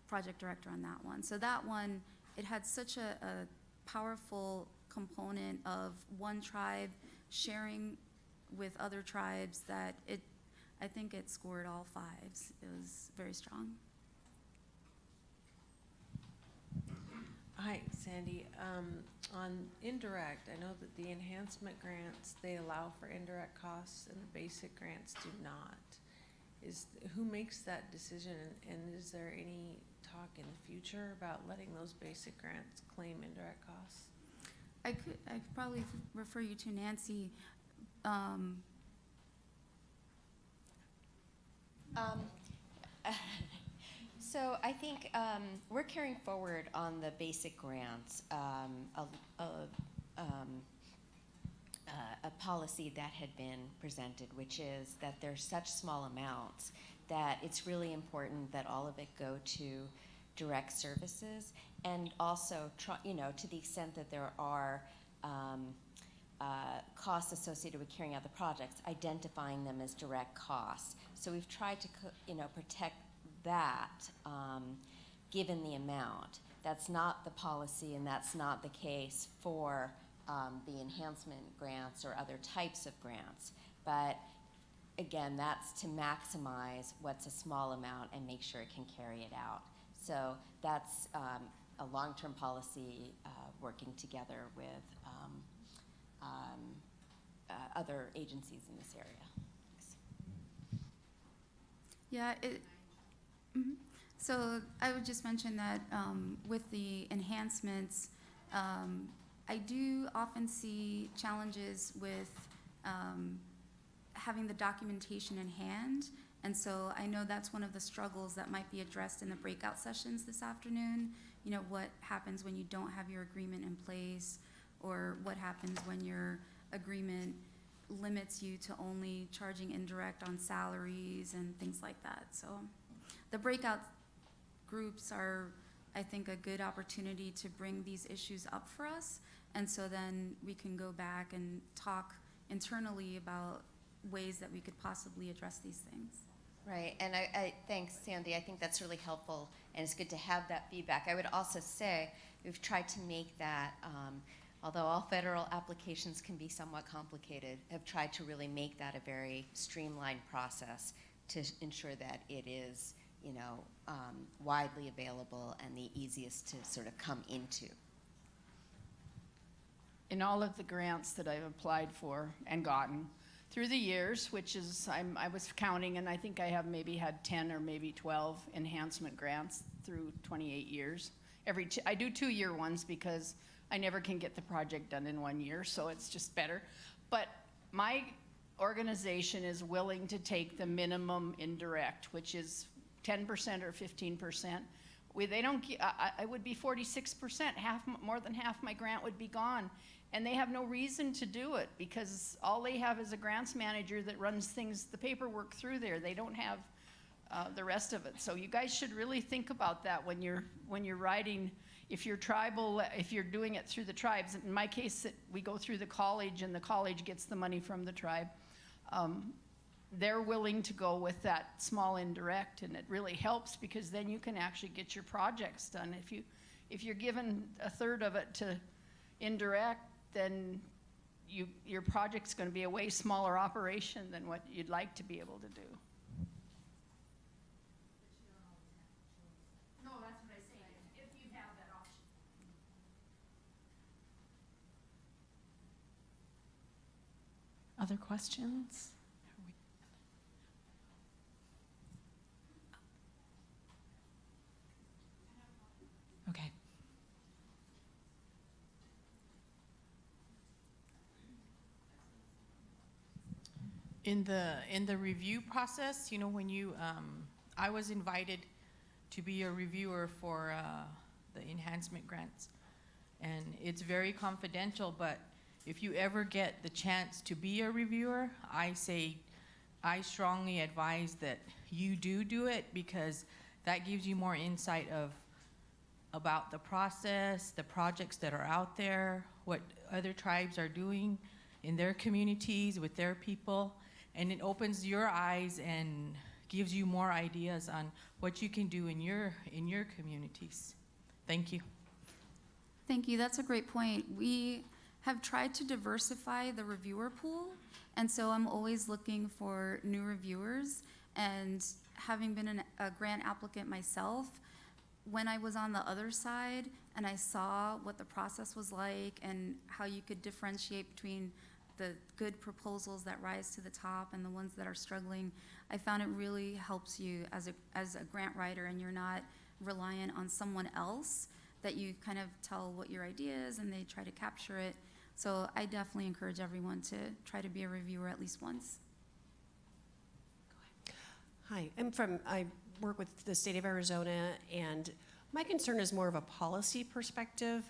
project director on that one. So that one, it had such a powerful component of one tribe sharing with other tribes that I think it scored all fives. It was very strong. Hi, Sandy. On indirect, I know that the enhancement grants, they allow for indirect costs and the basic grants do not. Who makes that decision, and is there any talk in the future about letting those basic grants claim indirect costs? I could probably refer you to Nancy. So I think we're carrying forward on the basic grants a policy that had been presented, which is that there's such small amounts that it's really important that all of it go to direct services, and also to the extent that there are costs associated with carrying out the projects, identifying them as direct costs. So we've tried to protect that given the amount. That's not the policy, and that's not the case for the enhancement grants or other types of grants. But again, that's to maximize what's a small amount and make sure it can carry it out. So that's a long-term policy working together with other agencies in this area. Yeah, so I would just mention that with the enhancements, I do often see challenges with having the documentation in hand. And so I know that's one of the struggles that might be addressed in the breakout sessions this afternoon. What happens when you don't have your agreement in place, or what happens when your agreement limits you to only charging indirect on salaries and things like that. So the breakout groups are, I think, a good opportunity to bring these issues up for us. And so then we can go back and talk internally about ways that we could possibly address these things. Right, and I thanks, Sandy. I think that's really helpful, and it's good to have that feedback. I would also say we've tried to make that, although all federal applications can be somewhat complicated, have tried to really make that a very streamlined process to ensure that it is, widely available and the easiest to sort of come into. In all of the grants that I've applied for and gotten through the years, which is, I was counting, and I think I have maybe had 10 or maybe 12 enhancement grants through 28 years. I do 2-year ones because I never can get the project done in 1 year, so it's just better. But my organization is willing to take the minimum indirect, which is 10% or 15%. They don't. I would be 46%. More than half my grant would be gone, and they have no reason to do it because all they have is a grants manager that runs the paperwork through there. They don't have the rest of it. So you guys should really think about that when you're writing. If you're tribal, if you're doing it through the tribes. In my case, we go through the college, and the college gets the money from the tribe. They're willing to go with that small indirect, and it really helps because then you can actually get your projects done. If you're given a third of it to indirect, then your project's going to be a way smaller operation than what you'd like to be able to do. No, that's what I say, if you have that option. Other questions? Okay. In the review process, when I was invited to be a reviewer for the enhancement grants, and it's very confidential, but if you ever get the chance to be a reviewer, I strongly advise that you do it, because that gives you more insight about the process, the projects that are out there, what other tribes are doing in their communities with their people, and it opens your eyes and gives you more ideas on what you can do in your communities. Thank you. Thank you. That's a great point. We have tried to diversify the reviewer pool, and so I'm always looking for new reviewers. And having been a grant applicant myself, when I was on the other side and I saw what the process was like and how you could differentiate between the good proposals that rise to the top and the ones that are struggling, I found it really helps you as a grant writer, and you're not reliant on someone else, that you kind of tell what your idea is and they try to capture it. So I definitely encourage everyone to try to be a reviewer at least once. Hi, I work with the state of Arizona, and my concern is more of a policy perspective.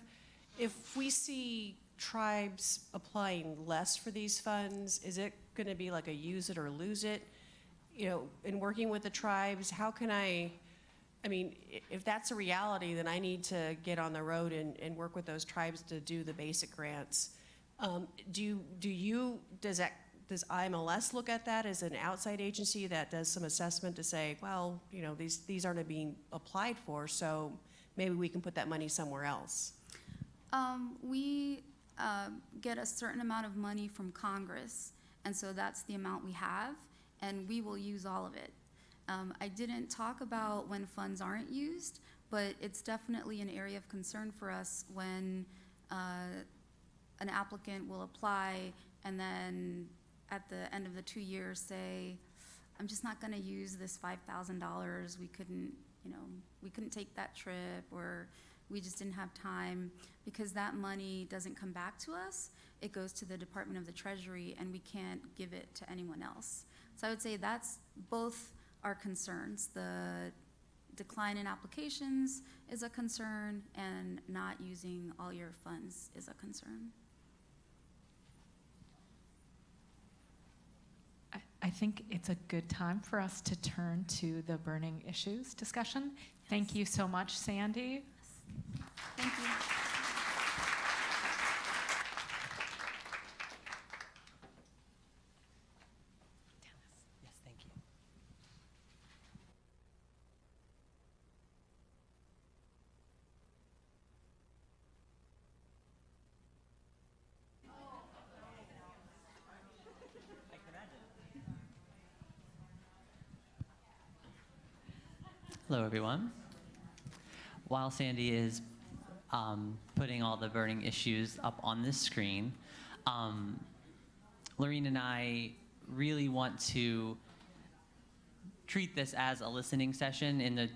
If we see tribes applying less for these funds, is it gonna be like a use it or lose it? You know, in working with the tribes, how can I mean, if that's a reality, then I need to get on the road and work with those tribes to do the basic grants. Does IMLS look at that as an outside agency that does some assessment to say, well, you know, these aren't being applied for, so maybe we can put that money somewhere else? We get a certain amount of money from Congress, and so that's the amount we have, and we will use all of it. I didn't talk about when funds aren't used, but it's definitely an area of concern for us when an applicant will apply and then at the end of the 2 years say, I'm just not gonna use this $5,000. We couldn't take that trip, or we just didn't have time, because that money doesn't come back to us. It goes to the Department of the Treasury, and we can't give it to anyone else. So I would say that's both our concerns. The decline in applications is a concern, and not using all your funds is a concern. I think it's a good time for us to turn to the burning issues discussion. Yes. Thank you so much, Sandy. Yes. Thank you. Yes, thank you. Hello, everyone. While Sandy is putting all the burning issues up on this screen, Lorene and I really want to treat this as a listening session in the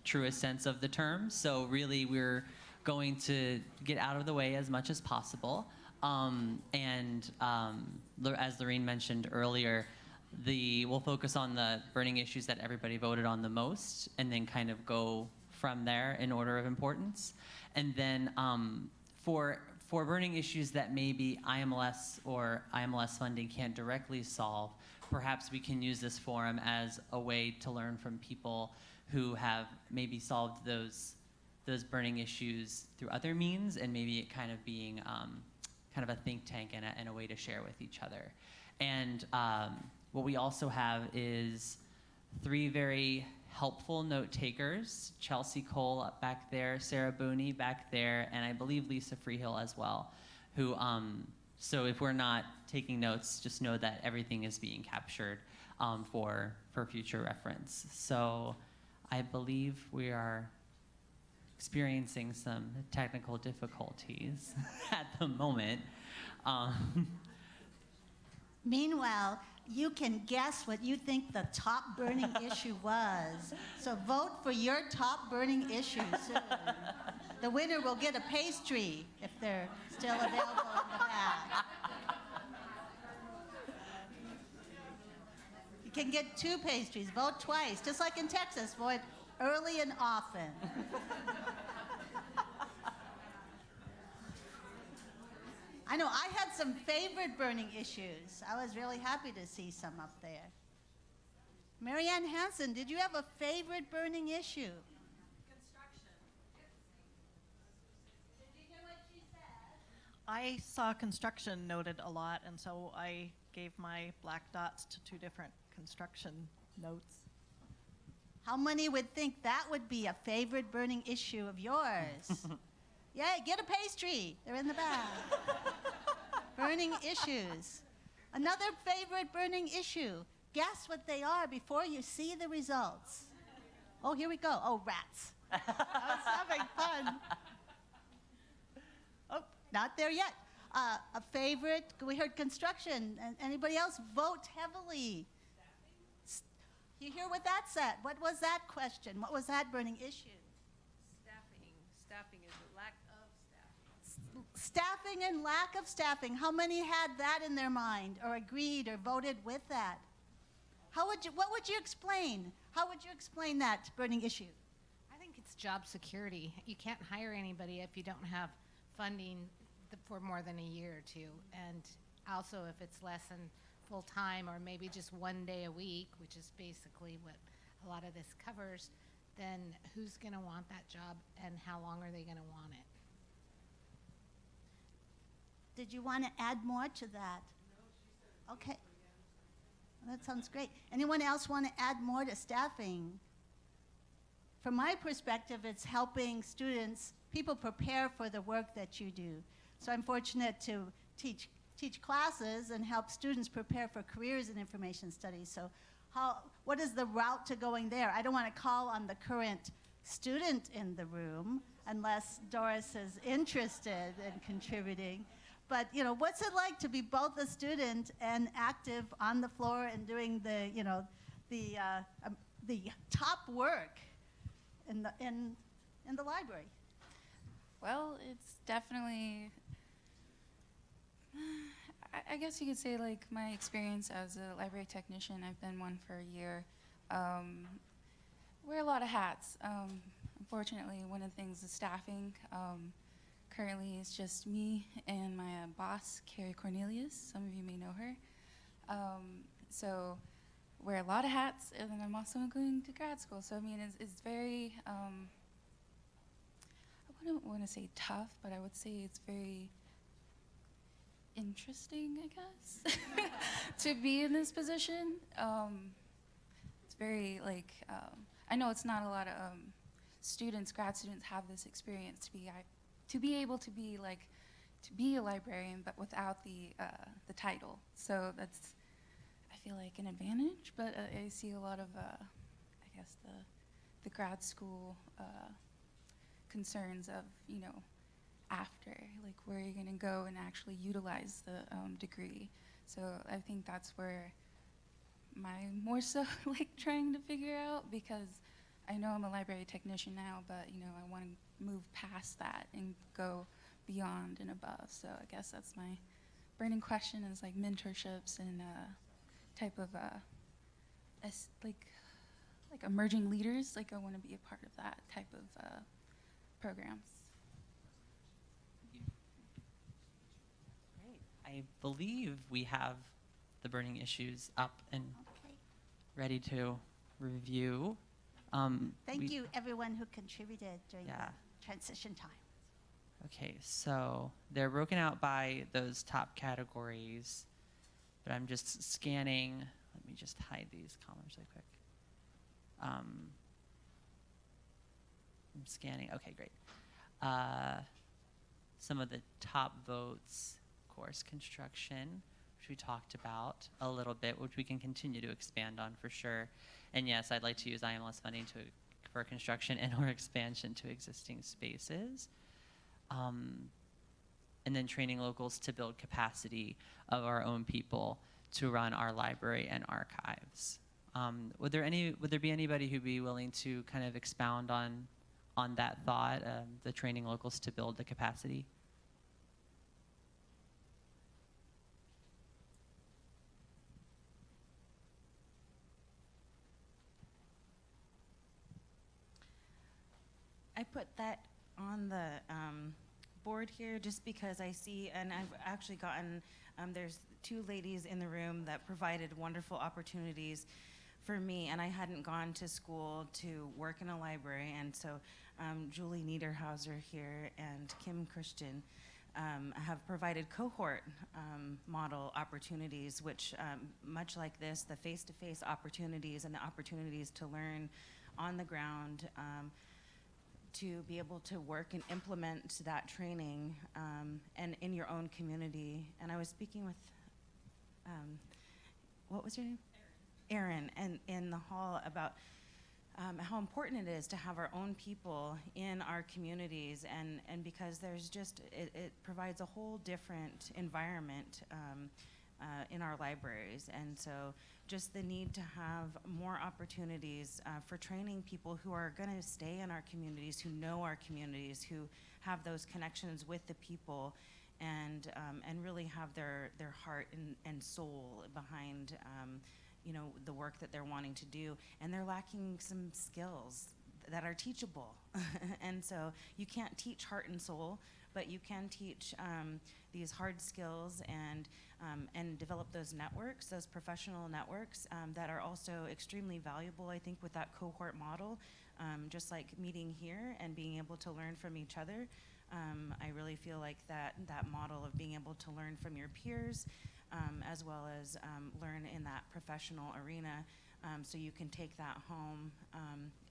truest sense of the term. So really, we're going to get out of the way as much as possible. As Lorene mentioned earlier, we'll focus on the burning issues that everybody voted on the most, and then kind of go from there in order of importance. And then for burning issues that maybe IMLS or IMLS funding can't directly solve, perhaps we can use this forum as a way to learn from people who have maybe solved those burning issues through other means, and maybe it kind of being kind of a think tank and a way to share with each other. And what we also have is 3 very helpful note takers: Chelsea Cole up back there, Sarah Booney back there, and I believe Lisa Freehill as well, who, so if we're not taking notes, just know that everything is being captured for future reference. So I believe we are experiencing some technical difficulties at the moment. Meanwhile, you can guess what you think the top burning issue was. So vote for your top burning issue soon. The winner will get a pastry if they're still available in the back. You can get 2 pastries. Vote twice, just like in Texas. Vote early and often. I know I had some favorite burning issues. I was really happy to see some up there. Marianne Hansen, did you have a favorite burning issue? I saw construction noted a lot, and so I gave my black dots to 2 different construction notes. How many would think that would be a favorite burning issue of yours? Yeah, get a pastry. They're in the back. Burning issues. Another favorite burning issue. Guess what they are before you see the results. Oh, here we go. Oh, rats. I was having fun. Oh, not there yet. A favorite, we heard construction. And anybody else? Vote heavily. You hear what that said? What was that question? What was that burning issue? Staffing is a lack of staffing. Staffing and lack of staffing. How many had that in their mind or agreed or voted with that? What would you explain? How would you explain that burning issue? I think it's job security. You can't hire anybody if you don't have funding for more than a year or two. And also if it's less than full time or maybe just 1 day a week, which is basically what a lot of this covers, then who's going to want that job and how long are they going to want it? Did you want to add more to that? Okay. Well, that sounds great. Anyone else want to add more to staffing? From my perspective, it's helping students, people prepare for the work that you do. So I'm fortunate to teach classes and help students prepare for careers in information studies. So what is the route to going there? I don't want to call on the current student in the room unless Doris is interested in contributing. But what's it like to be both a student and active on the floor and doing the top work in the library? Well, it's definitely, I guess you could say, like, my experience as a library technician. I've been one for a year. Wear a lot of hats. Unfortunately, one of the things is staffing. Currently, it's just me and my boss, Carrie Cornelius. Some of you may know her. So wear a lot of hats, and then I'm also going to grad school. So, I mean, it's very, I wouldn't want to say tough, but I would say it's very interesting, I guess, to be in this position. It's very, like, I know it's not a lot of grad students have this experience to be able to be a librarian, but without the title. So that's, I feel like, an advantage, but I see a lot of, I guess, the grad school concerns of, after, like, where you're going to go and actually utilize the degree. So I think that's where more so like trying to figure out, because I know I'm a library technician now, but I want to move past that and go beyond and above. So I guess that's my burning question, is like mentorships and type of like emerging leaders. Like, I want to be a part of that type of programs. Great. I believe we have the burning issues up and ready to review. Thank you, everyone who contributed during the transition time. Okay, so they're broken out by those top categories, but I'm just scanning. Let me just hide these columns really quick. I'm scanning. Okay, great. Some of the top votes, course construction, which we talked about a little bit, which we can continue to expand on for sure. And yes, I'd like to use IMLS funding for construction and or expansion to existing spaces. And then training locals to build capacity of our own people to run our library and archives. Would there be anybody who'd be willing to kind of expound on that thought, the training locals to build the capacity? I put that on the board here just because I see, and I've actually gotten, there's two ladies in the room that provided wonderful opportunities for me, and I hadn't gone to school to work in a library, and so Julie Niederhauser here and Kim Christian have provided cohort model opportunities, which much like this, the face-to-face opportunities and the opportunities to learn on the ground, to be able to work and implement that training and in your own community. And I was speaking with, what was your name? Erin, and in the hall about how important it is to have our own people in our communities, and because there's just, it provides a whole different environment in our libraries. And so just the need to have more opportunities for training people who are going to stay in our communities, who know our communities, who have those connections with the people, and really have their heart and soul behind you know, the work that they're wanting to do, and they're lacking some skills that are teachable. And so you can't teach heart and soul, but you can teach these hard skills and develop those networks, those professional networks that are also extremely valuable, I think, with that cohort model, just like meeting here and being able to learn from each other. I really feel like that model of being able to learn from your peers, as well as learn in that professional arena, so you can take that home,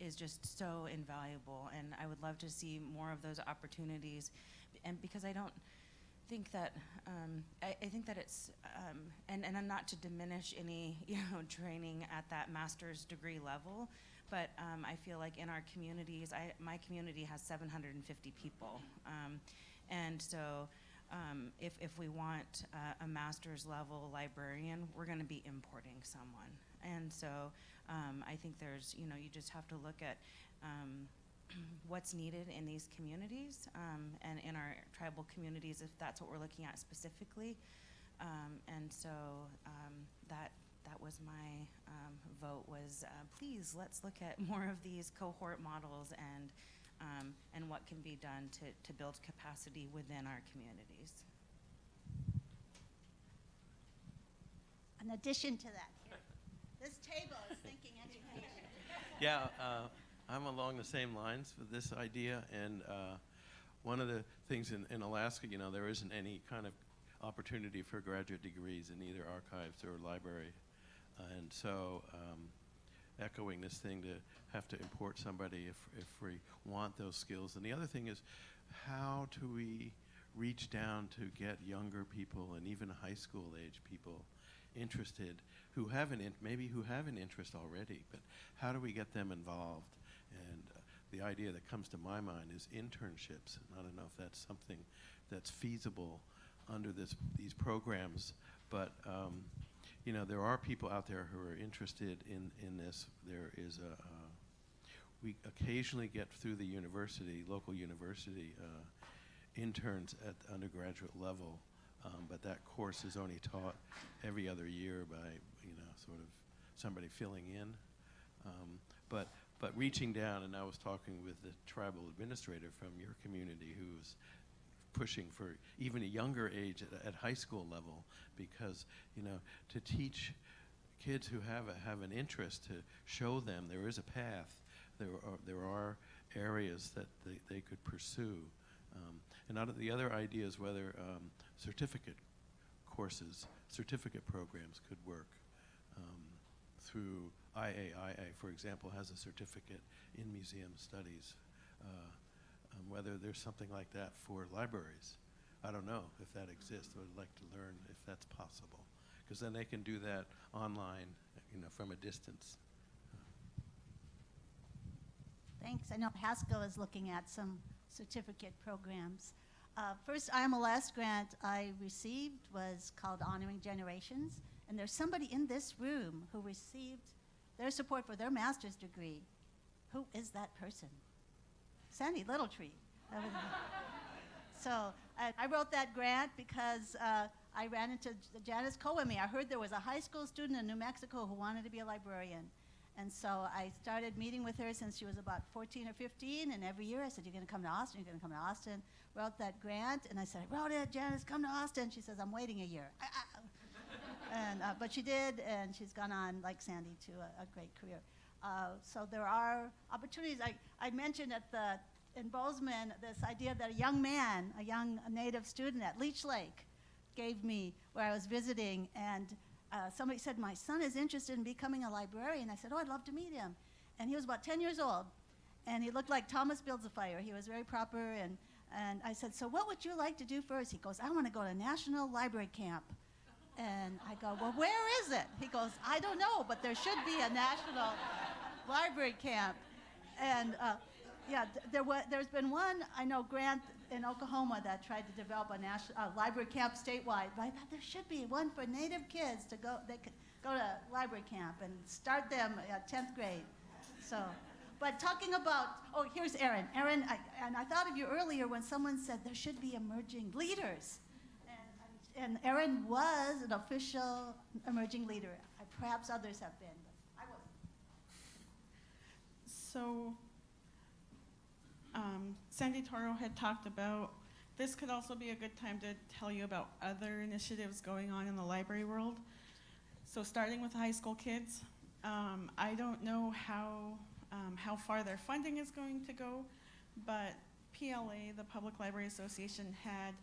is just so invaluable. And I would love to see more of those opportunities. And because I don't think that, I think that it's, and not to diminish any, you know, training at that master's degree level, but I feel like in our communities, my community has 750 people. And so, if we want a master's level librarian, we're going to be importing someone. And so I think there's, you know, you just have to look at what's needed in these communities and in our tribal communities, if that's what we're looking at specifically. And so that was my vote, was please let's look at more of these cohort models and what can be done to build capacity within our communities. In addition to that, this table is thinking education. Yeah, I'm along the same lines with this idea, and one of the things in Alaska, you know, there isn't any kind of opportunity for graduate degrees in either archives or library, and so echoing this thing to have to import somebody if we want those skills. And the other thing is, how do we reach down to get younger people and even high school age people interested who have an interest already, but how do we get them involved? And the idea that comes to my mind is internships. And I don't know if that's something that's feasible under these programs, but you know, there are people out there who are interested in this. There is we occasionally get through the university, local university, interns at the undergraduate level, but that course is only taught every other year by, you know, sort of somebody filling in. But reaching down, and I was talking with the tribal administrator from your community who's pushing for even a younger age at high school level, because, you know, to teach kids who have an interest, to show them there is a path, there are areas that they could pursue. And out of the other ideas, whether certificate courses, certificate programs could work through IAIA, for example, has a certificate in museum studies. Whether there's something like that for libraries. I don't know if that exists. I would like to learn if that's possible, because then they can do that online, you know, from a distance. Thanks. I know Pasco is looking at some certificate programs. First IMLS grant I received was called Honoring Generations, and there's somebody in this room who received their support for their master's degree. Who is that person? Sandy Littletree. So I wrote that grant because I ran into Janice Coame. I heard there was a high school student in New Mexico who wanted to be a librarian. And so I started meeting with her since she was about 14 or 15, and every year I said, you're going to come to Austin, you're going to come to Austin. Wrote that grant, and I said, I wrote it, Janice, come to Austin. She says, I'm waiting a year. And, but she did, and she's gone on, like Sandy, to a great career. So there are opportunities. I mentioned in Bozeman this idea that a young man, a young Native student at Leech Lake gave me where I was visiting, and somebody said, my son is interested in becoming a librarian. I said, oh, I'd love to meet him. And he was about 10 years old, and he looked like Thomas Builds a Fire. He was very proper, and I said, so what would you like to do first? He goes, I want to go to National Library Camp. And I go, well, where is it? He goes, I don't know, but there should be a National Library Camp. And yeah, there's been one, I know, grant in Oklahoma that tried to develop a national library camp statewide. But I thought there should be one for Native kids to go. They could go to library camp and start them at 10th grade. So, but talking about, oh, here's Erin. Erin, and I thought of you earlier when someone said there should be emerging leaders. And Erin was an official emerging leader. Perhaps others have been, but I wasn't. So, Sandy Toro had talked about, this could also be a good time to tell you about other initiatives going on in the library world. So starting with high school kids, I don't know how far their funding is going to go, but PLA, the Public Library Association, had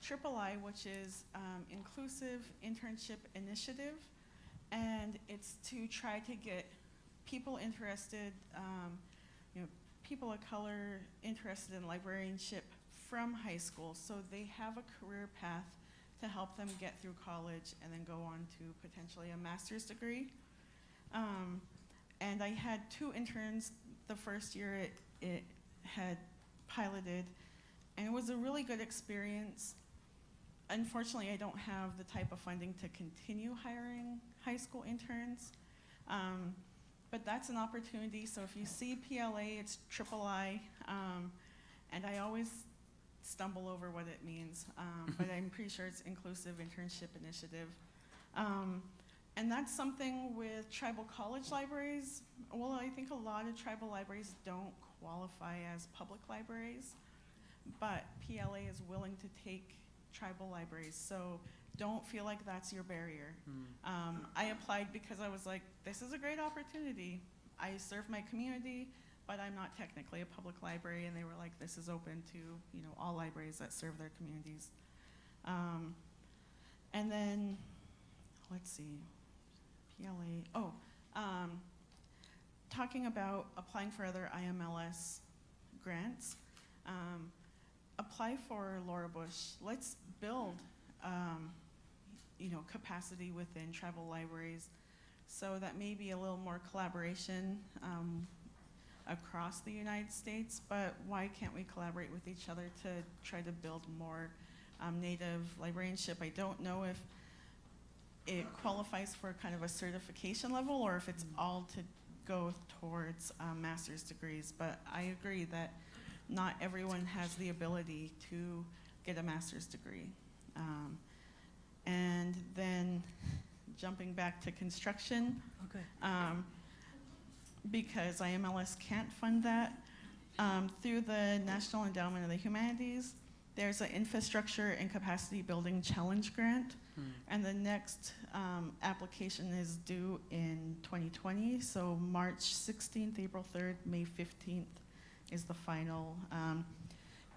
III, which is Inclusive Internship Initiative, and it's to try to get people interested, people of color interested in librarianship from high school, so they have a career path to help them get through college and then go on to potentially a master's degree. And I had 2 interns the first year it had piloted, and it was a really good experience. Unfortunately, I don't have the type of funding to continue hiring high school interns. But that's an opportunity. So if you see PLA, it's III, and I always stumble over what it means, but I'm pretty sure it's Inclusive Internship Initiative. And that's something with tribal college libraries. Well, I think a lot of tribal libraries don't qualify as public libraries, but PLA is willing to take tribal libraries, so don't feel like that's your barrier. I applied because I was like, this is a great opportunity. I serve my community, but I'm not technically a public library, and they were like, this is open to all libraries that serve their communities. And then, let's see, PLA, talking about applying for other IMLS grants, apply for Laura Bush. Let's build capacity within tribal libraries, so that may be a little more collaboration across the United States, but why can't we collaborate with each other to try to build more Native librarianship? I don't know if it qualifies for kind of a certification level or if it's all to go towards master's degrees, but I agree that not everyone has the ability to get a master's degree. And then jumping back to construction, because IMLS can't fund that, through the National Endowment of the Humanities, there's an Infrastructure and Capacity Building Challenge Grant, and the next application is due in 2020, so March 16th, April 3rd, May 15th is the final.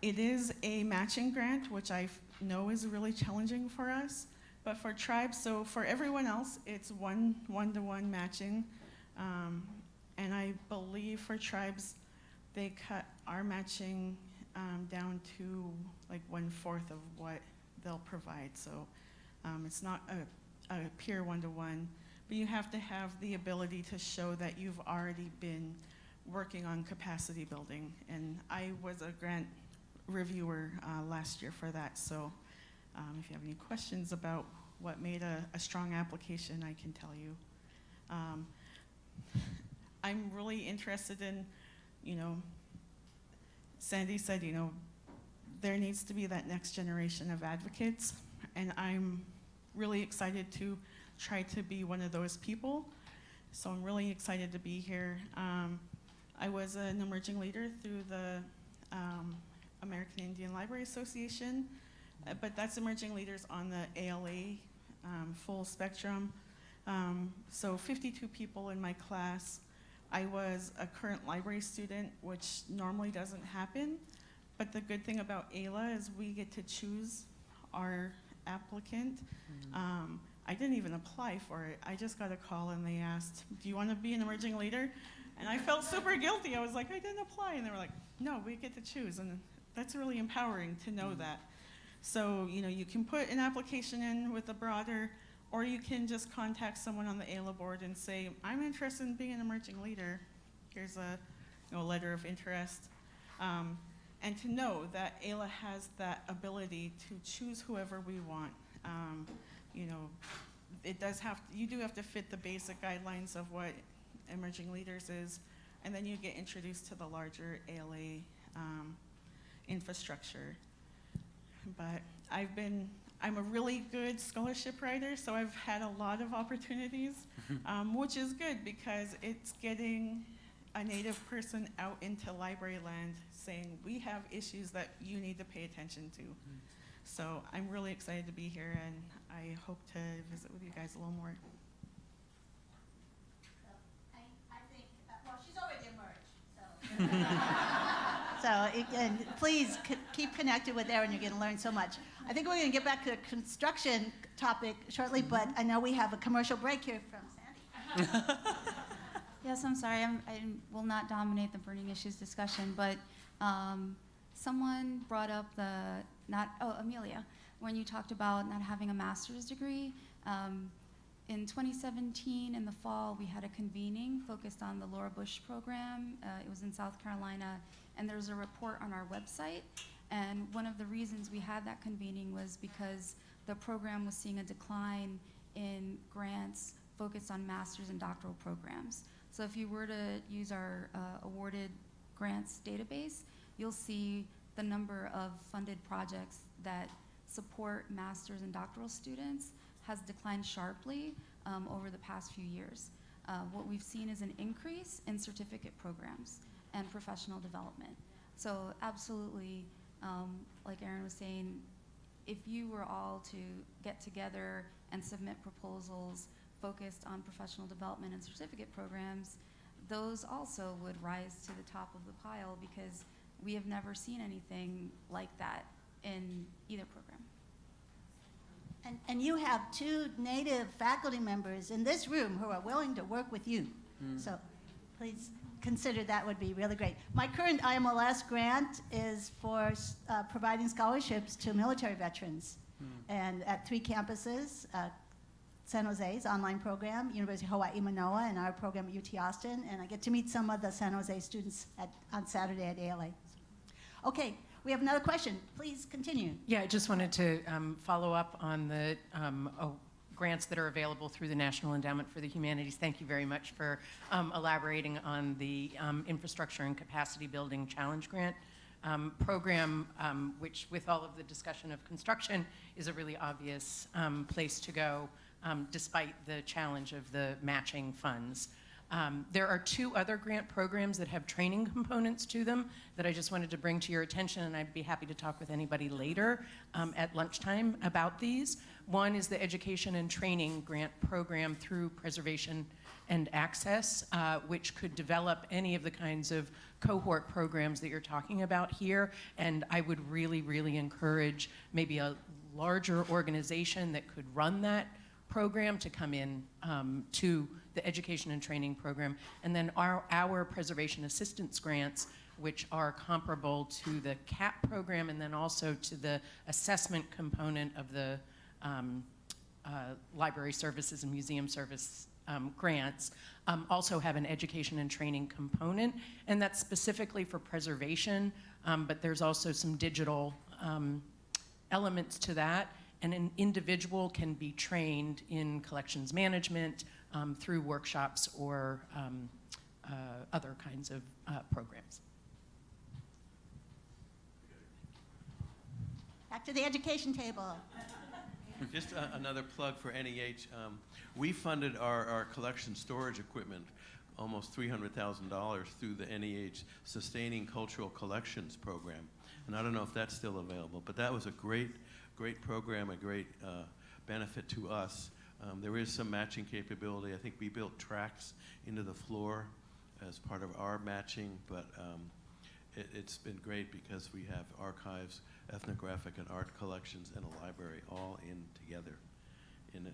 It is a matching grant, which I know is really challenging for us, but for tribes, so for everyone else, it's one-to-one matching. And I believe for tribes, they cut our matching down to like 1/4 of what they'll provide. So it's not a pure one-to-one, but you have to have the ability to show that you've already been working on capacity building. And I was a grant reviewer last year for that. So if you have any questions about what made a strong application, I can tell you. I'm really interested in, Sandy said, there needs to be that next generation of advocates, and I'm really excited to try to be one of those people. So I'm really excited to be here. I was an emerging leader through the American Indian Library Association, but that's emerging leaders on the ALA full spectrum. So 52 people in my class. I was a current library student, which normally doesn't happen. But the good thing about ALA is we get to choose our applicant. I didn't even apply for it. I just got a call and they asked, do you want to be an emerging leader? And I felt super guilty. I was like, I didn't apply. And they were like, no, we get to choose. And that's really empowering to know that. So, you know, you can put an application in with a broader, or you can just contact someone on the ALA board and say, I'm interested in being an emerging leader. Here's a letter of interest. And to know that ALA has that ability to choose whoever we want. You know, you do have to fit the basic guidelines of what emerging leaders is, and then you get introduced to the larger ALA infrastructure. But I'm a really good scholarship writer, so I've had a lot of opportunities, which is good because it's getting a Native person out into library land saying, we have issues that you need to pay attention to. So I'm really excited to be here, and I hope to visit with you guys a little more. I think, well, she's already emerged, so. So please keep connected with Erin. You're going to learn so much. I think we're going to get back to the construction topic shortly, but I know we have a commercial break here from Sandy. Yes, I'm sorry, I will not dominate the burning issues discussion, but someone brought up Amelia, when you talked about not having a master's degree. In 2017, in the fall, we had a convening focused on the Laura Bush program. It was in South Carolina, and there's a report on our website. And one of the reasons we had that convening was because the program was seeing a decline in grants focused on master's and doctoral programs. So if you were to use our awarded grants database, you'll see the number of funded projects that support master's and doctoral students has declined sharply over the past few years. What we've seen is an increase in certificate programs and professional development. So absolutely, like Erin was saying, if you were all to get together and submit proposals focused on professional development and certificate programs, those also would rise to the top of the pile because we have never seen anything like that in either program. And you have 2 Native faculty members in this room who are willing to work with you. So please consider that would be really great. My current IMLS grant is for providing scholarships to military veterans, and at 3 campuses, San Jose's online program, University of Hawaii Manoa, and our program at UT Austin, and I get to meet some of the San Jose students on Saturday at ALA. Okay, we have another question. Please continue. Yeah, I just wanted to follow up on the grants that are available through the National Endowment for the Humanities. Thank you very much for elaborating on the Infrastructure and Capacity Building Challenge Grant program, which with all of the discussion of construction is a really obvious place to go, despite the challenge of the matching funds. There are 2 other grant programs that have training components to them that I just wanted to bring to your attention, and I'd be happy to talk with anybody later at lunchtime about these. One is the Education and Training Grant Program through Preservation and Access, which could develop any of the kinds of cohort programs that you're talking about here, and I would really, really encourage maybe a larger organization that could run that program to come in to the education and training program. And then our preservation assistance grants, which are comparable to the CAP program and then also to the assessment component of the library services and museum service grants, also have an education and training component. And that's specifically for preservation, but there's also some digital elements to that. And an individual can be trained in collections management through workshops or other kinds of programs. Back to the education table. Just another plug for NEH. We funded our collection storage equipment almost $300,000 through the NEH Sustaining Cultural Collections program. And I don't know if that's still available, but that was a great program, a great benefit to us. There is some matching capability. I think we built tracks into the floor as part of our matching, but it's been great because we have archives, ethnographic and art collections, and a library all in together in a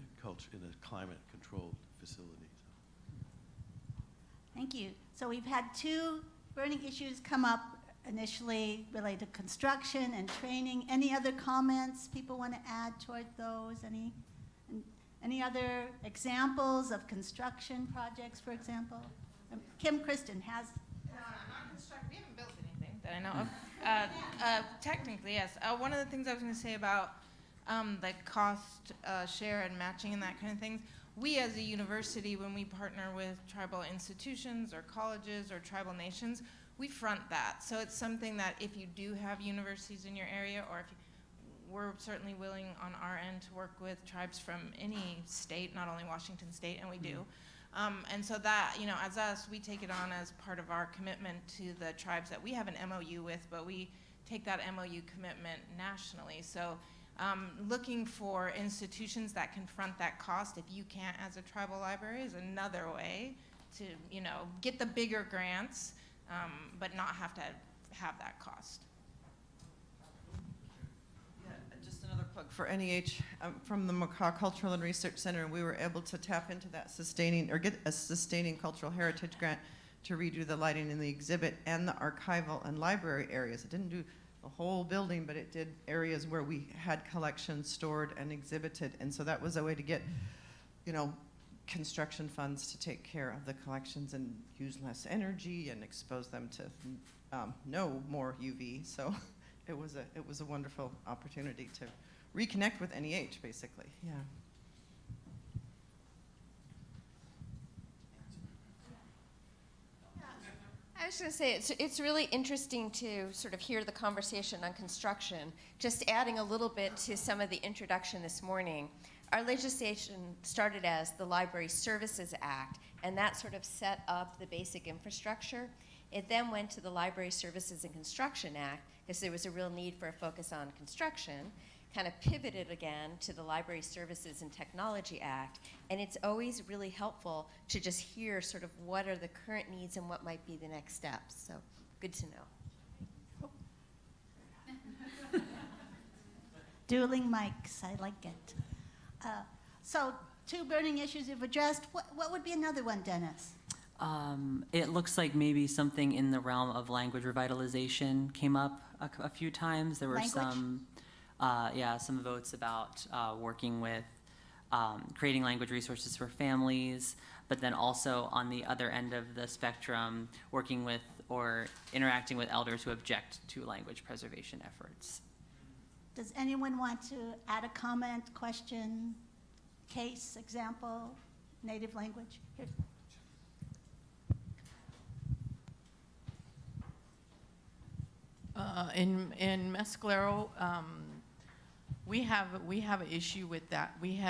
climate-controlled facility. Thank you. So we've had two burning issues come up initially related to construction and training. Any other comments people want to add toward those? Any other examples of construction projects, for example? Kim Kristen has. No, not construction. We haven't built anything that I know of. Technically, yes. One of the things I was going to say about the cost share and matching and that kind of thing, we as a university, when we partner with tribal institutions or colleges or tribal nations, we front that. So it's something that if you do have universities in your area, or if we're certainly willing on our end to work with tribes from any state, not only Washington State, and we do. And so that, you know, as us, we take it on as part of our commitment to the tribes that we have an MOU with, but we take that MOU commitment nationally. So looking for institutions that can front that cost, if you can't as a tribal library, is another way to, you know, get the bigger grants, but not have to have that cost. Just another plug for NEH. From the Macaw Cultural and Research Center, we were able to tap into that get a sustaining cultural heritage grant to redo the lighting in the exhibit and the archival and library areas. It didn't do the whole building, but it did areas where we had collections stored and exhibited. And so that was a way to get, you know, construction funds to take care of the collections and use less energy and expose them to no more UV. So it was a wonderful opportunity to reconnect with NEH, basically. Yeah. I was going to say, it's really interesting to sort of hear the conversation on construction. Just adding a little bit to some of the introduction this morning, our legislation started as the Library Services Act, and that sort of set up the basic infrastructure. It then went to the Library Services and Construction Act, because there was a real need for a focus on construction, kind of pivoted again to the Library Services and Technology Act, and it's always really helpful to just hear sort of what are the current needs and what might be the next steps. So good to know. Dueling mics, I like it. So two burning issues you've addressed. What would be another one, Dennis? It looks like maybe something in the realm of language revitalization came up a few times. There were some votes about working with creating language resources for families, but then also on the other end of the spectrum, working with or interacting with elders who object to language preservation efforts. Does anyone want to add a comment, question, case, example, native language? Here. In Mescalero, we have an issue with that. We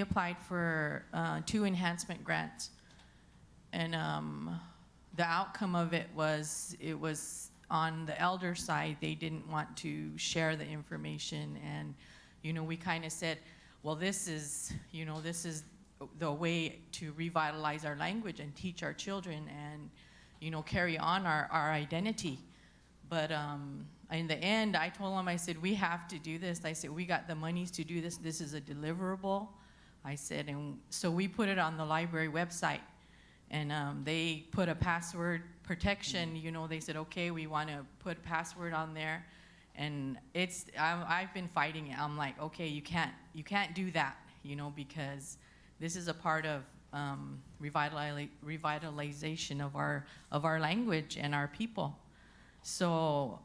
applied for 2 enhancement grants, and the outcome of it was on the elder side. They didn't want to share the information, and we kind of said, well, this is the way to revitalize our language and teach our children and carry on our identity. But in the end, I told them, I said, we have to do this. I said, we got the monies to do this. This is a deliverable. I said, and so we put it on the library website. And they put a password protection. They said, okay, we want to put a password on there. And I've been fighting it. I'm like, okay, you can't do that, because this is a part of revitalization of our language and our people. So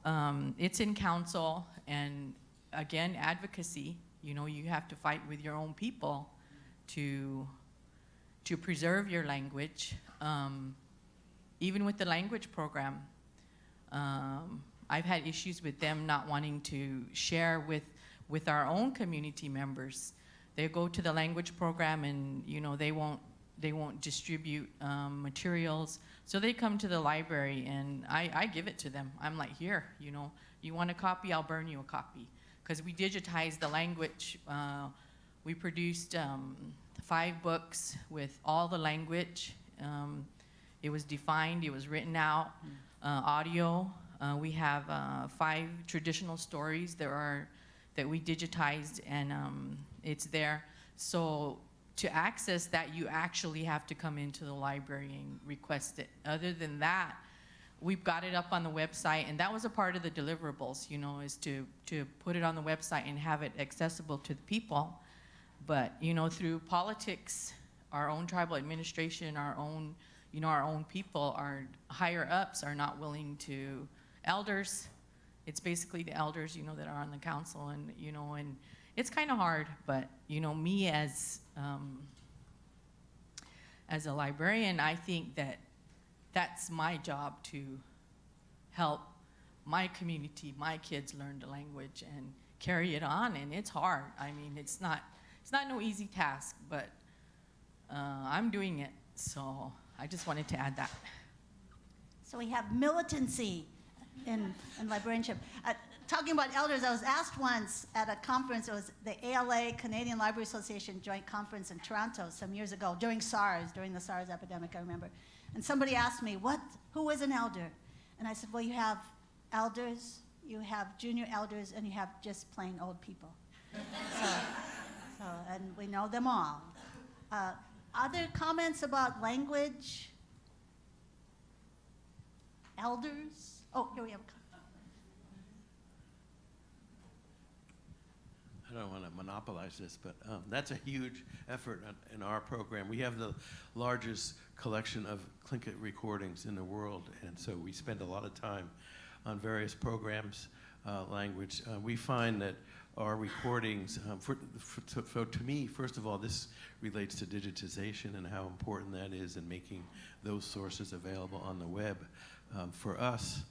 it's in council, and again, advocacy. You have to fight with your own people to preserve your language. Even with the language program, I've had issues with them not wanting to share with with our own community members. They go to the language program and, you know, they won't distribute materials. So they come to the library and I give it to them. I'm like, here, you know, you want a copy, I'll burn you a copy. Because we digitized the language. We produced 5 books with all the language. It was defined, it was written out, audio. We have 5 traditional stories that we digitized, and it's there. So to access that, you actually have to come into the library and request it. Other than that, we've got it up on the website, and that was a part of the deliverables, you know, is to put it on the website and have it accessible to the people. But, you know, through politics, our own tribal administration, our own people, our higher ups are not willing to, elders, it's basically the elders, you know, that are on the council, and, you know, and it's kind of hard, but, you know, me as a librarian, I think that that's my job to help my community, my kids learn the language and carry it on, and it's hard. I mean, it's not no easy task, but I'm doing it, so I just wanted to add that. So we have militancy in librarianship. Talking about elders, I was asked once at a conference, it was the ALA, Canadian Library Association Joint Conference in Toronto some years ago, during the SARS epidemic, I remember. And somebody asked me, who is an elder? And I said, well, you have elders, you have junior elders, and you have just plain old people. And we know them all. Other comments about language? Elders? Oh, here we have a comment. I don't want to monopolize this, but that's a huge effort in our program. We have the largest collection of Tlingit recordings in the world, and so we spend a lot of time on various programs, language. We find that our recordings, to me, first of all, this relates to digitization and how important that is in making those sources available on the web. For us,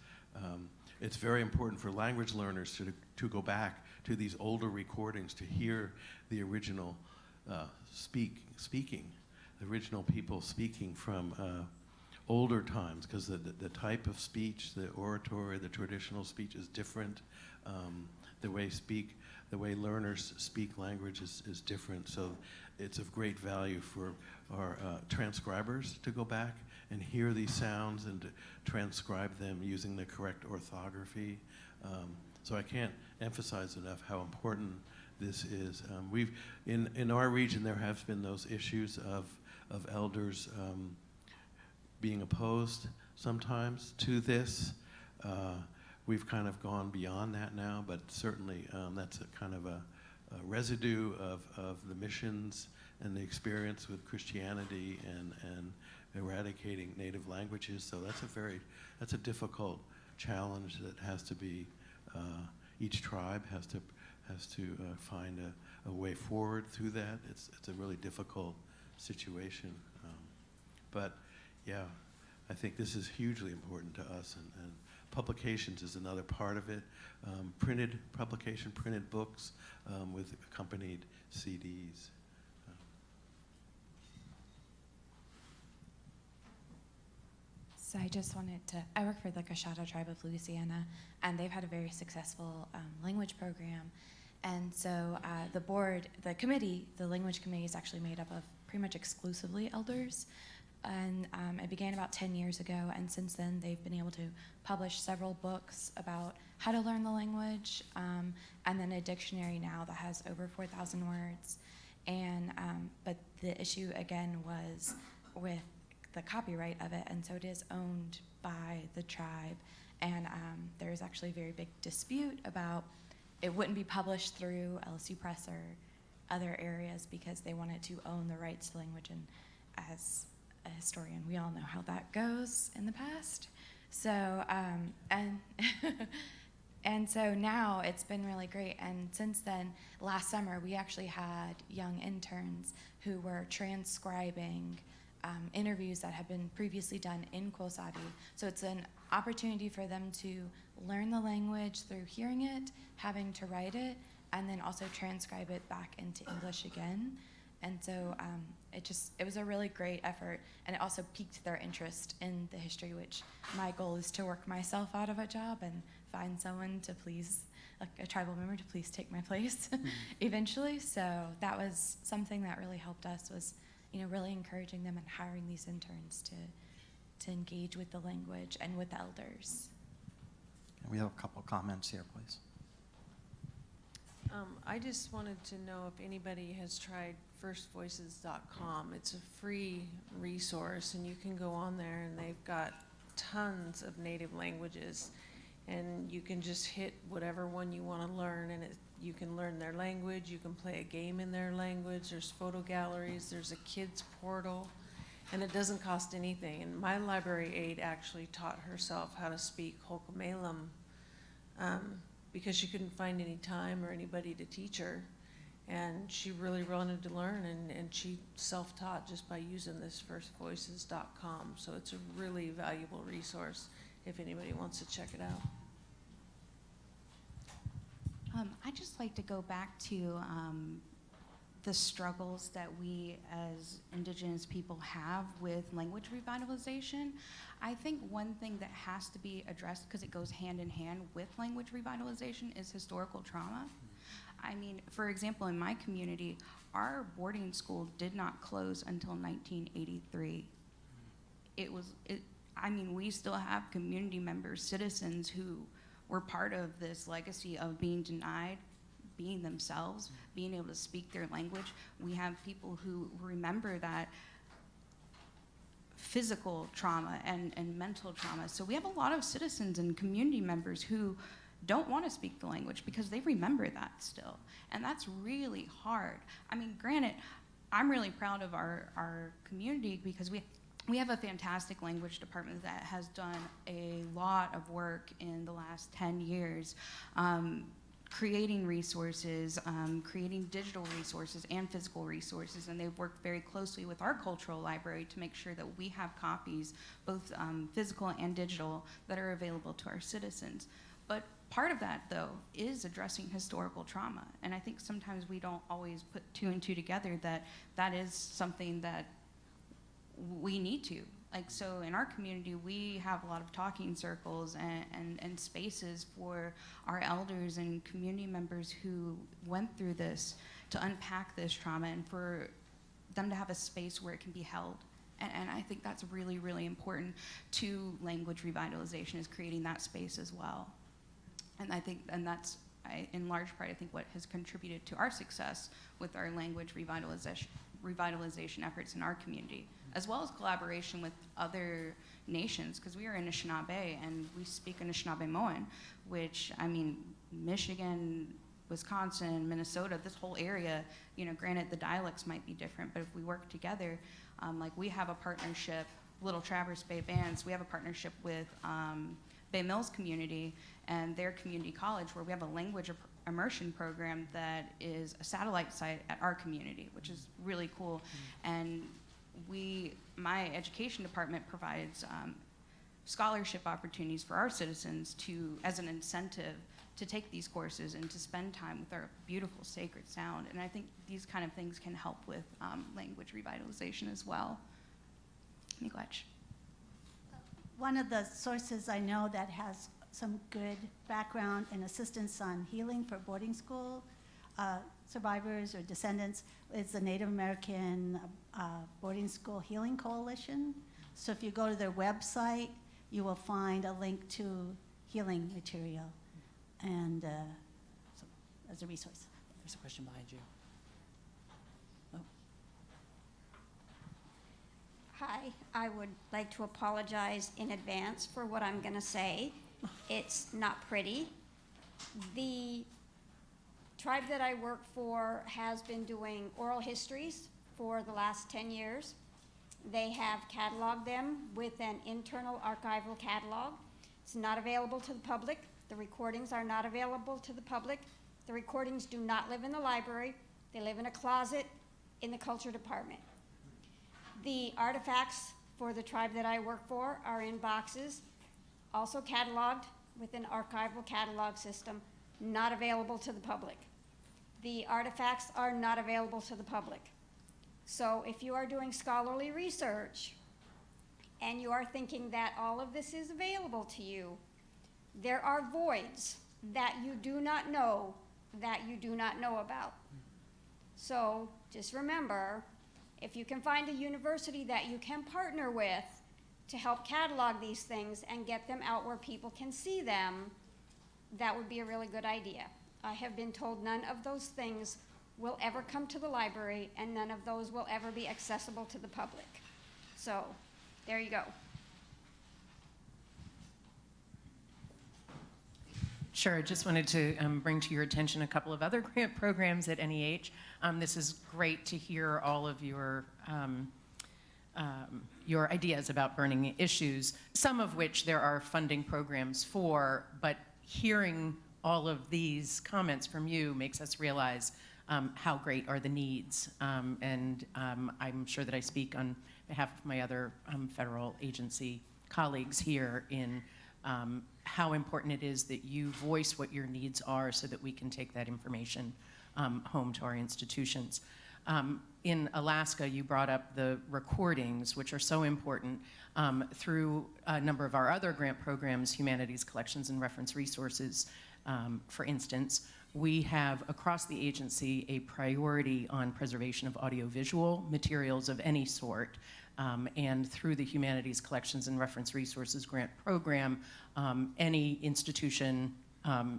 it's very important for language learners to go back to these older recordings to hear the original speaking, the original people speaking from older times, because the type of speech, the oratory, the traditional speech is different. The way learners speak language is different. So it's of great value for our transcribers to go back and hear these sounds and to transcribe them using the correct orthography. So I can't emphasize enough how important this is. In our region, there have been those issues of elders being opposed sometimes to this. We've kind of gone beyond that now, but certainly that's a kind of a residue of the missions and the experience with Christianity and eradicating native languages. So that's a difficult challenge that has to be, each tribe has to find a way forward through that. It's a really difficult situation. But yeah, I think this is hugely important to us, and publications is another part of it. Printed publication, printed books with accompanied CDs. So I just wanted to, I work for the Coshada tribe of Louisiana, and they've had a very successful language program. And so the committee, the language committee, is actually made up of pretty much exclusively elders. And it began about 10 years ago, and since then they've been able to publish several books about how to learn the language, and then a dictionary now that has over 4,000 words. And but the issue again was with the copyright of it, and so it is owned by the tribe. And there's actually a very big dispute about it wouldn't be published through LSU Press or other areas because they wanted to own the rights to language. And as a historian, we all know how that goes in the past. So and so now it's been really great. And since then, last summer, we actually had young interns who were transcribing interviews that had been previously done in Quosabi. So it's an opportunity for them to learn the language through hearing it, having to write it, and then also transcribe it back into English again. And so it was a really great effort, and it also piqued their interest in the history, which my goal is to work myself out of a job and find someone to please, like a tribal member to please take my place eventually. So that was something that really helped us, was, you know, really encouraging them and hiring these interns to engage with the language and with the elders. We have a couple comments here, please. I just wanted to know if anybody has tried firstvoices.com. It's a free resource, and you can go on there, and they've got tons of native languages, and you can just hit whatever one you want to learn, and you can learn their language, you can play a game in their language, there's photo galleries, there's a kids portal, and it doesn't cost anything. And my library aide actually taught herself how to speak Ho'okame'lam, because she couldn't find any time or anybody to teach her. And she really wanted to learn, and she self-taught just by using this firstvoices.com. So it's a really valuable resource if anybody wants to check it out. I'd just like to go back to the struggles that we as Indigenous people have with language revitalization. I think one thing that has to be addressed, because it goes hand in hand with language revitalization, is historical trauma. I mean, for example, in my community, our boarding school did not close until 1983. I mean, we still have community members, citizens who were part of this legacy of being denied being themselves, being able to speak their language. We have people who remember that physical trauma and mental trauma. So we have a lot of citizens and community members who don't want to speak the language because they remember that still. And that's really hard. I mean, granted, I'm really proud of our community because we have a fantastic language department that has done a lot of work in the last 10 years, creating resources, creating digital resources and physical resources, and they've worked very closely with our cultural library to make sure that we have copies, both physical and digital, that are available to our citizens. But part of that, though, is addressing historical trauma, and I think sometimes we don't always put two and two together, that that is something that we need to. Like, so in our community, we have a lot of talking circles and spaces for our elders and community members who went through this to unpack this trauma and for them to have a space where it can be held. And I think that's really, really important to language revitalization, is creating that space as well. And I think, and that's in large part, I think, what has contributed to our success with our language revitalization efforts in our community, as well as collaboration with other nations, because we are Anishinaabe and we speak Anishinaabe-Moan, which, I mean, Michigan, Wisconsin, Minnesota, this whole area, you know, granted the dialects might be different, but if we work together, like we have a partnership, Little Traverse Bay Bands, we have a partnership with Bay Mills community and their community college, where we have a language immersion program that is a satellite site at our community, which is really cool. And my education department provides scholarship opportunities for our citizens as an incentive to take these courses and to spend time with our beautiful sacred sound. And I think these kind of things can help with language revitalization as well. Miigwech. One of the sources I know that has some good background and assistance on healing for boarding school survivors or descendants is the Native American Boarding School Healing Coalition. So if you go to their website, you will find a link to healing material, and so, as a resource. There's a question behind you. Oh. Hi, I would like to apologize in advance for what I'm going to say. It's not pretty. The tribe that I work for has been doing oral histories for the last 10 years. They have cataloged them with an internal archival catalog. It's not available to the public. The recordings are not available to the public. The recordings do not live in the library. They live in a closet in the culture department. The artifacts for the tribe that I work for are in boxes, also cataloged with an archival catalog system, not available to the public. The artifacts are not available to the public. So if you are doing scholarly research and you are thinking that all of this is available to you, there are voids that you do not know about. So just remember, if you can find a university that you can partner with to help catalog these things and get them out where people can see them, that would be a really good idea. I have been told none of those things will ever come to the library, and none of those will ever be accessible to the public. So, there you go. Sure, I just wanted to bring to your attention a couple of other grant programs at NEH. This is great to hear all of your ideas about burning issues, some of which there are funding programs for, but hearing all of these comments from you makes us realize how great are the needs. And I'm sure that I speak on behalf of my other federal agency colleagues here in how important it is that you voice what your needs are so that we can take that information home to our institutions. In Alaska, you brought up the recordings, which are so important. Through a number of our other grant programs, Humanities Collections and Reference Resources, for instance, we have across the agency a priority on preservation of audiovisual materials of any sort. And through the Humanities Collections and Reference Resources grant program, any institution,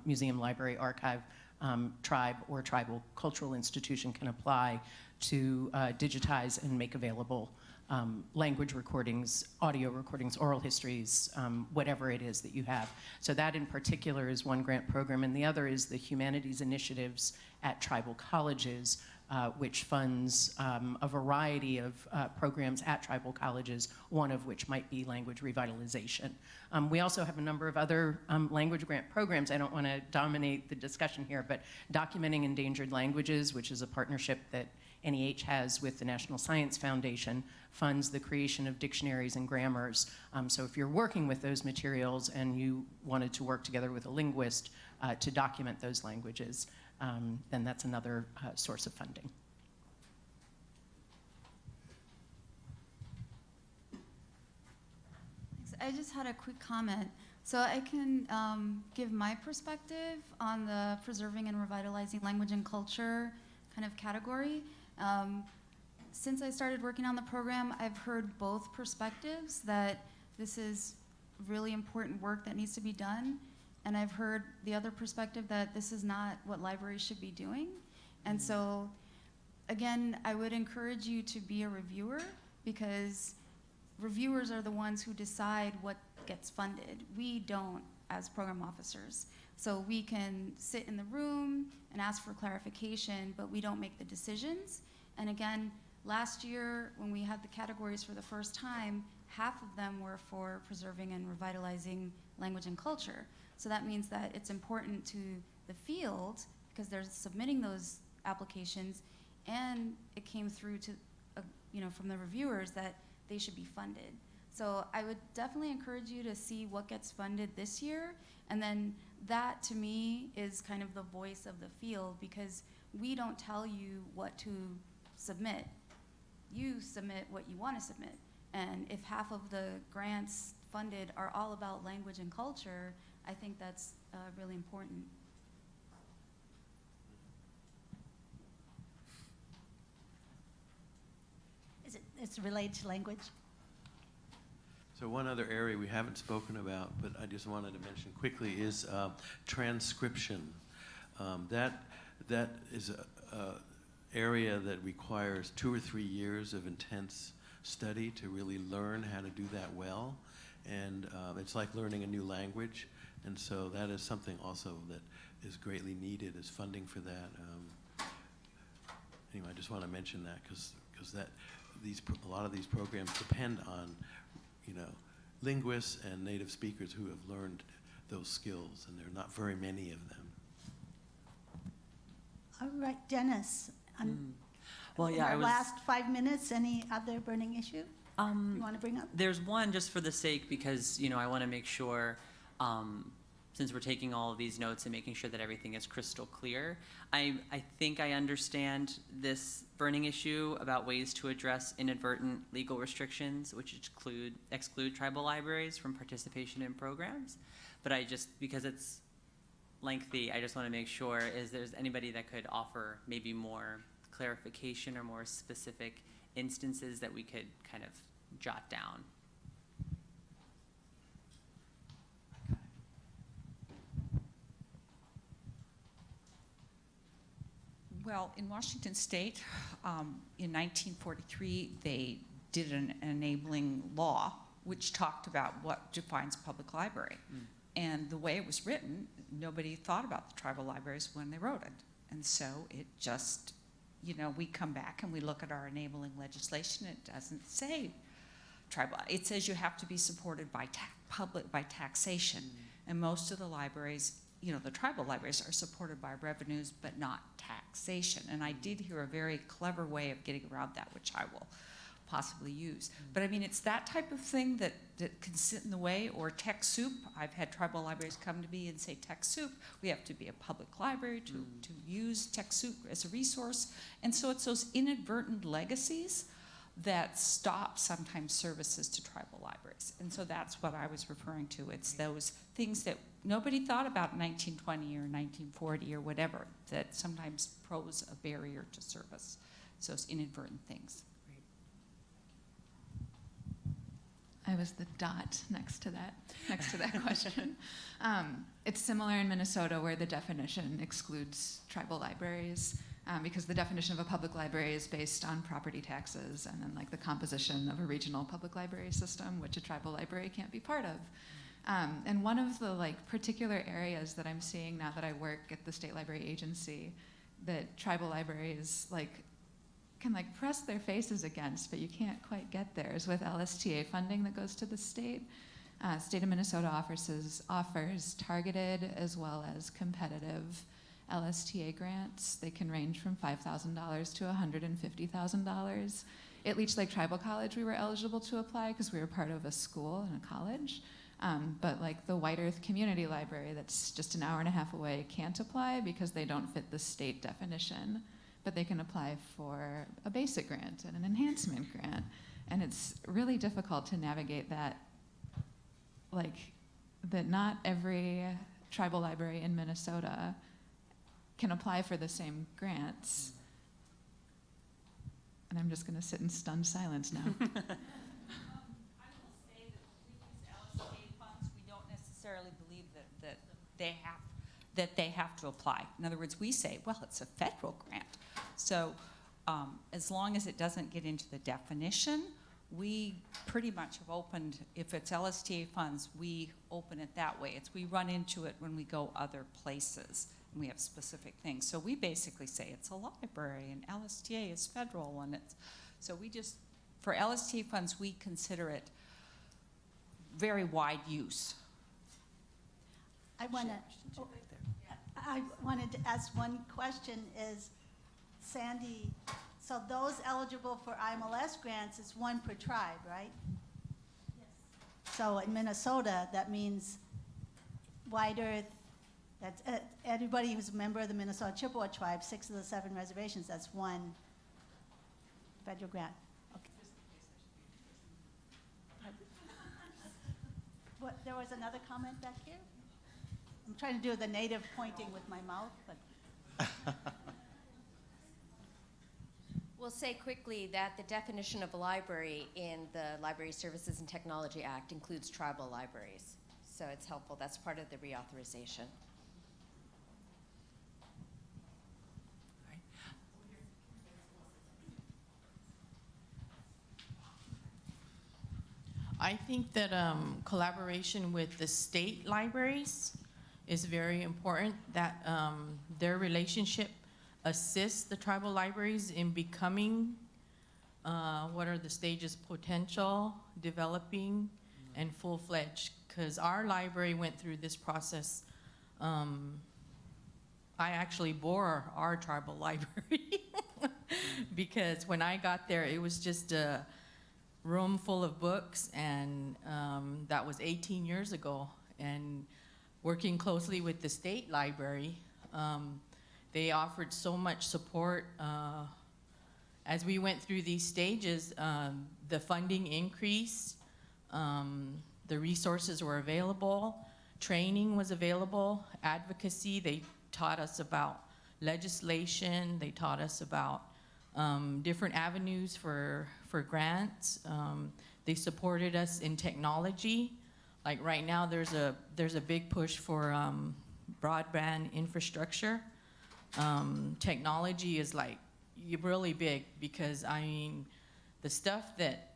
museum, library, archive, tribe, or tribal cultural institution can apply to digitize and make available language recordings, audio recordings, oral histories, whatever it is that you have. So that in particular is one grant program, and the other is the Humanities Initiatives at Tribal Colleges, which funds a variety of programs at tribal colleges, one of which might be language revitalization. We also have a number of other language grant programs. I don't want to dominate the discussion here, but Documenting Endangered Languages, which is a partnership that NEH has with the National Science Foundation, funds the creation of dictionaries and grammars. So if you're working with those materials and you wanted to work together with a linguist to document those languages, then that's another source of funding. I just had a quick comment. So I can give my perspective on the preserving and revitalizing language and culture kind of category. Since I started working on the program, I've heard both perspectives, that this is really important work that needs to be done, and I've heard the other perspective that this is not what libraries should be doing. And so, again, I would encourage you to be a reviewer, because reviewers are the ones who decide what gets funded. We don't as program officers. So we can sit in the room and ask for clarification, but we don't make the decisions. And again, last year when we had the categories for the first time, half of them were for preserving and revitalizing language and culture. So that means that it's important to the field, because they're submitting those applications, and it came through to, from the reviewers that they should be funded. So I would definitely encourage you to see what gets funded this year, and then that to me is kind of the voice of the field, because we don't tell you what to submit. You submit what you want to submit. And if half of the grants funded are all about language and culture, I think that's really important. It's related to language. So one other area we haven't spoken about, but I just wanted to mention quickly, is transcription. That is a area that requires 2 or 3 years of intense study to really learn how to do that well. And it's like learning a new language. And so that is something also that is greatly needed, is funding for that. Anyway, I just want to mention that because a lot of these programs depend on linguists and native speakers who have learned those skills, and there are not very many of them. All right, Dennis. Well, yeah, our last 5 minutes, any other burning issue you want to bring up? There's one just for the sake, because I want to make sure since we're taking all of these notes and making sure that everything is crystal clear. I think I understand this burning issue about ways to address inadvertent legal restrictions, which exclude tribal libraries from participation in programs. But because it's lengthy, I just want to make sure, is there's anybody that could offer maybe more clarification or more specific instances that we could kind of jot down? Well, in Washington State, in 1943, they did an enabling law which talked about what defines a public library. And the way it was written, nobody thought about the tribal libraries when they wrote it. And so it just, we come back and we look at our enabling legislation. It doesn't say tribal. It says you have to be supported by by taxation. And most of the libraries, the tribal libraries are supported by revenues, but not taxation. And I did hear a very clever way of getting around that, which I will possibly use. But I mean, it's that type of thing that can sit in the way, or TechSoup. I've had tribal libraries come to me and say, TechSoup, we have to be a public library to use TechSoup as a resource. And so it's those inadvertent legacies that stop sometimes services to tribal libraries. And so that's what I was referring to. It's those things that nobody thought about in 1920 or 1940 or whatever, that sometimes pose a barrier to service. So those inadvertent things. I was the dot next to that question. It's similar in Minnesota, where the definition excludes tribal libraries, because the definition of a public library is based on property taxes and then the composition of a regional public library system, which a tribal library can't be part of. And one of the particular areas that I'm seeing now that I work at the State Library Agency that tribal libraries can press their faces against, but you can't quite get there, is with LSTA funding that goes to the state. State of Minnesota offers targeted as well as competitive LSTA grants. They can range from $5,000 to $150,000. At Leech Lake Tribal College, we were eligible to apply because we were part of a school and a college. But the White Earth Community Library, that's just an hour and a half away, can't apply because they don't fit the state definition. But they can apply for a basic grant and an enhancement grant. And it's really difficult to navigate that, that not every tribal library in Minnesota can apply for the same grants. And I'm just going to sit in stunned silence now. I will say that when we use LSTA funds, we don't necessarily believe that they have to apply. In other words, we say, well, it's a federal grant. So as long as it doesn't get into the definition, we pretty much have opened, if it's LSTA funds, we open it that way. We run into it when we go other places and we have specific things. So we basically say it's a library and LSTA is federal, and for LSTA funds, we consider it very wide use. I wanted to ask one question is, Sandy, so those eligible for IMLS grants is one per tribe, right? Yes. So in Minnesota, that means White Earth, that's everybody who's a member of the Minnesota Chippewa tribe, 6 of the 7 reservations, that's one federal grant. Okay. There was another comment back here? I'm trying to do the native pointing with my mouth, but. We'll say quickly that the definition of a library in the Library Services and Technology Act includes tribal libraries. So it's helpful. That's part of the reauthorization. I think that collaboration with the state libraries is very important, that their relationship assists the tribal libraries in becoming what are the stages: potential, developing, and full-fledged. Because our library went through this process. I actually bore our tribal library because when I got there, it was just a room full of books, and that was 18 years ago. And working closely with the state library, they offered so much support. As we went through these stages, the funding increased, the resources were available, training was available, advocacy, they taught us about legislation, they taught us about different avenues for grants. They supported us in technology. Like right now, there's a big push for broadband infrastructure. Technology is like really big because I mean, the stuff that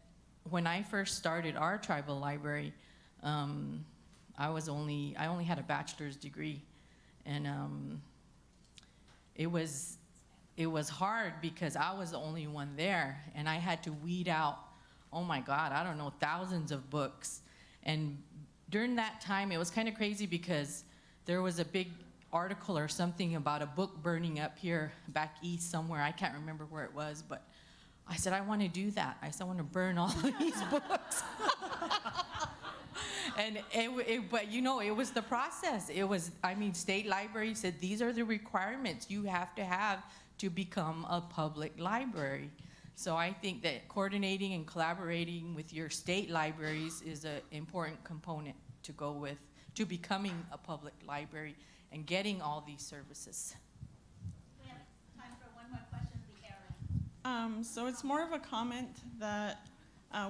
when I first started our tribal library, I only had a bachelor's degree, and it was hard because I was the only one there, and I had to weed out, oh my God, I don't know, thousands of books. And during that time, it was kind of crazy because there was a big article or something about a book burning up here back east somewhere. I can't remember where it was, but I said, I want to do that. I said, I want to burn all of these books. And but you know, it was the process. It was, I mean, state library said, these are the requirements you have to become a public library. So I think that coordinating and collaborating with your state libraries is an important component to go with, to becoming a public library and getting all these services. We have time for one more question, the Aaron. So it's more of a comment that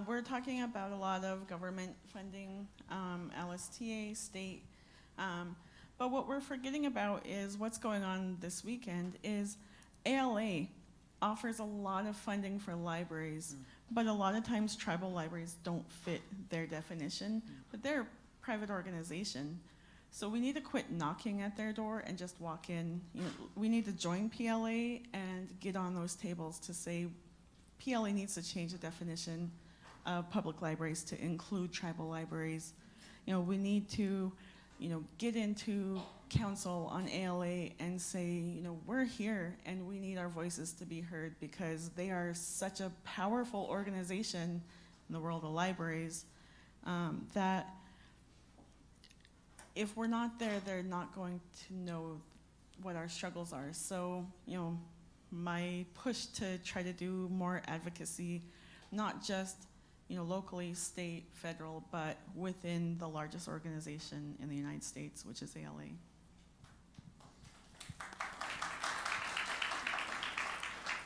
we're talking about a lot of government funding, LSTA, state, but what we're forgetting about is what's going on this weekend is ALA offers a lot of funding for libraries, but a lot of times tribal libraries don't fit their definition, but they're a private organization. So we need to quit knocking at their door and just walk in. You know, we need to join PLA and get on those tables to say PLA needs to change the definition of public libraries to include tribal libraries. You know, we need to, you know, get into council on ALA and say, you know, we're here and we need our voices to be heard because they are such a powerful organization in the world of libraries that if we're not there, they're not going to know what our struggles are. So, you know, my push to try to do more advocacy, not just, you know, locally, state, federal, but within the largest organization in the United States, which is ALA.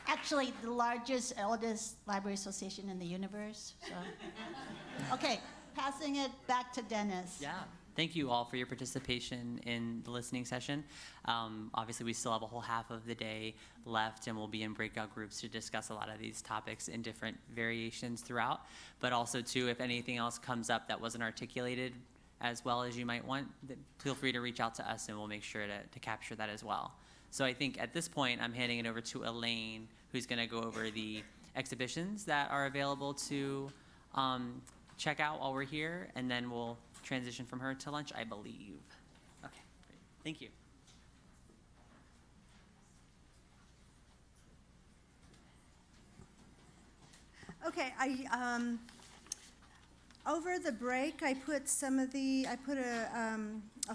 Actually, the largest, oldest library association in the universe. So. Okay, passing it back to Dennis. Yeah. Thank you all for your participation in the listening session. Obviously, we still have a whole half of the day left, and we'll be in breakout groups to discuss a lot of these topics in different variations throughout. But also, too, if anything else comes up that wasn't articulated as well as you might want, feel free to reach out to us, and we'll make sure to capture that as well. So I think at this point, I'm handing it over to Elaine, who's going to go over the exhibitions that are available to check out while we're here, and then we'll transition from her to lunch, I believe. Okay, great. Thank you. Okay, over the break, I put a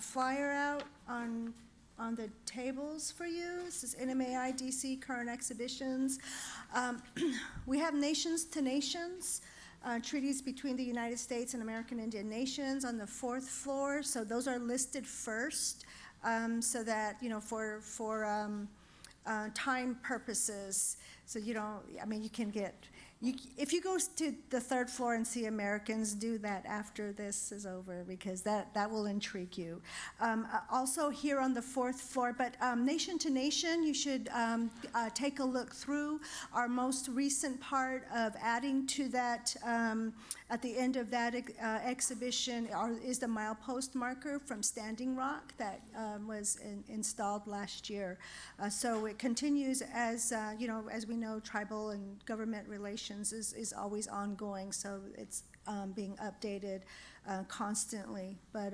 flyer out on the tables for you. This is NMAI DC current exhibitions. We have Nations to Nations. Treaties between the United States and American Indian Nations on the 4th floor. So those are listed first, so that, you know, for time purposes. So you don't, I mean, you can get, if you go to the 3rd floor and see Americans, do that after this is over, because that will intrigue you. Also here on the 4th floor, but Nation to Nation, you should take a look through. Our most recent part of adding to that, at the end of that exhibition is the milepost marker from Standing Rock that was installed last year. So it continues as, you know, as we know, tribal and government relations is always ongoing, so it's being updated constantly. But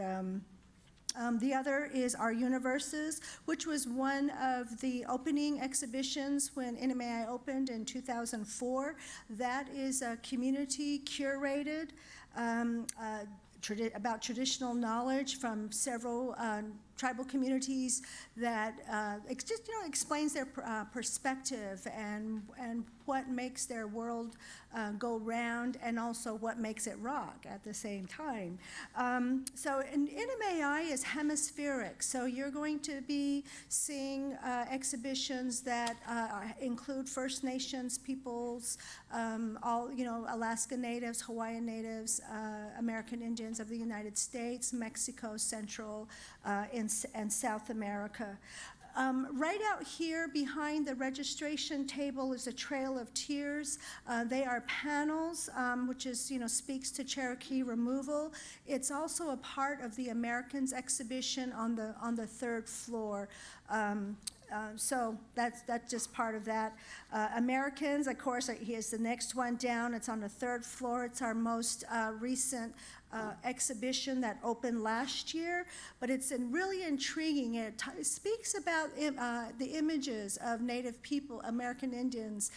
the other is our Universes, which was one of the opening exhibitions when NMAI opened in 2004. That is a community curated about traditional knowledge from several tribal communities that just explains their perspective and what makes their world go round, and also what makes it rock at the same time. So NMAI is hemispheric, so you're going to be seeing exhibitions that include First Nations peoples, all Alaska Natives, Hawaiian Natives, American Indians of the United States, Mexico, Central, and South America. Right out here behind the registration table is a Trail of Tears. They are panels, which is, speaks to Cherokee removal. It's also a part of the Americans exhibition on the third floor. So that's just part of that. Americans, of course, here's the next one down. It's on the third floor. It's our most recent exhibition that opened last year, but it's really intriguing. It speaks about the images of Native people, American Indians,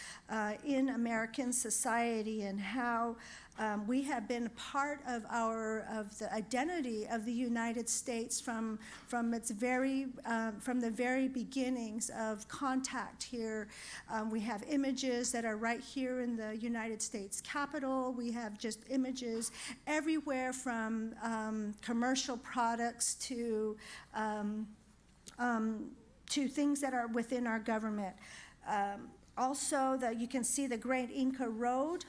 in American society, and how we have been part of the identity of the United States from the very beginnings of contact here. We have images that are right here in the United States Capitol. We have just images everywhere from commercial products to things that are within our government. Also, you can see the Great Inca Road,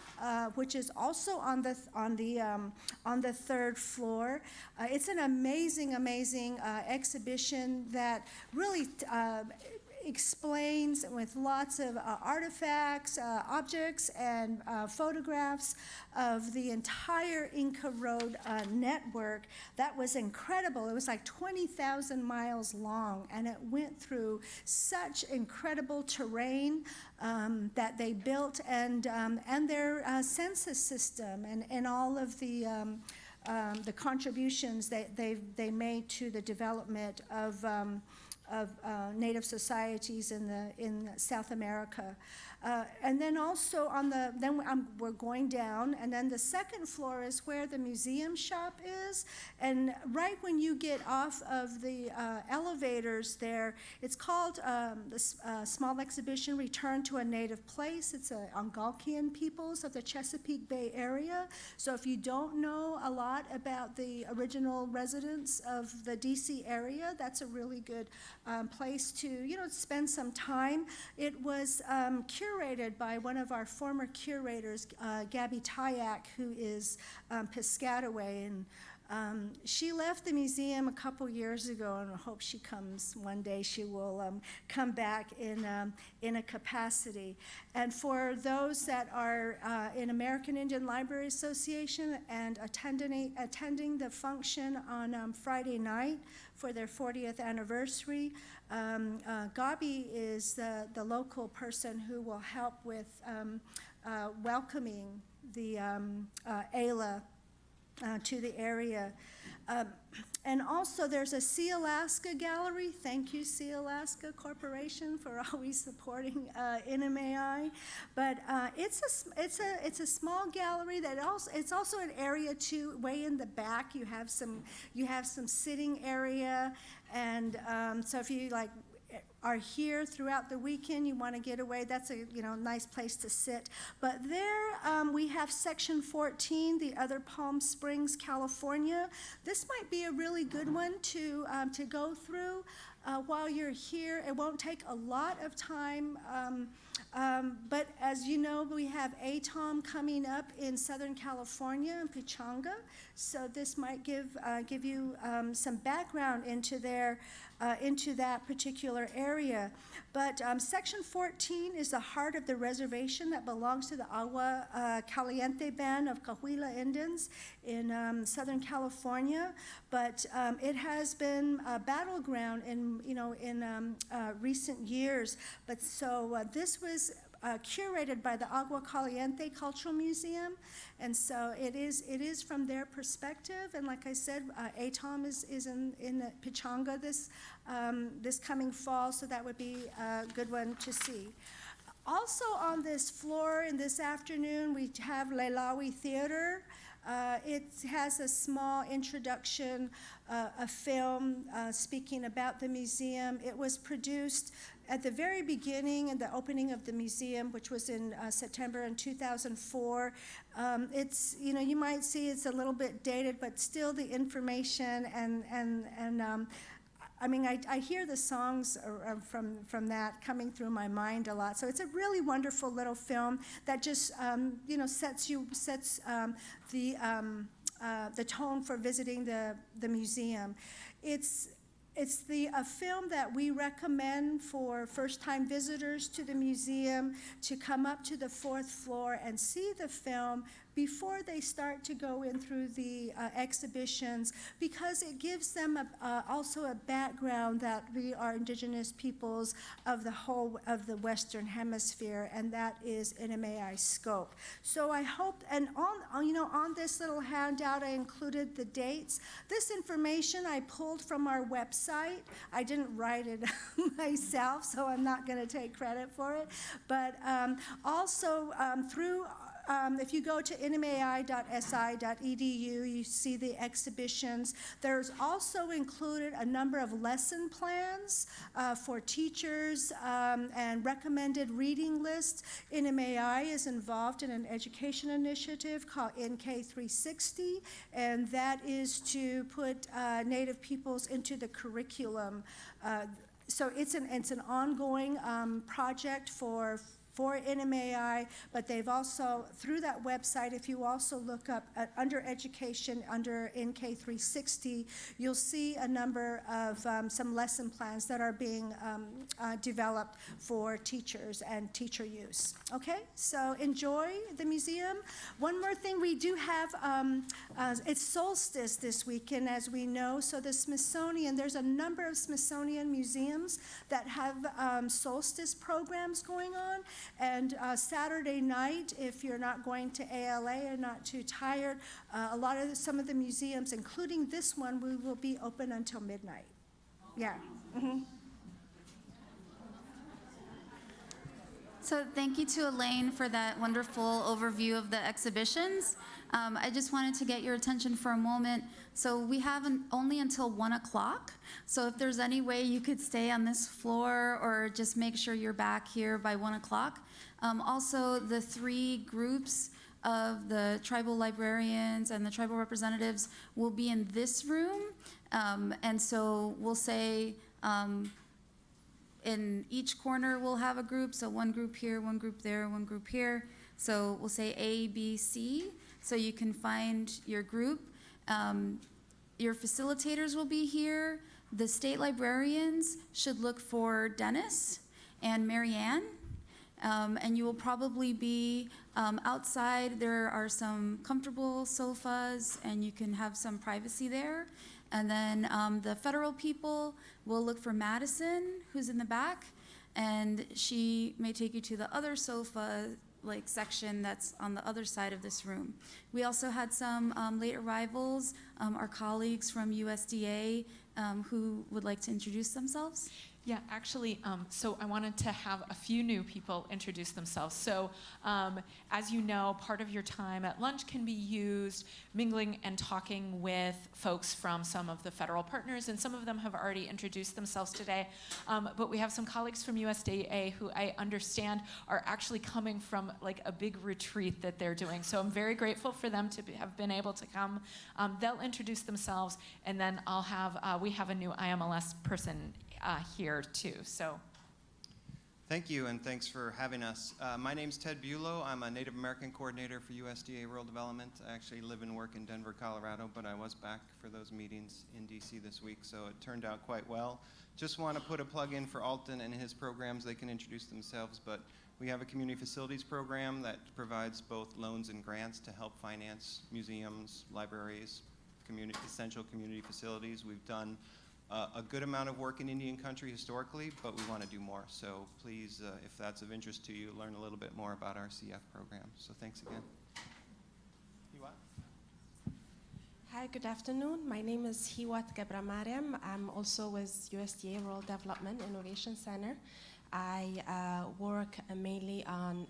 which is also on the third floor. It's an amazing exhibition that really explains with lots of artifacts, objects, and photographs of the entire Inca Road network. That was incredible. It was like 20,000 miles long, and it went through such incredible terrain that they built, and their census system, and all of the contributions that they made to the development of Native societies in South America. And then also we're going down, and then the second floor is where the museum shop is. And right when you get off of the elevators there, it's called the small exhibition, Return to a Native Place. It's Algonquian peoples of the Chesapeake Bay area. So if you don't know a lot about the original residents of the DC area, that's a really good place to spend some time. It was curated by one of our former curators, Gabby Tyak, who is Piscataway, and she left the museum a couple years ago, and I hope she comes one day. She will come back in a capacity. And for those that are in American Indian Library Association and attending the function on Friday night for their 40th anniversary, Gabi is the local person who will help with welcoming the Ayla to the area. And also there's a Sea Alaska gallery. Thank you, Sea Alaska Corporation, for always supporting NMAI. But it's a small gallery that it's also an area too, way in the back. You have some sitting area, and so if you are here throughout the weekend, you want to get away, that's a nice place to sit. But there we have section 14, the Other Palm Springs, California. This might be a really good one to go through while you're here. It won't take a lot of time, but as you know, we have ATOM coming up in Southern California, in Pechanga. So this might give you some background into that particular area. But Section 14 is the heart of the reservation that belongs to the Agua Caliente Band of Cahuilla Indians in Southern California. But it has been a battleground in recent years. But so this was curated by the Agua Caliente Cultural Museum, and so it is from their perspective. And like I said, ATOM is in Pechanga this coming fall, so that would be a good one to see. Also on this floor in this afternoon, we have Leilawi Theater. It has a small introduction, a film speaking about the museum. It was produced at the very beginning in the opening of the museum, which was in September in 2004. It's, you know, you might see it's a little bit dated, but still the information and I mean, I hear the songs from that coming through my mind a lot. So it's a really wonderful little film that just, you know, sets the tone for visiting the museum. It's a film that we recommend for first-time visitors to the museum to come up to the 4th floor and see the film before they start to go in through the exhibitions, because it gives them also a background that we are indigenous peoples of the whole of the Western Hemisphere, and that is NMAI scope. So I hope, and on this little handout I included the dates. This information I pulled from our website. I didn't write it myself, so I'm not going to take credit for it. But also through if you go to nmai.si.edu, you see the exhibitions. There's also included a number of lesson plans for teachers and recommended reading lists. NMAI is involved in an education initiative called NK360, and that is to put Native peoples into the curriculum. So it's an ongoing project for NMAI, but they've also, through that website, if you also look up under education, under NK360, you'll see a number of some lesson plans that are being developed for teachers and teacher use. Okay, so enjoy the museum. One more thing, we do have, it's solstice this weekend, as we know, so the Smithsonian, there's a number of Smithsonian museums that have solstice programs going on. And Saturday night, if you're not going to ALA and not too tired, some of the museums, including this one, we will be open until midnight. Yeah. Mm-hmm. So thank you to Elaine for that wonderful overview of the exhibitions. I just wanted to get your attention for a moment. So we have only until 1 o'clock. So if there's any way you could stay on this floor or just make sure you're back here by 1 o'clock. Also, the 3 groups of the tribal librarians and the tribal representatives will be in this room. And so we'll say, in each corner we'll have a group, so one group here, one group there, one group here. So we'll say A, B, C, so you can find your group. Your facilitators will be here. The state librarians should look for Dennis and Marianne. And you will probably be outside. There are some comfortable sofas, and you can have some privacy there. And then the federal people will look for Madison, who's in the back, and she may take you to the other sofa section that's on the other side of this room. We also had some late arrivals, our colleagues from USDA who would like to introduce themselves. Yeah, actually, so I wanted to have a few new people introduce themselves. So as you know, part of your time at lunch can be used mingling and talking with folks from some of the federal partners, and some of them have already introduced themselves today. But we have some colleagues from USDA who I understand are actually coming from a big retreat that they're doing. So I'm very grateful for them to have been able to come. They'll introduce themselves, and then we have a new IMLS person here too. So thank you, and thanks for having us. My name's Ted Bulow. I'm a Native American coordinator for USDA Rural Development. I actually live and work in Denver, Colorado, but I was back for those meetings in DC this week, so it turned out quite well. Just want to put a plug in for Alton and his programs. They can introduce themselves, but we have a community facilities program that provides both loans and grants to help finance museums, libraries, essential community facilities. We've done a good amount of work in Indian country historically, but we want to do more. So please, if that's of interest to you, learn a little bit more about our CF program. So thanks again. Hi, good afternoon. My name is Hiwat Gabramariam. I'm also with USDA Rural Development Innovation Center. I work mainly on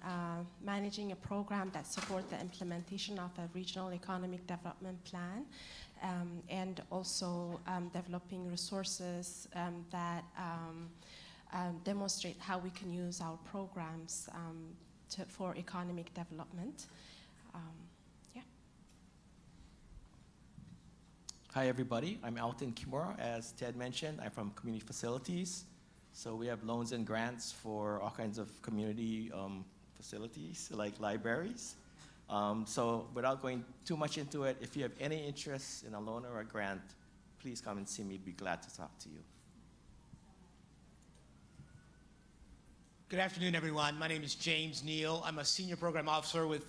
managing a program that supports the implementation of a regional economic development plan, and also developing resources that demonstrate how we can use our programs for economic development. Yeah. Hi, everybody. I'm Alton Kimura. As Ted mentioned, I'm from Community Facilities. So we have loans and grants for all kinds of community facilities, like libraries. So without going too much into it, if you have any interest in a loan or a grant, please come and see me. Be glad to talk to you. Good afternoon, everyone. My name is James Neal. I'm a senior program officer with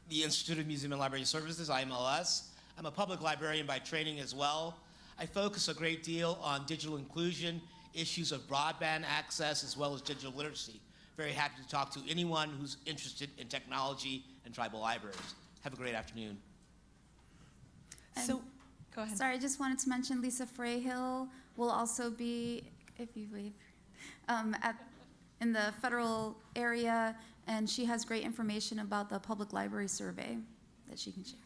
the Institute of Museum and Library Services, IMLS. I'm a public librarian by training as well. I focus a great deal on digital inclusion, issues of broadband access, as well as digital literacy. Very happy to talk to anyone who's interested in technology and tribal libraries. Have a great afternoon. So, go ahead. Sorry, I just wanted to mention Lisa Frayhill will also be, if you wave, in the federal area, and she has great information about the public library survey that she can share.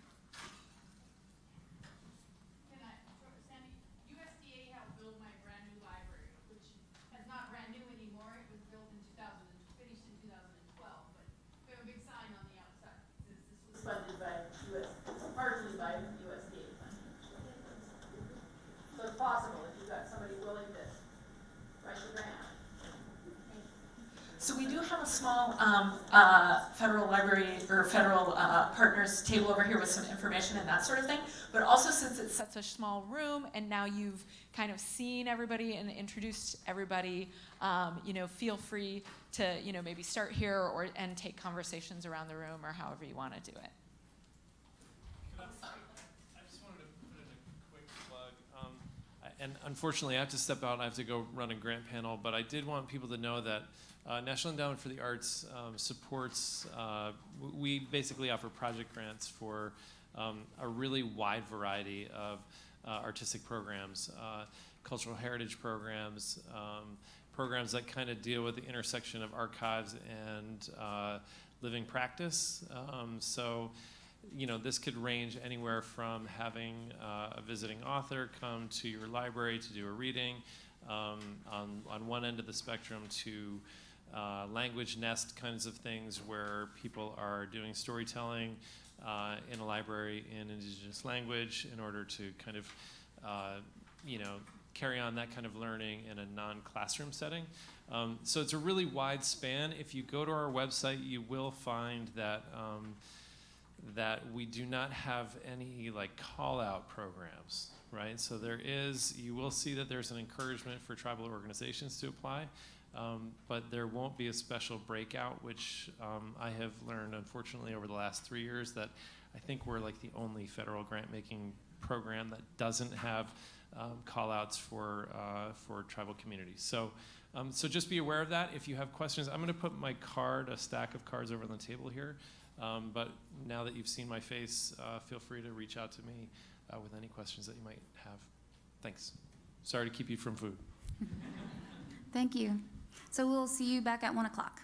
USDA helped build my brand new library, which is not brand new anymore. It was built in finished in 2012, but we have a big sign on the outside. This was funded by partially by USDA funding. So it's possible if you've got somebody willing to write the grant. So we do have a small federal library or federal partners table over here with some information and that sort of thing. But also, since it's such a small room and now you've kind of seen everybody and introduced everybody, feel free to maybe start here and take conversations around the room or however you want to do it. I just wanted to put in a quick plug. And unfortunately, I have to step out. I have to go run a grant panel. But I did want people to know that National Endowment for the Arts supports, we basically offer project grants for a really wide variety of artistic programs, cultural heritage programs, programs that kind of deal with the intersection of archives and living practice. So, this could range anywhere from having a visiting author come to your library to do a reading, on one end of the spectrum to language nest kinds of things where people are doing storytelling in a library in indigenous language in order to kind of, carry on that kind of learning in a non-classroom setting. So it's a really wide span. If you go to our website, you will find that that we do not have any call-out programs, right? So you will see that there's an encouragement for tribal organizations to apply. But there won't be a special breakout, which I have learned, unfortunately, over the last 3 years, that I think we're the only federal grant-making program that doesn't have call-outs for tribal communities. So just be aware of that. If you have questions, I'm going to put my a stack of cards over on the table here. But now that you've seen my face, feel free to reach out to me with any questions that you might have. Thanks. Sorry to keep you from food. Thank you. So we'll see you back at 1 o'clock.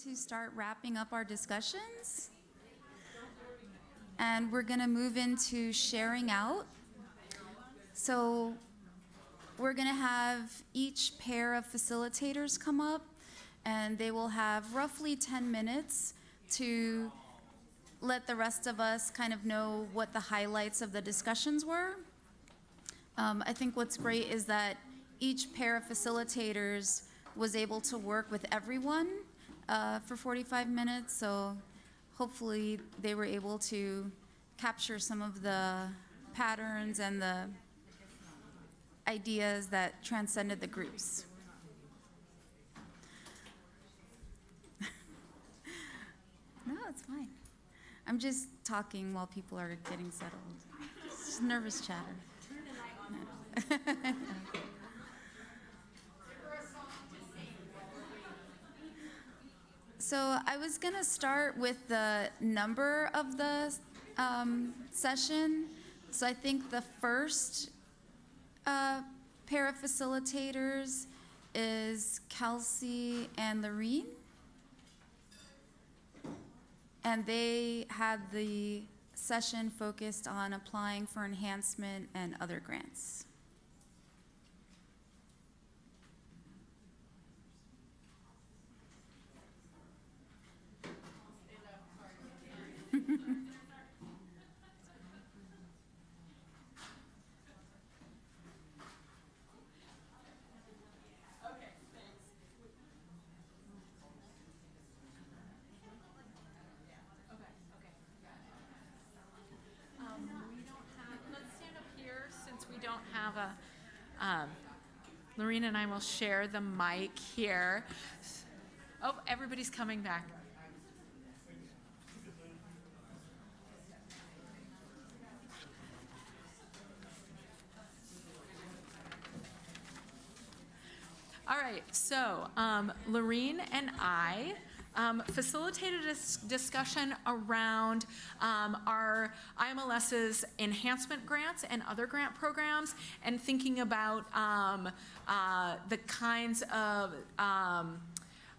to start wrapping up our discussions. And we're going to move into sharing out. So we're going to have each pair of facilitators come up, and they will have roughly 10 minutes to let the rest of us kind of know what the highlights of the discussions were. I think what's great is that each pair of facilitators was able to work with everyone for 45 minutes, so hopefully they were able to capture some of the patterns and the ideas that transcended the groups. No, it's fine. I'm just talking while people are getting settled. It's just nervous chatter. No. So I was going to start with the number of the session. So I think the first pair of facilitators is Kelsey and Lorene. And they had the session focused on applying for enhancement and other grants. Lorene and I will share the mic here. Oh, everybody's coming back. All right, so Lorene and I facilitated a discussion around our IMLS's enhancement grants and other grant programs, and thinking about the kinds of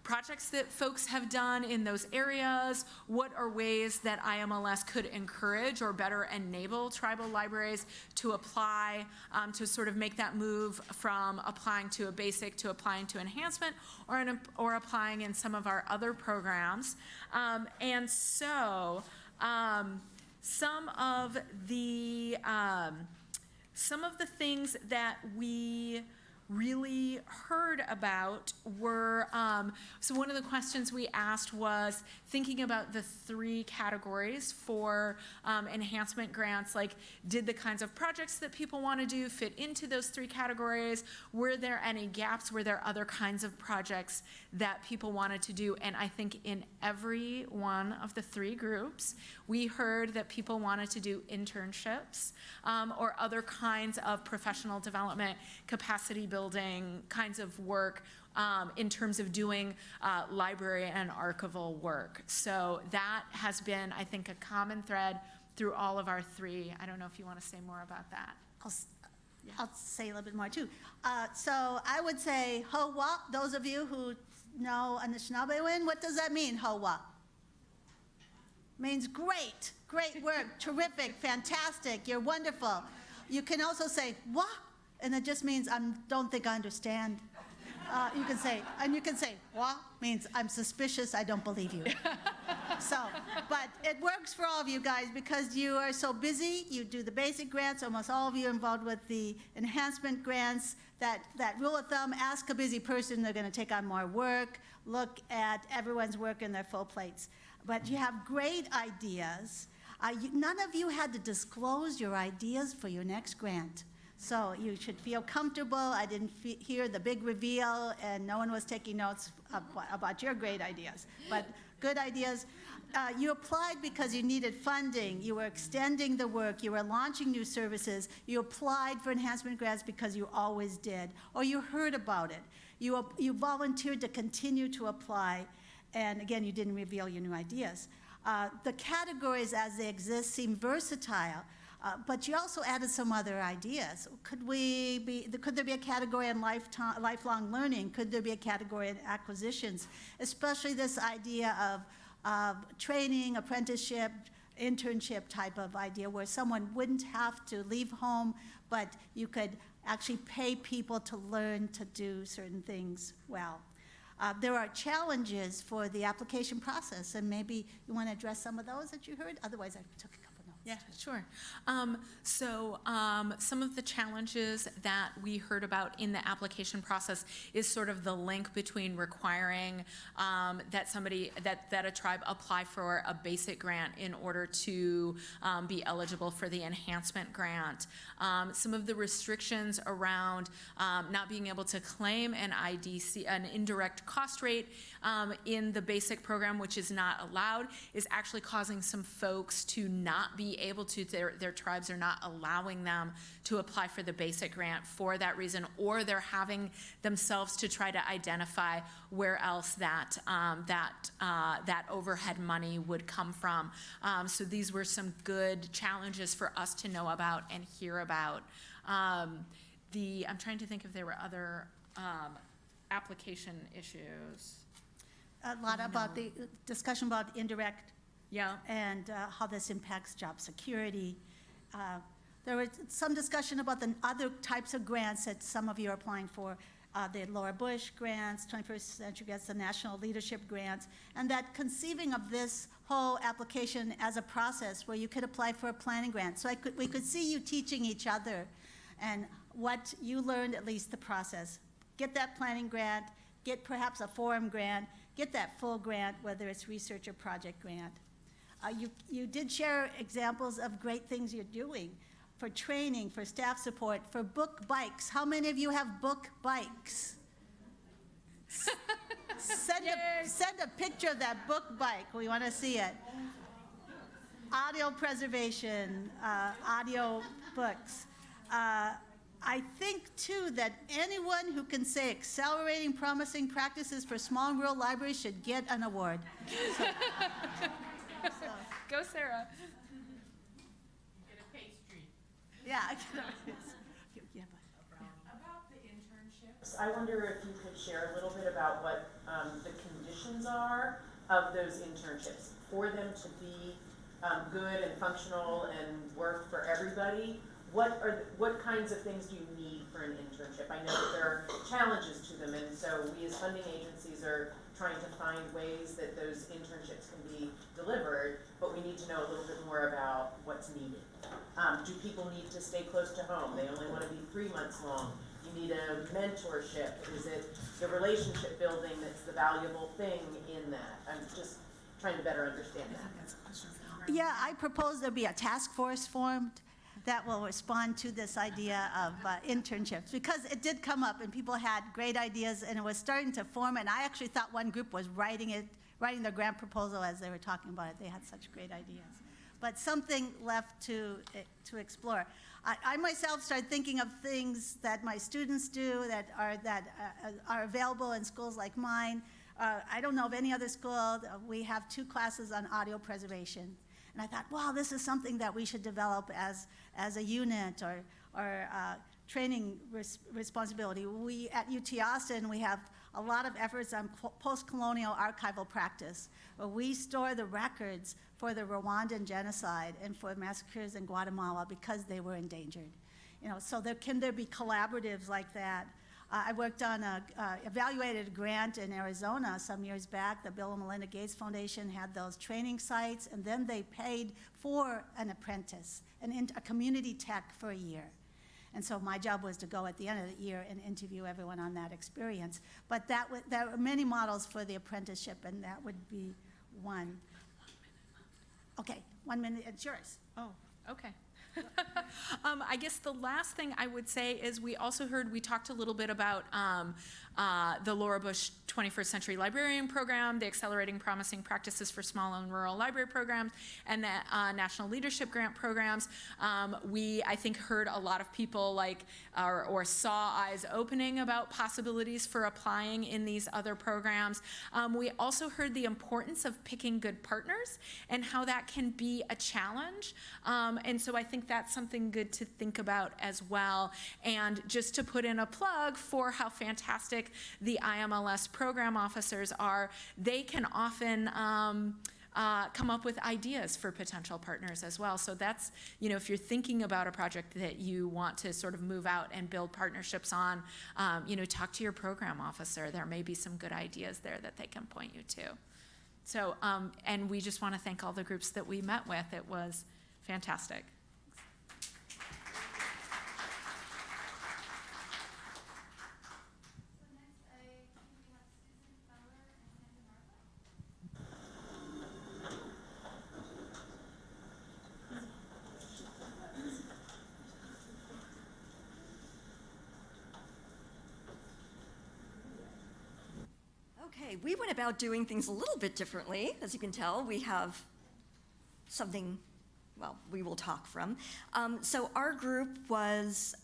projects that folks have done in those areas. What are ways that IMLS could encourage or better enable tribal libraries to apply, to sort of make that move from applying to a basic to applying to enhancement, or applying in some of our other programs. And so some of the things that we really heard about were, so one of the questions we asked was thinking about the 3 categories for enhancement grants, like did the kinds of projects that people want to do fit into those 3 categories? Were there any gaps? Were there other kinds of projects that people wanted to do? And I think in every one of the 3 groups, we heard that people wanted to do internships or other kinds of professional development, capacity building kinds of work in terms of doing library and archival work. So that has been, I think, a common thread through all of our 3. I don't know if you want to say more about that. I'll say a little bit more too. So I would say HOWA. Those of you who know Anishinaabewin, what does that mean, HOWA? Means great, great work, terrific, fantastic, you're wonderful. You can also say wa, and it just means I don't think I understand. You can say wa means I'm suspicious, I don't believe you. So, but it works for all of you guys because you are so busy. You do the basic grants, almost all of you are involved with the enhancement grants. That rule of thumb, ask a busy person, they're going to take on more work. Look at everyone's work in their full plates. But you have great ideas. None of you had to disclose your ideas for your next grant. So you should feel comfortable. I didn't hear the big reveal, and no one was taking notes about your great ideas. But good ideas. You applied because you needed funding. You were extending the work. You were launching new services. You applied for enhancement grants because you always did, or you heard about it. You volunteered to continue to apply, and again, you didn't reveal your new ideas. The categories as they exist seem versatile. But you also added some other ideas. Could there be a category in lifelong learning? Could there be a category in acquisitions? Especially this idea of training, apprenticeship, internship type of idea where someone wouldn't have to leave home, but you could actually pay people to learn to do certain things well. There are challenges for the application process, and maybe you want to address some of those that you heard? Otherwise, I took a couple notes. Yeah, sure. Some of the challenges that we heard about in the application process is sort of the link between requiring that a tribe apply for a basic grant in order to be eligible for the enhancement grant. Some of the restrictions around not being able to claim an IDC, an indirect cost rate in the basic program, which is not allowed, is actually causing some folks to not be able to, their tribes are not allowing them to apply for the basic grant for that reason, or they're having themselves to try to identify where else that overhead money would come from. So these were some good challenges for us to know about and hear about. I'm trying to think if there were other application issues. A lot about the discussion about indirect and how this impacts job security. There was some discussion about the other types of grants that some of you are applying for, the Laura Bush grants, 21st Century Grants, the National Leadership Grants, and that conceiving of this whole application as a process where you could apply for a planning grant. So we could see you teaching each other and what you learned, at least the process. Get that planning grant, get perhaps a forum grant, get that full grant, whether it's research or project grant. You did share examples of great things you're doing for training, for staff support, for book bikes. How many of you have book bikes? Send a picture of that book bike. We want to see it. Audio preservation, audio books. I think, too, that anyone who can say accelerating promising practices for small and rural libraries should get an award. Go, Sarah. Get a pastry. Yeah. About the internships, I wonder if you could share a little bit about what the conditions are of those internships for them to be good and functional and work for everybody. What kinds of things do you need for an internship? I know that there are challenges to them, and so we as funding agencies are trying to find ways that those internships can be delivered, but we need to know a little bit more about what's needed. Do people need to stay close to home? They only want to be 3 months long. You need a mentorship. Is it the relationship building that's the valuable thing in that? I'm just trying to better understand that. Yeah, I propose there be a task force formed that will respond to this idea of internships, because it did come up and people had great ideas and it was starting to form, and I actually thought one group was writing their grant proposal as they were talking about it. They had such great ideas. But something left to explore. I myself started thinking of things that my students do that are available in schools like mine. I don't know of any other school. We have 2 classes on audio preservation. And I thought, wow, this is something that we should develop as a unit or training responsibility. We at UT Austin, we have a lot of efforts on post-colonial archival practice, where we store the records for the Rwandan genocide and for massacres in Guatemala because they were endangered. So can there be collaboratives like that? I worked on evaluated a grant in Arizona some years back. The Bill and Melinda Gates Foundation had those training sites, and then they paid for an apprentice, a community tech for a year. And so my job was to go at the end of the year and interview everyone on that experience. But there are many models for the apprenticeship, and that would be one. Okay, 1 minute, it's yours. Oh, okay. I guess the last thing I would say is we talked a little bit about the Laura Bush 21st Century Librarian Program, the Accelerating Promising Practices for Small and Rural Library Programs, and the National Leadership Grant Programs. I think, heard a lot of people or saw eyes opening about possibilities for applying in these other programs. We also heard the importance of picking good partners and how that can be a challenge. And so I think think that's something good to think about as well. And just to put in a plug for how fantastic the IMLS program officers are, they can often come up with ideas for potential partners as well. So that's, if you're thinking about a project that you want to sort of move out and build partnerships on, talk to your program officer. There may be some good ideas there that they can point you to. So, and we just want to thank all the groups that we met with. It was fantastic. Okay, we went about doing things a little bit differently. As you can tell, we have something, well, we will talk from. So our group was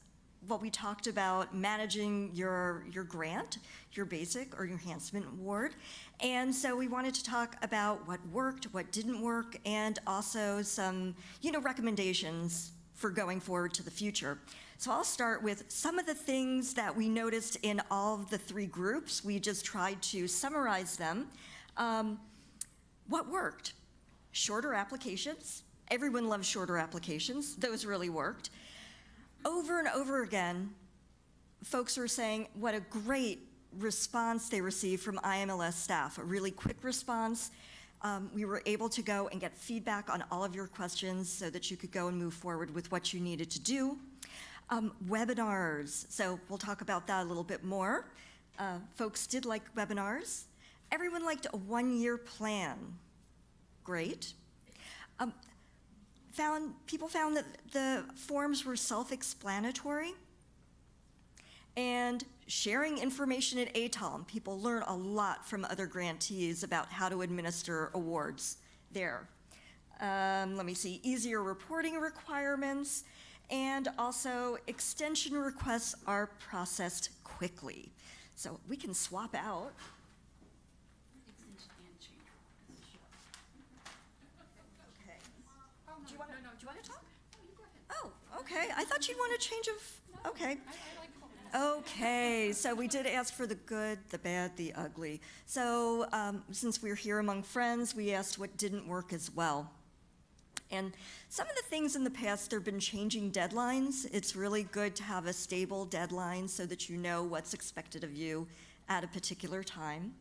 what we talked about, managing your grant, your basic or your enhancement award. And so we wanted to talk about what worked, what didn't work, and also some, recommendations for going forward to the future. So I'll start with some of the things that we noticed in all of the three groups. We just tried to summarize them. What worked? Shorter applications. Everyone loves shorter applications. Those really worked. Over and over again, folks were saying what a great response they received from IMLS staff, a really quick response. We were able to go and get feedback on all of your questions so that you could go and move forward with what you needed to do. Webinars, so we'll talk about that a little bit more. Folks did like webinars. Everyone liked a one-year plan. Great. People found that the forms were self-explanatory. And sharing information at ATOM, people learn a lot from other grantees about how to administer awards there. Let me see, easier reporting requirements, and also extension requests are processed quickly. So we can swap out. Okay. Do you want to talk? Oh, okay. I thought you'd want a change of, okay. Okay, so we did ask for the good, the bad, the ugly. So since we're here among friends, we asked what didn't work as well. And some of the things in the past, there have been changing deadlines. It's really good to have a stable deadline so that you know what's expected of you at a particular time.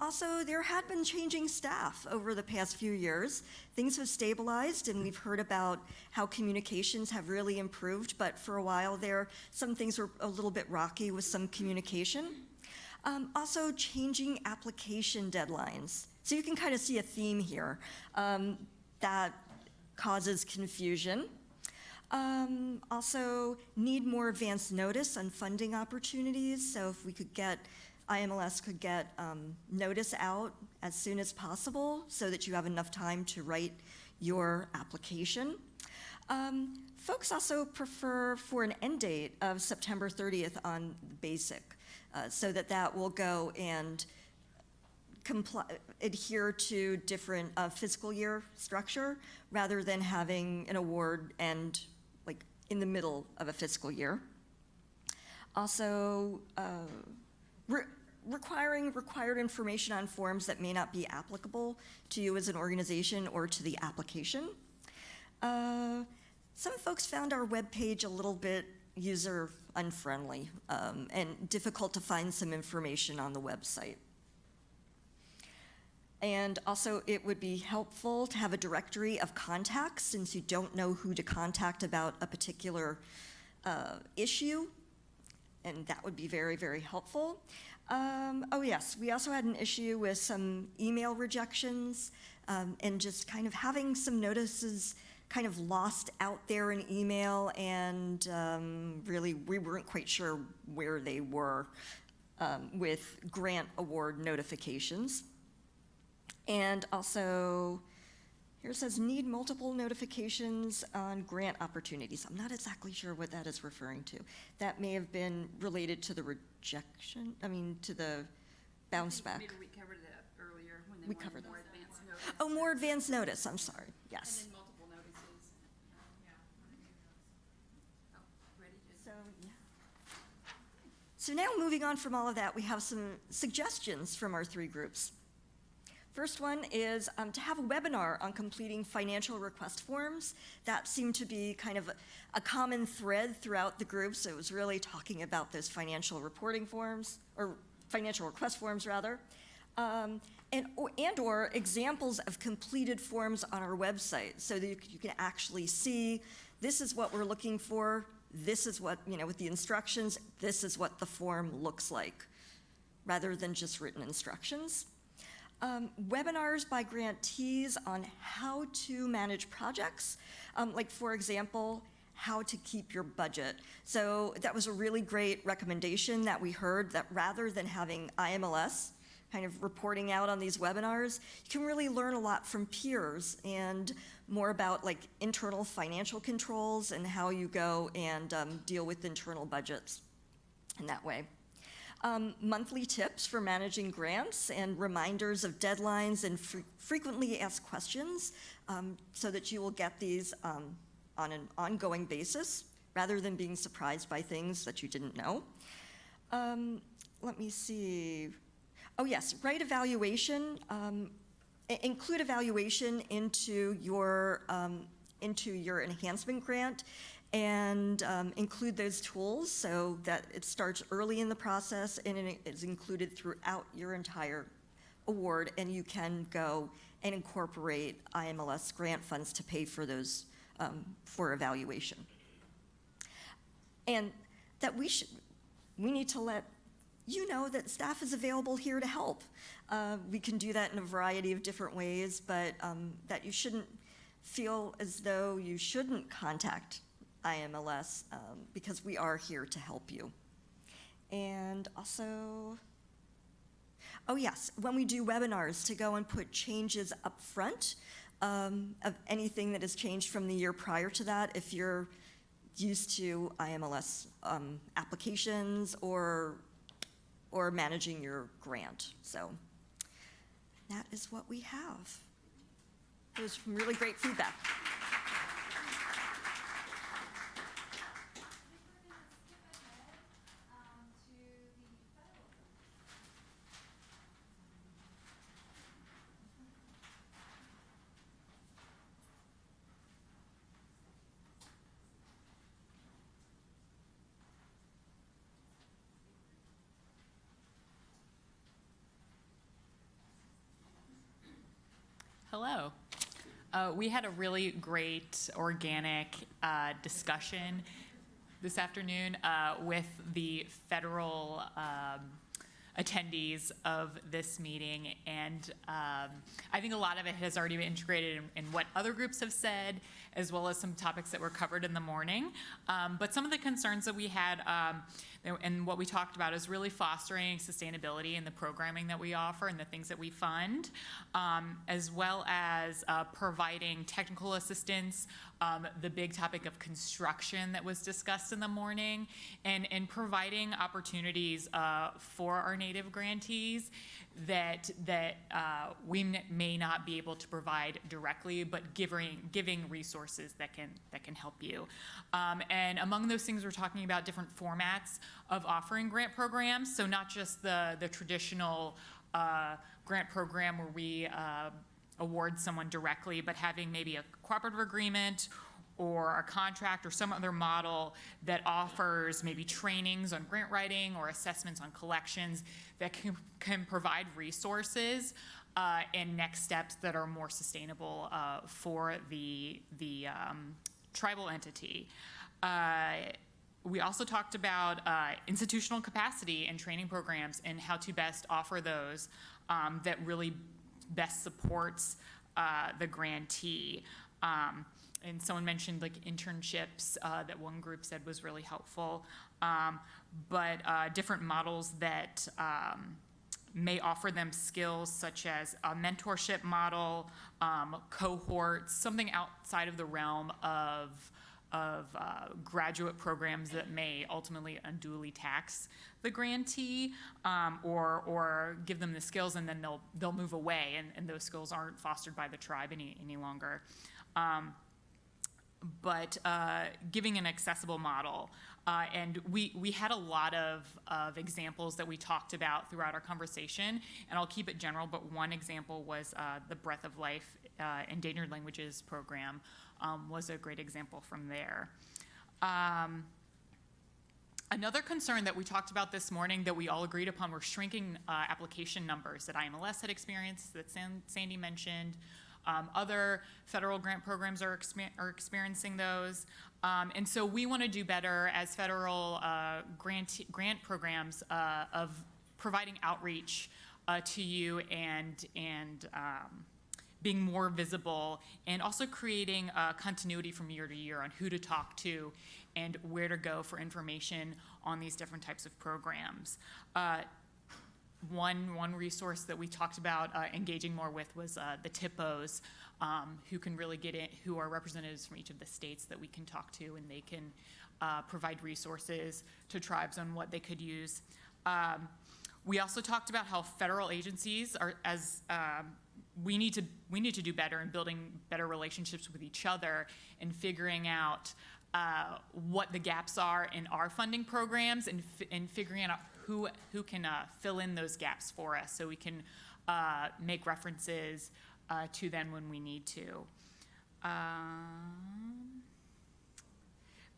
Also, there had been changing staff over the past few years. Things have stabilized, and we've heard about how communications have really improved, but for a while there, some things were a little bit rocky with some communication. Also, changing application deadlines. So you can kind of see a theme here that causes confusion. Also, need more advance notice on funding opportunities. So if we could get IMLS could get notice out as soon as possible so that you have enough time to write your application. Folks also prefer for an end date of September 30th on basic so that will go and adhere to different fiscal year structure rather than having an award end like in the middle of a fiscal year. Also, requiring required information on forms that may not be applicable to you as an organization or to the application. Some folks found our webpage a little bit user unfriendly and difficult to find some information on the website. And also, it would be helpful to have a directory of contacts since you don't know who to contact about a particular issue, and that would be very, very helpful. Oh yes, we also had an issue with some email rejections and just kind of having some notices kind of lost out there in email, and really we weren't quite sure where they were with grant award notifications. And also, here it says need multiple notifications on grant opportunities. I'm not exactly sure what that is referring to. That may have been related to the rejection, to the bounce back. Maybe we covered that earlier when we covered more advance notice. Oh, more advance notice, I'm sorry, yes. And then multiple notices. So now moving on from all of that, we have some suggestions from our 3 groups. First one is to have a webinar on completing financial request forms. That seemed to be kind of a common thread throughout the groups. It was really talking about those financial reporting forms, or financial request forms rather, and/or examples of completed forms on our website so that you can actually see, this is what we're looking for, this is what, with the instructions, this is what the form looks like, rather than just written instructions. Webinars by grantees on how to manage projects, like for example, how to keep your budget. So that was a really great recommendation that we heard, that rather than having IMLS kind of reporting out on these webinars, you can really learn a lot from peers and more about like internal financial controls and how you go and deal with internal budgets in that way. Monthly tips for managing grants and reminders of deadlines and frequently asked questions so that you will get these on an ongoing basis rather than being surprised by things that you didn't know. Let me see. Oh yes, write evaluation. Include evaluation into your enhancement grant, and include those tools so that it starts early in the process and it is included throughout your entire award, and you can go and incorporate IMLS grant funds to pay for those for evaluation. And that we need to let you know that staff is available here to help. We can do that in a variety of different ways, but that you shouldn't feel as though you shouldn't contact IMLS because we are here to help you. And also, oh yes, when we do webinars, to go and put changes up front of anything that has changed from the year prior to that, if you're used to IMLS applications or managing your grant. So that is what we have. It was really great feedback. Hello. We had a really great organic discussion this afternoon with the federal attendees of this meeting, and I think a lot of it has already been integrated in what other groups have said, as well as some topics that were covered in the morning. But some of the concerns that we had and what we talked about is really fostering sustainability in the programming that we offer and the things that we fund, as well as providing technical assistance, the big topic of construction that was discussed in the morning, and providing opportunities for our Native grantees that we may not be able to provide directly, but giving resources that can help you. And among those things, we're talking about different formats of offering grant programs. So not just the traditional grant program where we award someone directly, but having maybe a cooperative agreement or a contract or some other model that offers maybe trainings on grant writing or assessments on collections that can provide resources and next steps that are more sustainable for the tribal entity. We also talked about institutional capacity and training programs and how to best offer those that really best supports the grantee. And someone mentioned like internships that one group said was really helpful, but different models that may offer them skills such as a mentorship model, cohorts, something outside of the realm of graduate programs that may ultimately unduly tax the grantee, or give them the skills and then they'll move away, and those skills aren't fostered by the tribe any longer. But giving an accessible model And we had a lot of examples that we talked about throughout our conversation, and I'll keep it general, but one example was the Breath of Life Endangered Languages program was a great example from there. Another concern that we talked about this morning that we all agreed upon were shrinking application numbers that IMLS had experienced, that Sandy mentioned. Other federal grant programs are experiencing those. And so we want to do better as federal grant programs of providing outreach to you and being more visible, and also creating continuity from year to year on who to talk to and where to go for information on these different types of programs. One resource that we talked about engaging more with was the TIPOs, who can really get in, who are representatives from each of the states that we can talk to, and they can provide resources to tribes on what they could use. We also talked about how federal agencies are, we need to do better in building better relationships with each other and figuring out what the gaps are in our funding programs, and figuring out who can fill in those gaps for us, so we can make references to them when we need to.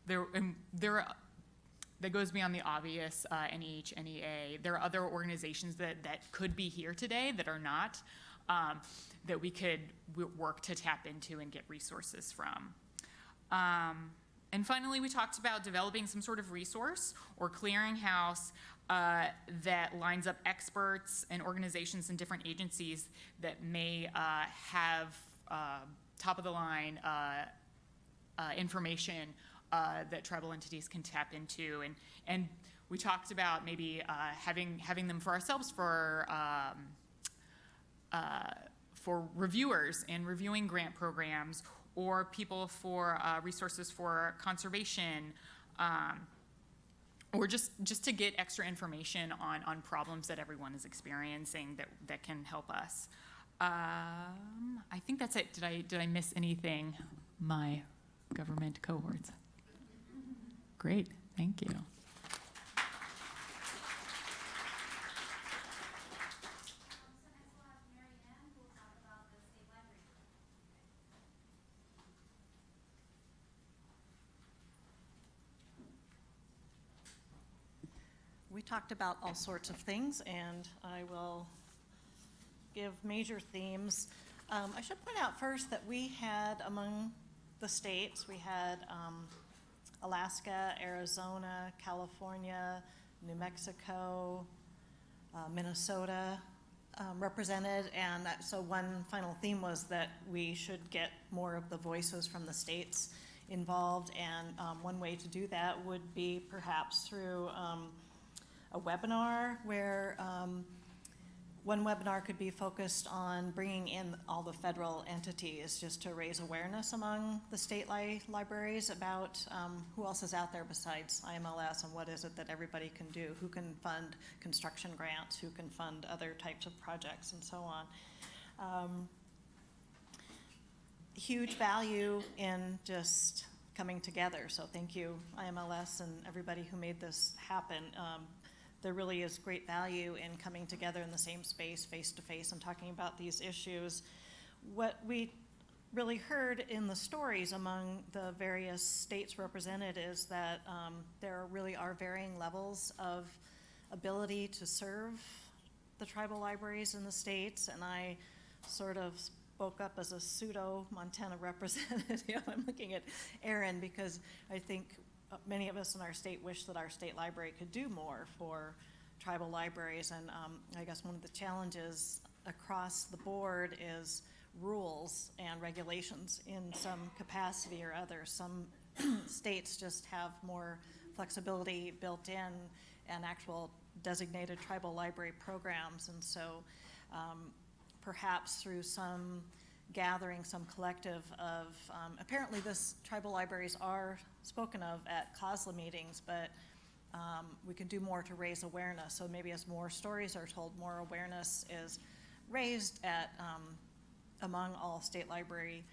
That goes beyond the obvious, NEH, NEA. There are other organizations that could be here today that are not, that we could work to tap into and get resources from. And finally, we talked about developing some sort of resource or clearinghouse that lines up experts and organizations and different agencies that may have top-of-the-line information that tribal entities can tap into. And we talked about maybe having them for ourselves for reviewers and reviewing grant programs, or people for resources for conservation, or just to get extra information on problems that everyone is experiencing that can help us. I think that's it. Did I miss anything? My government cohorts. Great, thank you. We talked about all sorts of things, and I will give major themes. I should point out first that we had, among the states, we had Alaska, Arizona, California, New Mexico, Minnesota represented, and so one final theme was that we should get more of the voices from the states involved, and one way to do that would be perhaps through a webinar where one webinar could be focused on bringing in all the federal entities just to raise awareness among the state libraries about who else is out there besides IMLS, and what is it that everybody can do, who can fund construction grants, who can fund other types of projects, and so on. Huge value in just coming together, so thank you IMLS and everybody who made this happen. There really is great value in coming together in the same space, face-to-face, and talking about these issues. What we really heard in the stories among the various states represented is that there really are varying levels of ability to serve the tribal libraries in the states, and I sort of spoke up as a pseudo-Montana representative. I'm looking at Aaron because I think many of us in our state wish that our state library could do more for tribal libraries, and I guess one of the challenges across the board is rules and regulations in some capacity or other. Some states just have more flexibility built in and actual designated tribal library programs, and so perhaps through some gathering, some collective of, apparently this tribal libraries are spoken of at COSLA meetings, but we can do more to raise awareness. So maybe as more stories are told, more awareness is raised at among all state library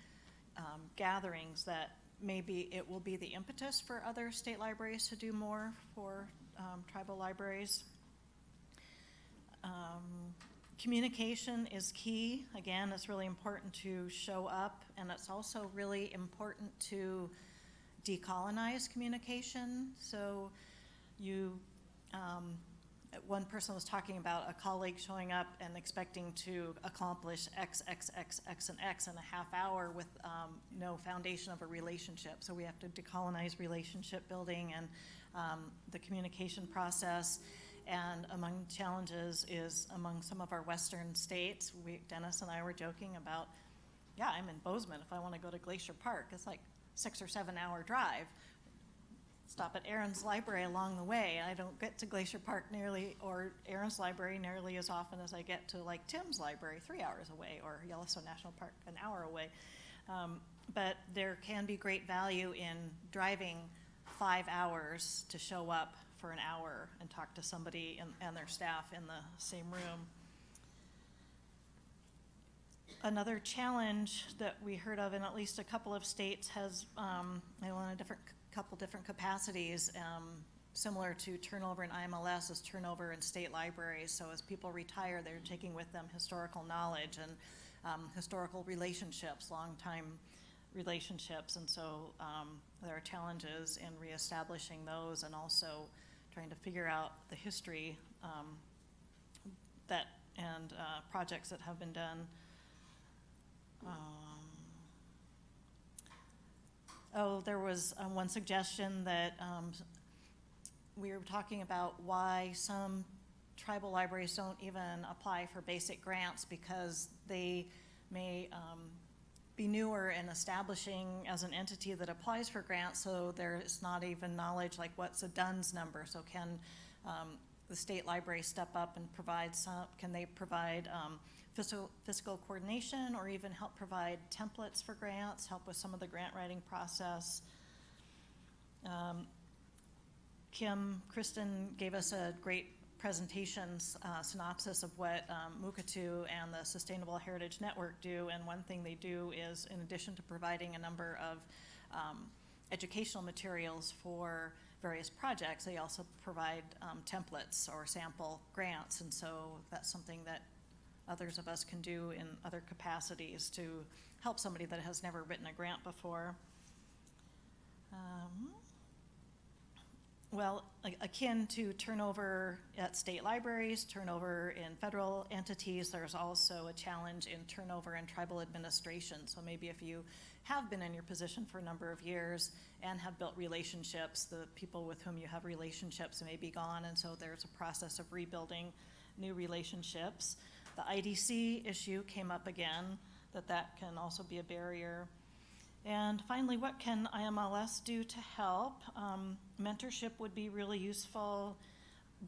gatherings, that maybe it will be the impetus for other state libraries to do more for tribal libraries. Communication is key. Again, it's really important to show up, and it's also really important to decolonize communication. So one person was talking about a colleague showing up and expecting to accomplish X, X, X, X, and X in a half hour with no foundation of a relationship. So we have to decolonize relationship building and the communication process. And among challenges is among some of our western states, Dennis and I were joking about, yeah, I'm in Bozeman. If I want to go to Glacier Park, it's like 6 or 7 hour drive. Stop at Aaron's Library along the way. I don't get to Glacier Park or Aaron's Library nearly as often as I get to like Tim's Library 3 hours away, or Yellowstone National Park an hour away. But there can be great value in driving 5 hours to show up for an hour and talk to somebody and their staff in the same room. Another challenge that we heard of in at least a couple of states has, in a couple different capacities, similar to turnover in IMLS, is turnover in state libraries. So as people retire, they're taking with them historical knowledge and historical relationships, long-time relationships. And so there are challenges in reestablishing those, and also trying to figure out the history and projects that have been done. There was one suggestion that we were talking about why some tribal libraries don't even apply for basic grants, because they may be newer in establishing as an entity that applies for grants, so there's not even knowledge like what's a DUNS number. So can the state library step up and provide can they provide fiscal coordination, or even help provide templates for grants, help with some of the grant writing process? Kristen gave us a great presentation synopsis of what Mukatu and the Sustainable Heritage Network do, and one thing they do is, in addition to providing a number of educational materials for various projects, they also provide templates or sample grants, and so that's something that others of us can do in other capacities to help somebody that has never written a grant before. Well, akin to turnover at state libraries, turnover in federal entities, there's also a challenge in turnover in tribal administration. So maybe if you have been in your position for a number of years and have built relationships, the people with whom you have relationships may be gone, and so there's a process of rebuilding new relationships. The IDC issue came up again, that can also be a barrier. And finally, what can IMLS do to help? Mentorship would be really useful,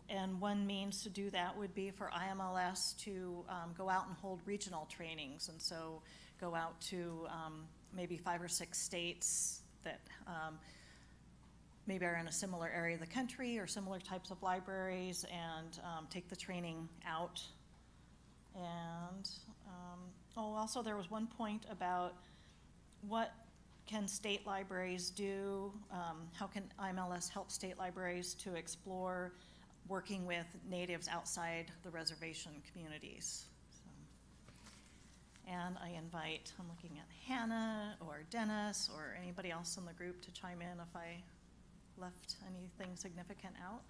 and one means to do that would be for IMLS to go out and hold regional trainings, and so go out to maybe 5 or 6 states that maybe are in a similar area of the country or similar types of libraries, and take the training out. And also there was one point about what can state libraries do, how can IMLS help state libraries to explore working with natives outside the reservation communities. And I invite, I'm looking at Hannah or Dennis or anybody else in the group to chime in if I left anything significant out.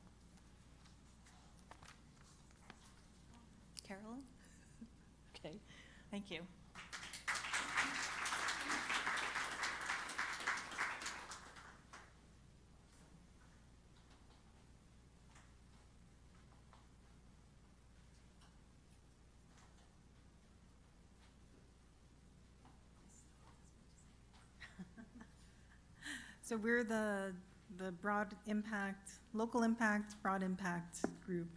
Carolyn? Okay, thank you. So we're the broad impact, local impact, broad impact group.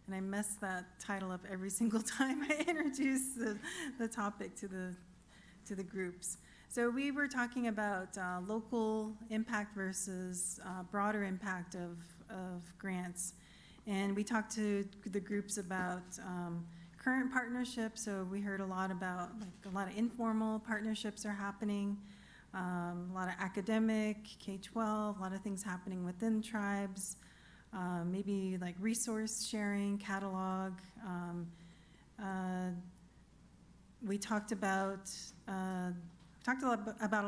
And I mess that title up every single time I introduce the topic to the groups. So we were talking about local impact versus broader impact of grants. And we talked to the groups about current partnerships. So we heard a lot about, like, a lot of informal partnerships are happening. a lot of academic, K-12, a lot of things happening within tribes, maybe like resource sharing, catalog. We talked about a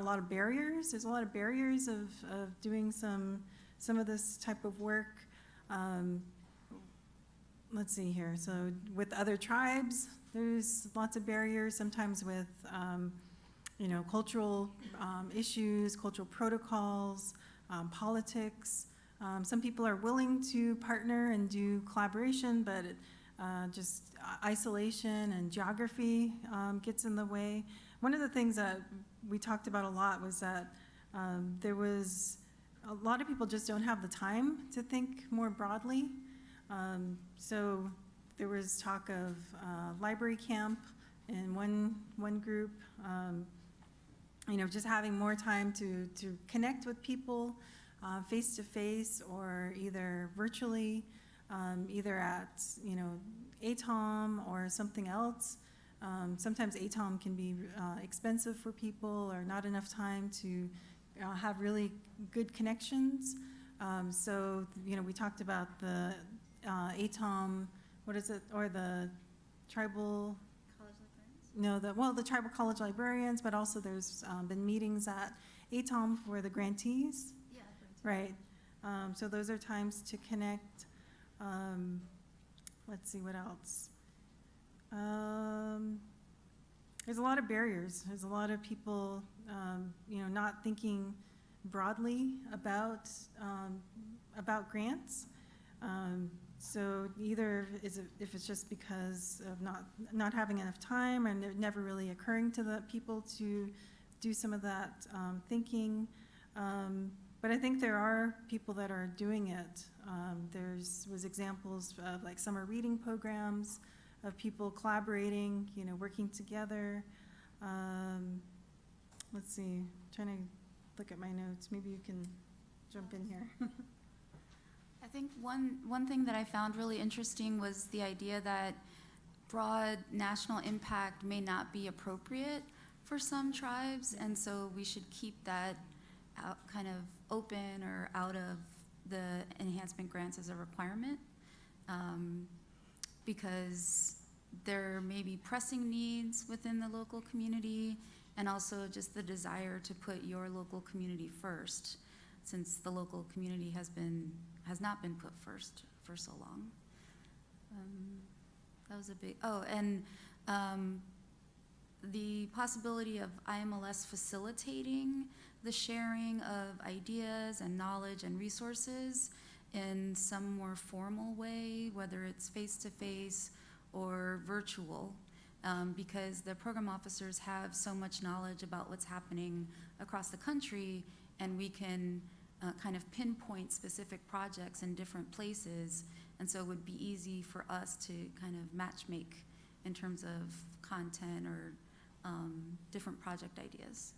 lot of barriers. There's a lot of barriers of doing some of this type of work. Let's see here. So with other tribes, there's lots of barriers, sometimes with cultural issues, cultural protocols, politics. Some people are willing to partner and do collaboration, but just isolation and geography gets in the way. One of the things that we talked about a lot was that there was a lot of people just don't have the time to think more broadly. So there was talk of library camp in one group, just having more time to connect with people face to face or either virtually, either at ATOM or something else. Sometimes ATOM can be expensive for people or not enough time to have really good connections. So we talked about the ATOM, what is it, or the tribal the tribal college librarians, but also there's been meetings at ATOM for the grantees. Yeah, right. So those are times to connect. Let's see what else. There's a lot of barriers. There's a lot of people, not thinking broadly about grants. So either if it's just because of not having enough time and it never really occurring to the people to do some of that thinking. But I think there are people that are doing it. Was examples of like summer reading programs, of people collaborating, working together. Let's see, trying to look at my notes. Maybe you can jump in here. I think one thing that I found really interesting was the idea that broad national impact may not be appropriate for some tribes, and so we should keep that out, kind of open or out of the enhancement grants as a requirement, because there may be pressing needs within the local community, and also just the desire to put your local community first, since the local community has not been put first for so long. That was a big, the possibility of IMLS facilitating the sharing of ideas and knowledge and resources in some more formal way, whether it's face-to-face or virtual, because the program officers have so much knowledge about what's happening across the country, and we can kind of pinpoint specific projects in different places, and so it would be easy for us to kind of match make in terms of content or different project ideas.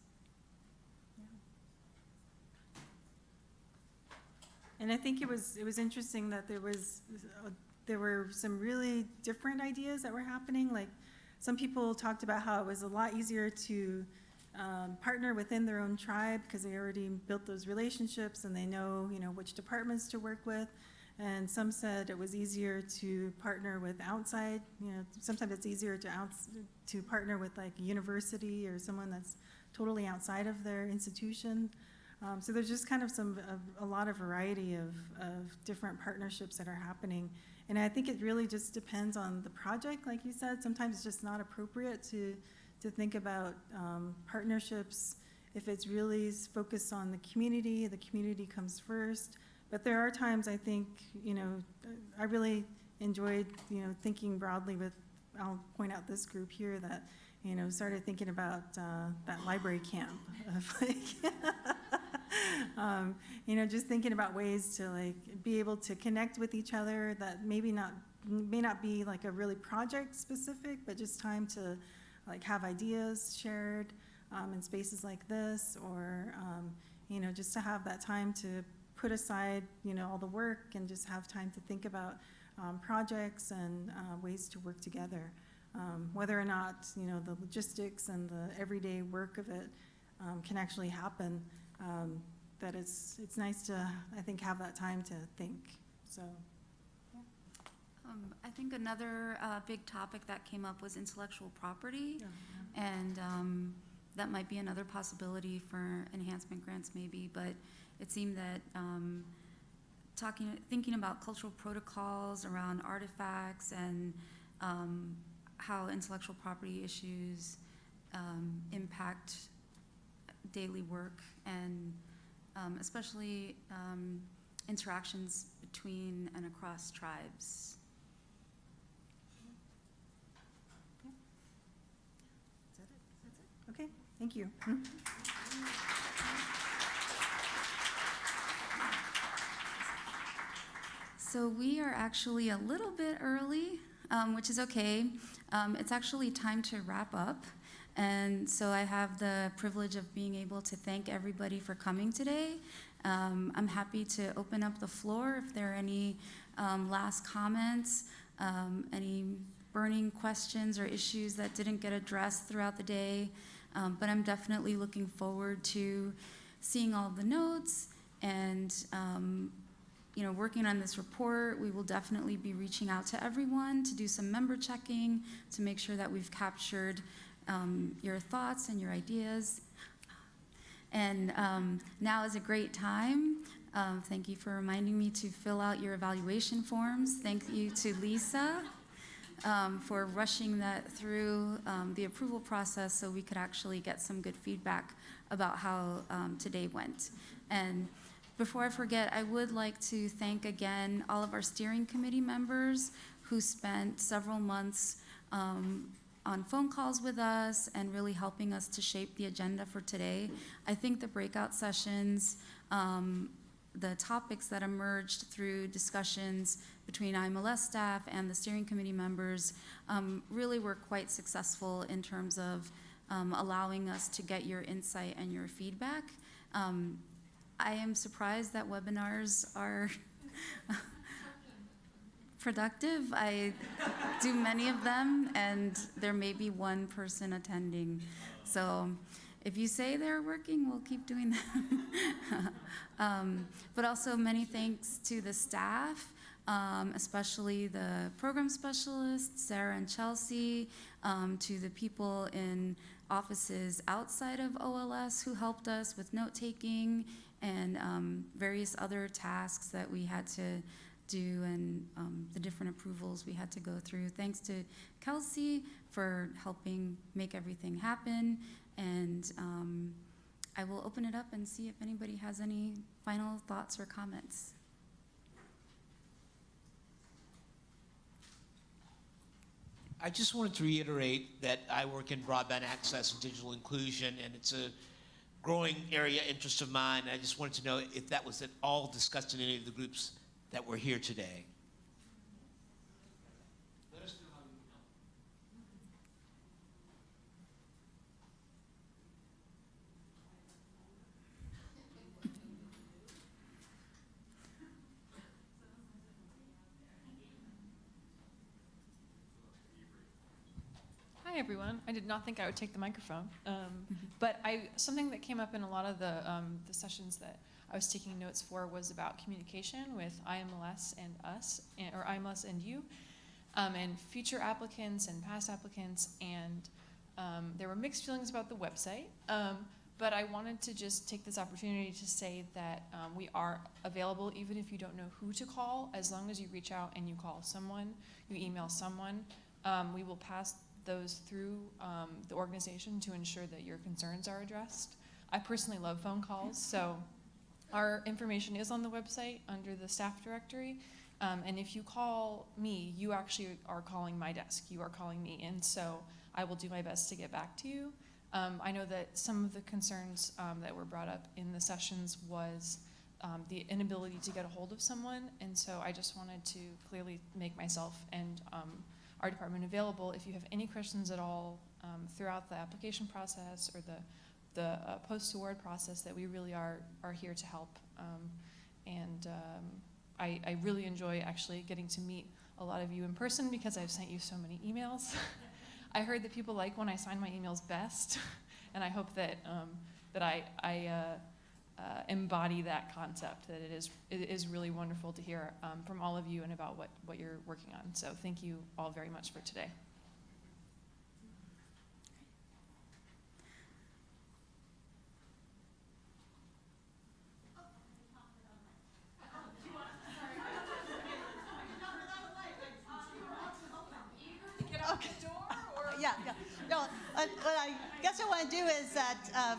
And I think it was interesting that there were some really different ideas that were happening. Like some people talked about how it was a lot easier to partner within their own tribe because they already built those relationships and they know which departments to work with. And some said it was easier to partner with outside. Sometimes it's easier to partner with like a university or someone that's totally outside of their institution. So there's just kind of a lot of variety of different partnerships that are happening. And I think it really just depends on the project, like you said. Sometimes it's just not appropriate to think about partnerships if it's really focused on the community comes first. But there are times I think, I really enjoyed, thinking broadly with, I'll point out this group here that, started thinking about that library camp of like, just thinking about ways to like be able to connect with each other that may not be like a really project specific, but just time to like have ideas shared in spaces like this, or just to have that time to put aside all the work and just have time to think about projects and ways to work together. Whether or not the logistics and the everyday work of it can actually happen, that it's nice to, I think, have that time to think. So, I think another big topic that came up was intellectual property, and that might be another possibility for enhancement grants maybe, but it seemed that thinking about cultural protocols around artifacts and how intellectual property issues impact daily work and especially interactions between and across tribes. okay, thank you. So we are actually a little bit early, which is okay. It's actually time to wrap up. And so I have the privilege of being able to thank everybody for coming today. I'm happy to open up the floor if there are any last comments, any burning questions or issues that didn't get addressed throughout the day. But I'm definitely looking forward to seeing all the notes and working on this report. We will definitely be reaching out to everyone to do some member checking to make sure that we've captured your thoughts and your ideas. And now is a great time. Thank you for reminding me to fill out your evaluation forms. Thank you to Lisa for rushing that through the approval process so we could actually get some good feedback about how today went. And before I forget, I would like to thank again all of our steering committee members who spent several months on phone calls with us and really helping us to shape the agenda for today. I think the breakout sessions, the topics that emerged through discussions between IMLS staff and the steering committee members really were quite successful in terms of allowing us to get your insight and your feedback. I am surprised that webinars are productive. I do many of them, and there may be one person attending. So if you say they're working, we'll keep doing them. But also many thanks to the staff, especially the program specialists, Sarah and Chelsea, to the people in offices outside of OLS who helped us with note-taking and various other tasks that we had to do and the different approvals we had to go through. Thanks to Kelsey for helping make everything happen. And I will open it up and see if anybody has any final thoughts or comments. I just wanted to reiterate that I work in broadband access and digital inclusion, and it's a growing area interest of mine. I just wanted to know if that was at all discussed in any of the groups that were here today. Let us know how we can help. Hi, everyone. I did not think I would take the microphone, but something that came up in a lot of the sessions that I was taking notes for was about communication with IMLS and us, or IMLS and you, and future applicants and past applicants, and there were mixed feelings about the website, but I wanted to just take this opportunity to say that we are available even if you don't know who to call. As long as you reach out and you call someone, you email someone, we will pass those through the organization to ensure that your concerns are addressed. I personally love phone calls, so our information is on the website under the staff directory, and if you call me, you actually are calling my desk. You are calling me, and so I will do my best to get back to you. I know that some of the concerns that were brought up in the sessions was the inability to get a hold of someone, and so I just wanted to clearly make myself and our department available if you have any questions at all throughout the application process or the post-award process, that we really are here to help. I really enjoy actually getting to meet a lot of you in person because I've sent you so many emails. I heard that people like when I sign my emails best, and I hope that that I embody that concept, that it is really wonderful to hear from all of you and about what you're working on. So thank you all very much for today. Yeah. No, what I guess I want to do is that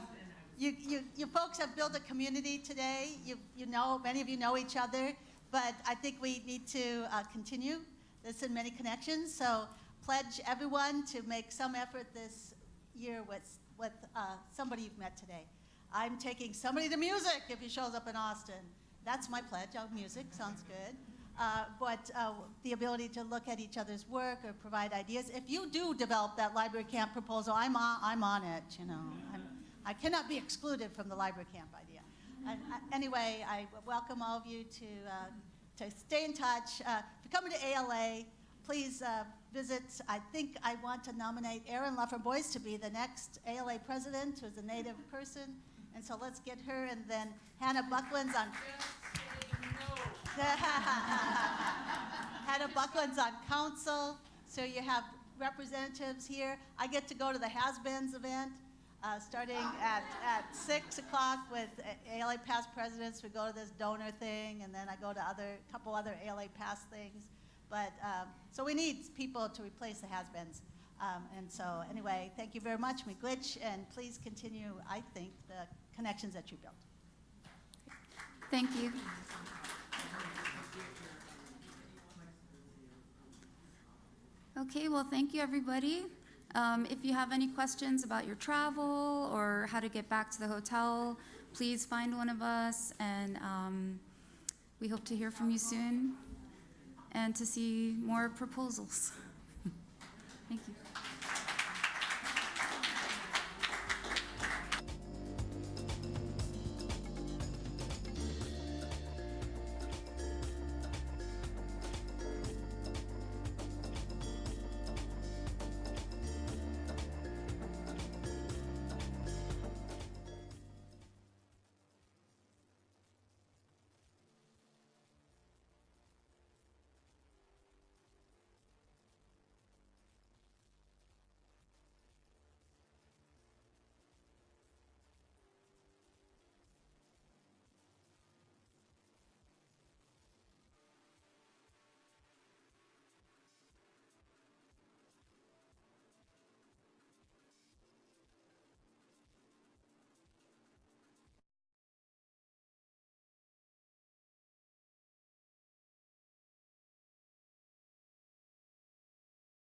you folks have built a community today. You know, many of you know each other, but I think we need to continue this in many connections. So pledge everyone to make some effort this year with somebody you've met today. I'm taking somebody to music if he shows up in Austin. That's my pledge. Music sounds good. But the ability to look at each other's work or provide ideas. If you do develop that library camp proposal, I'm on it. You know, I cannot be excluded from the library camp idea. Anyway, I welcome all of you to stay in touch. If you're coming to ALA, please visit. I think I want to nominate Erin Luffer-Boyce to be the next ALA president, who's a Native person. And so let's get her, and then Hannah Buckland's on. Hannah Buckland's on council, so you have representatives here. I get to go to the Has-Beens event starting at 6 o'clock with ALA past presidents. We go to this donor thing, and then I go to a couple other ALA past things. But so we need people to replace the Has-Beens. And so anyway, thank you very much, Miigwech, and please continue, I think, the connections that you built. Thank you. Okay, well, thank you, everybody. If you have any questions about your travel or how to get back to the hotel, please find one of us, and we hope to hear from you soon and to see more proposals. Thank you.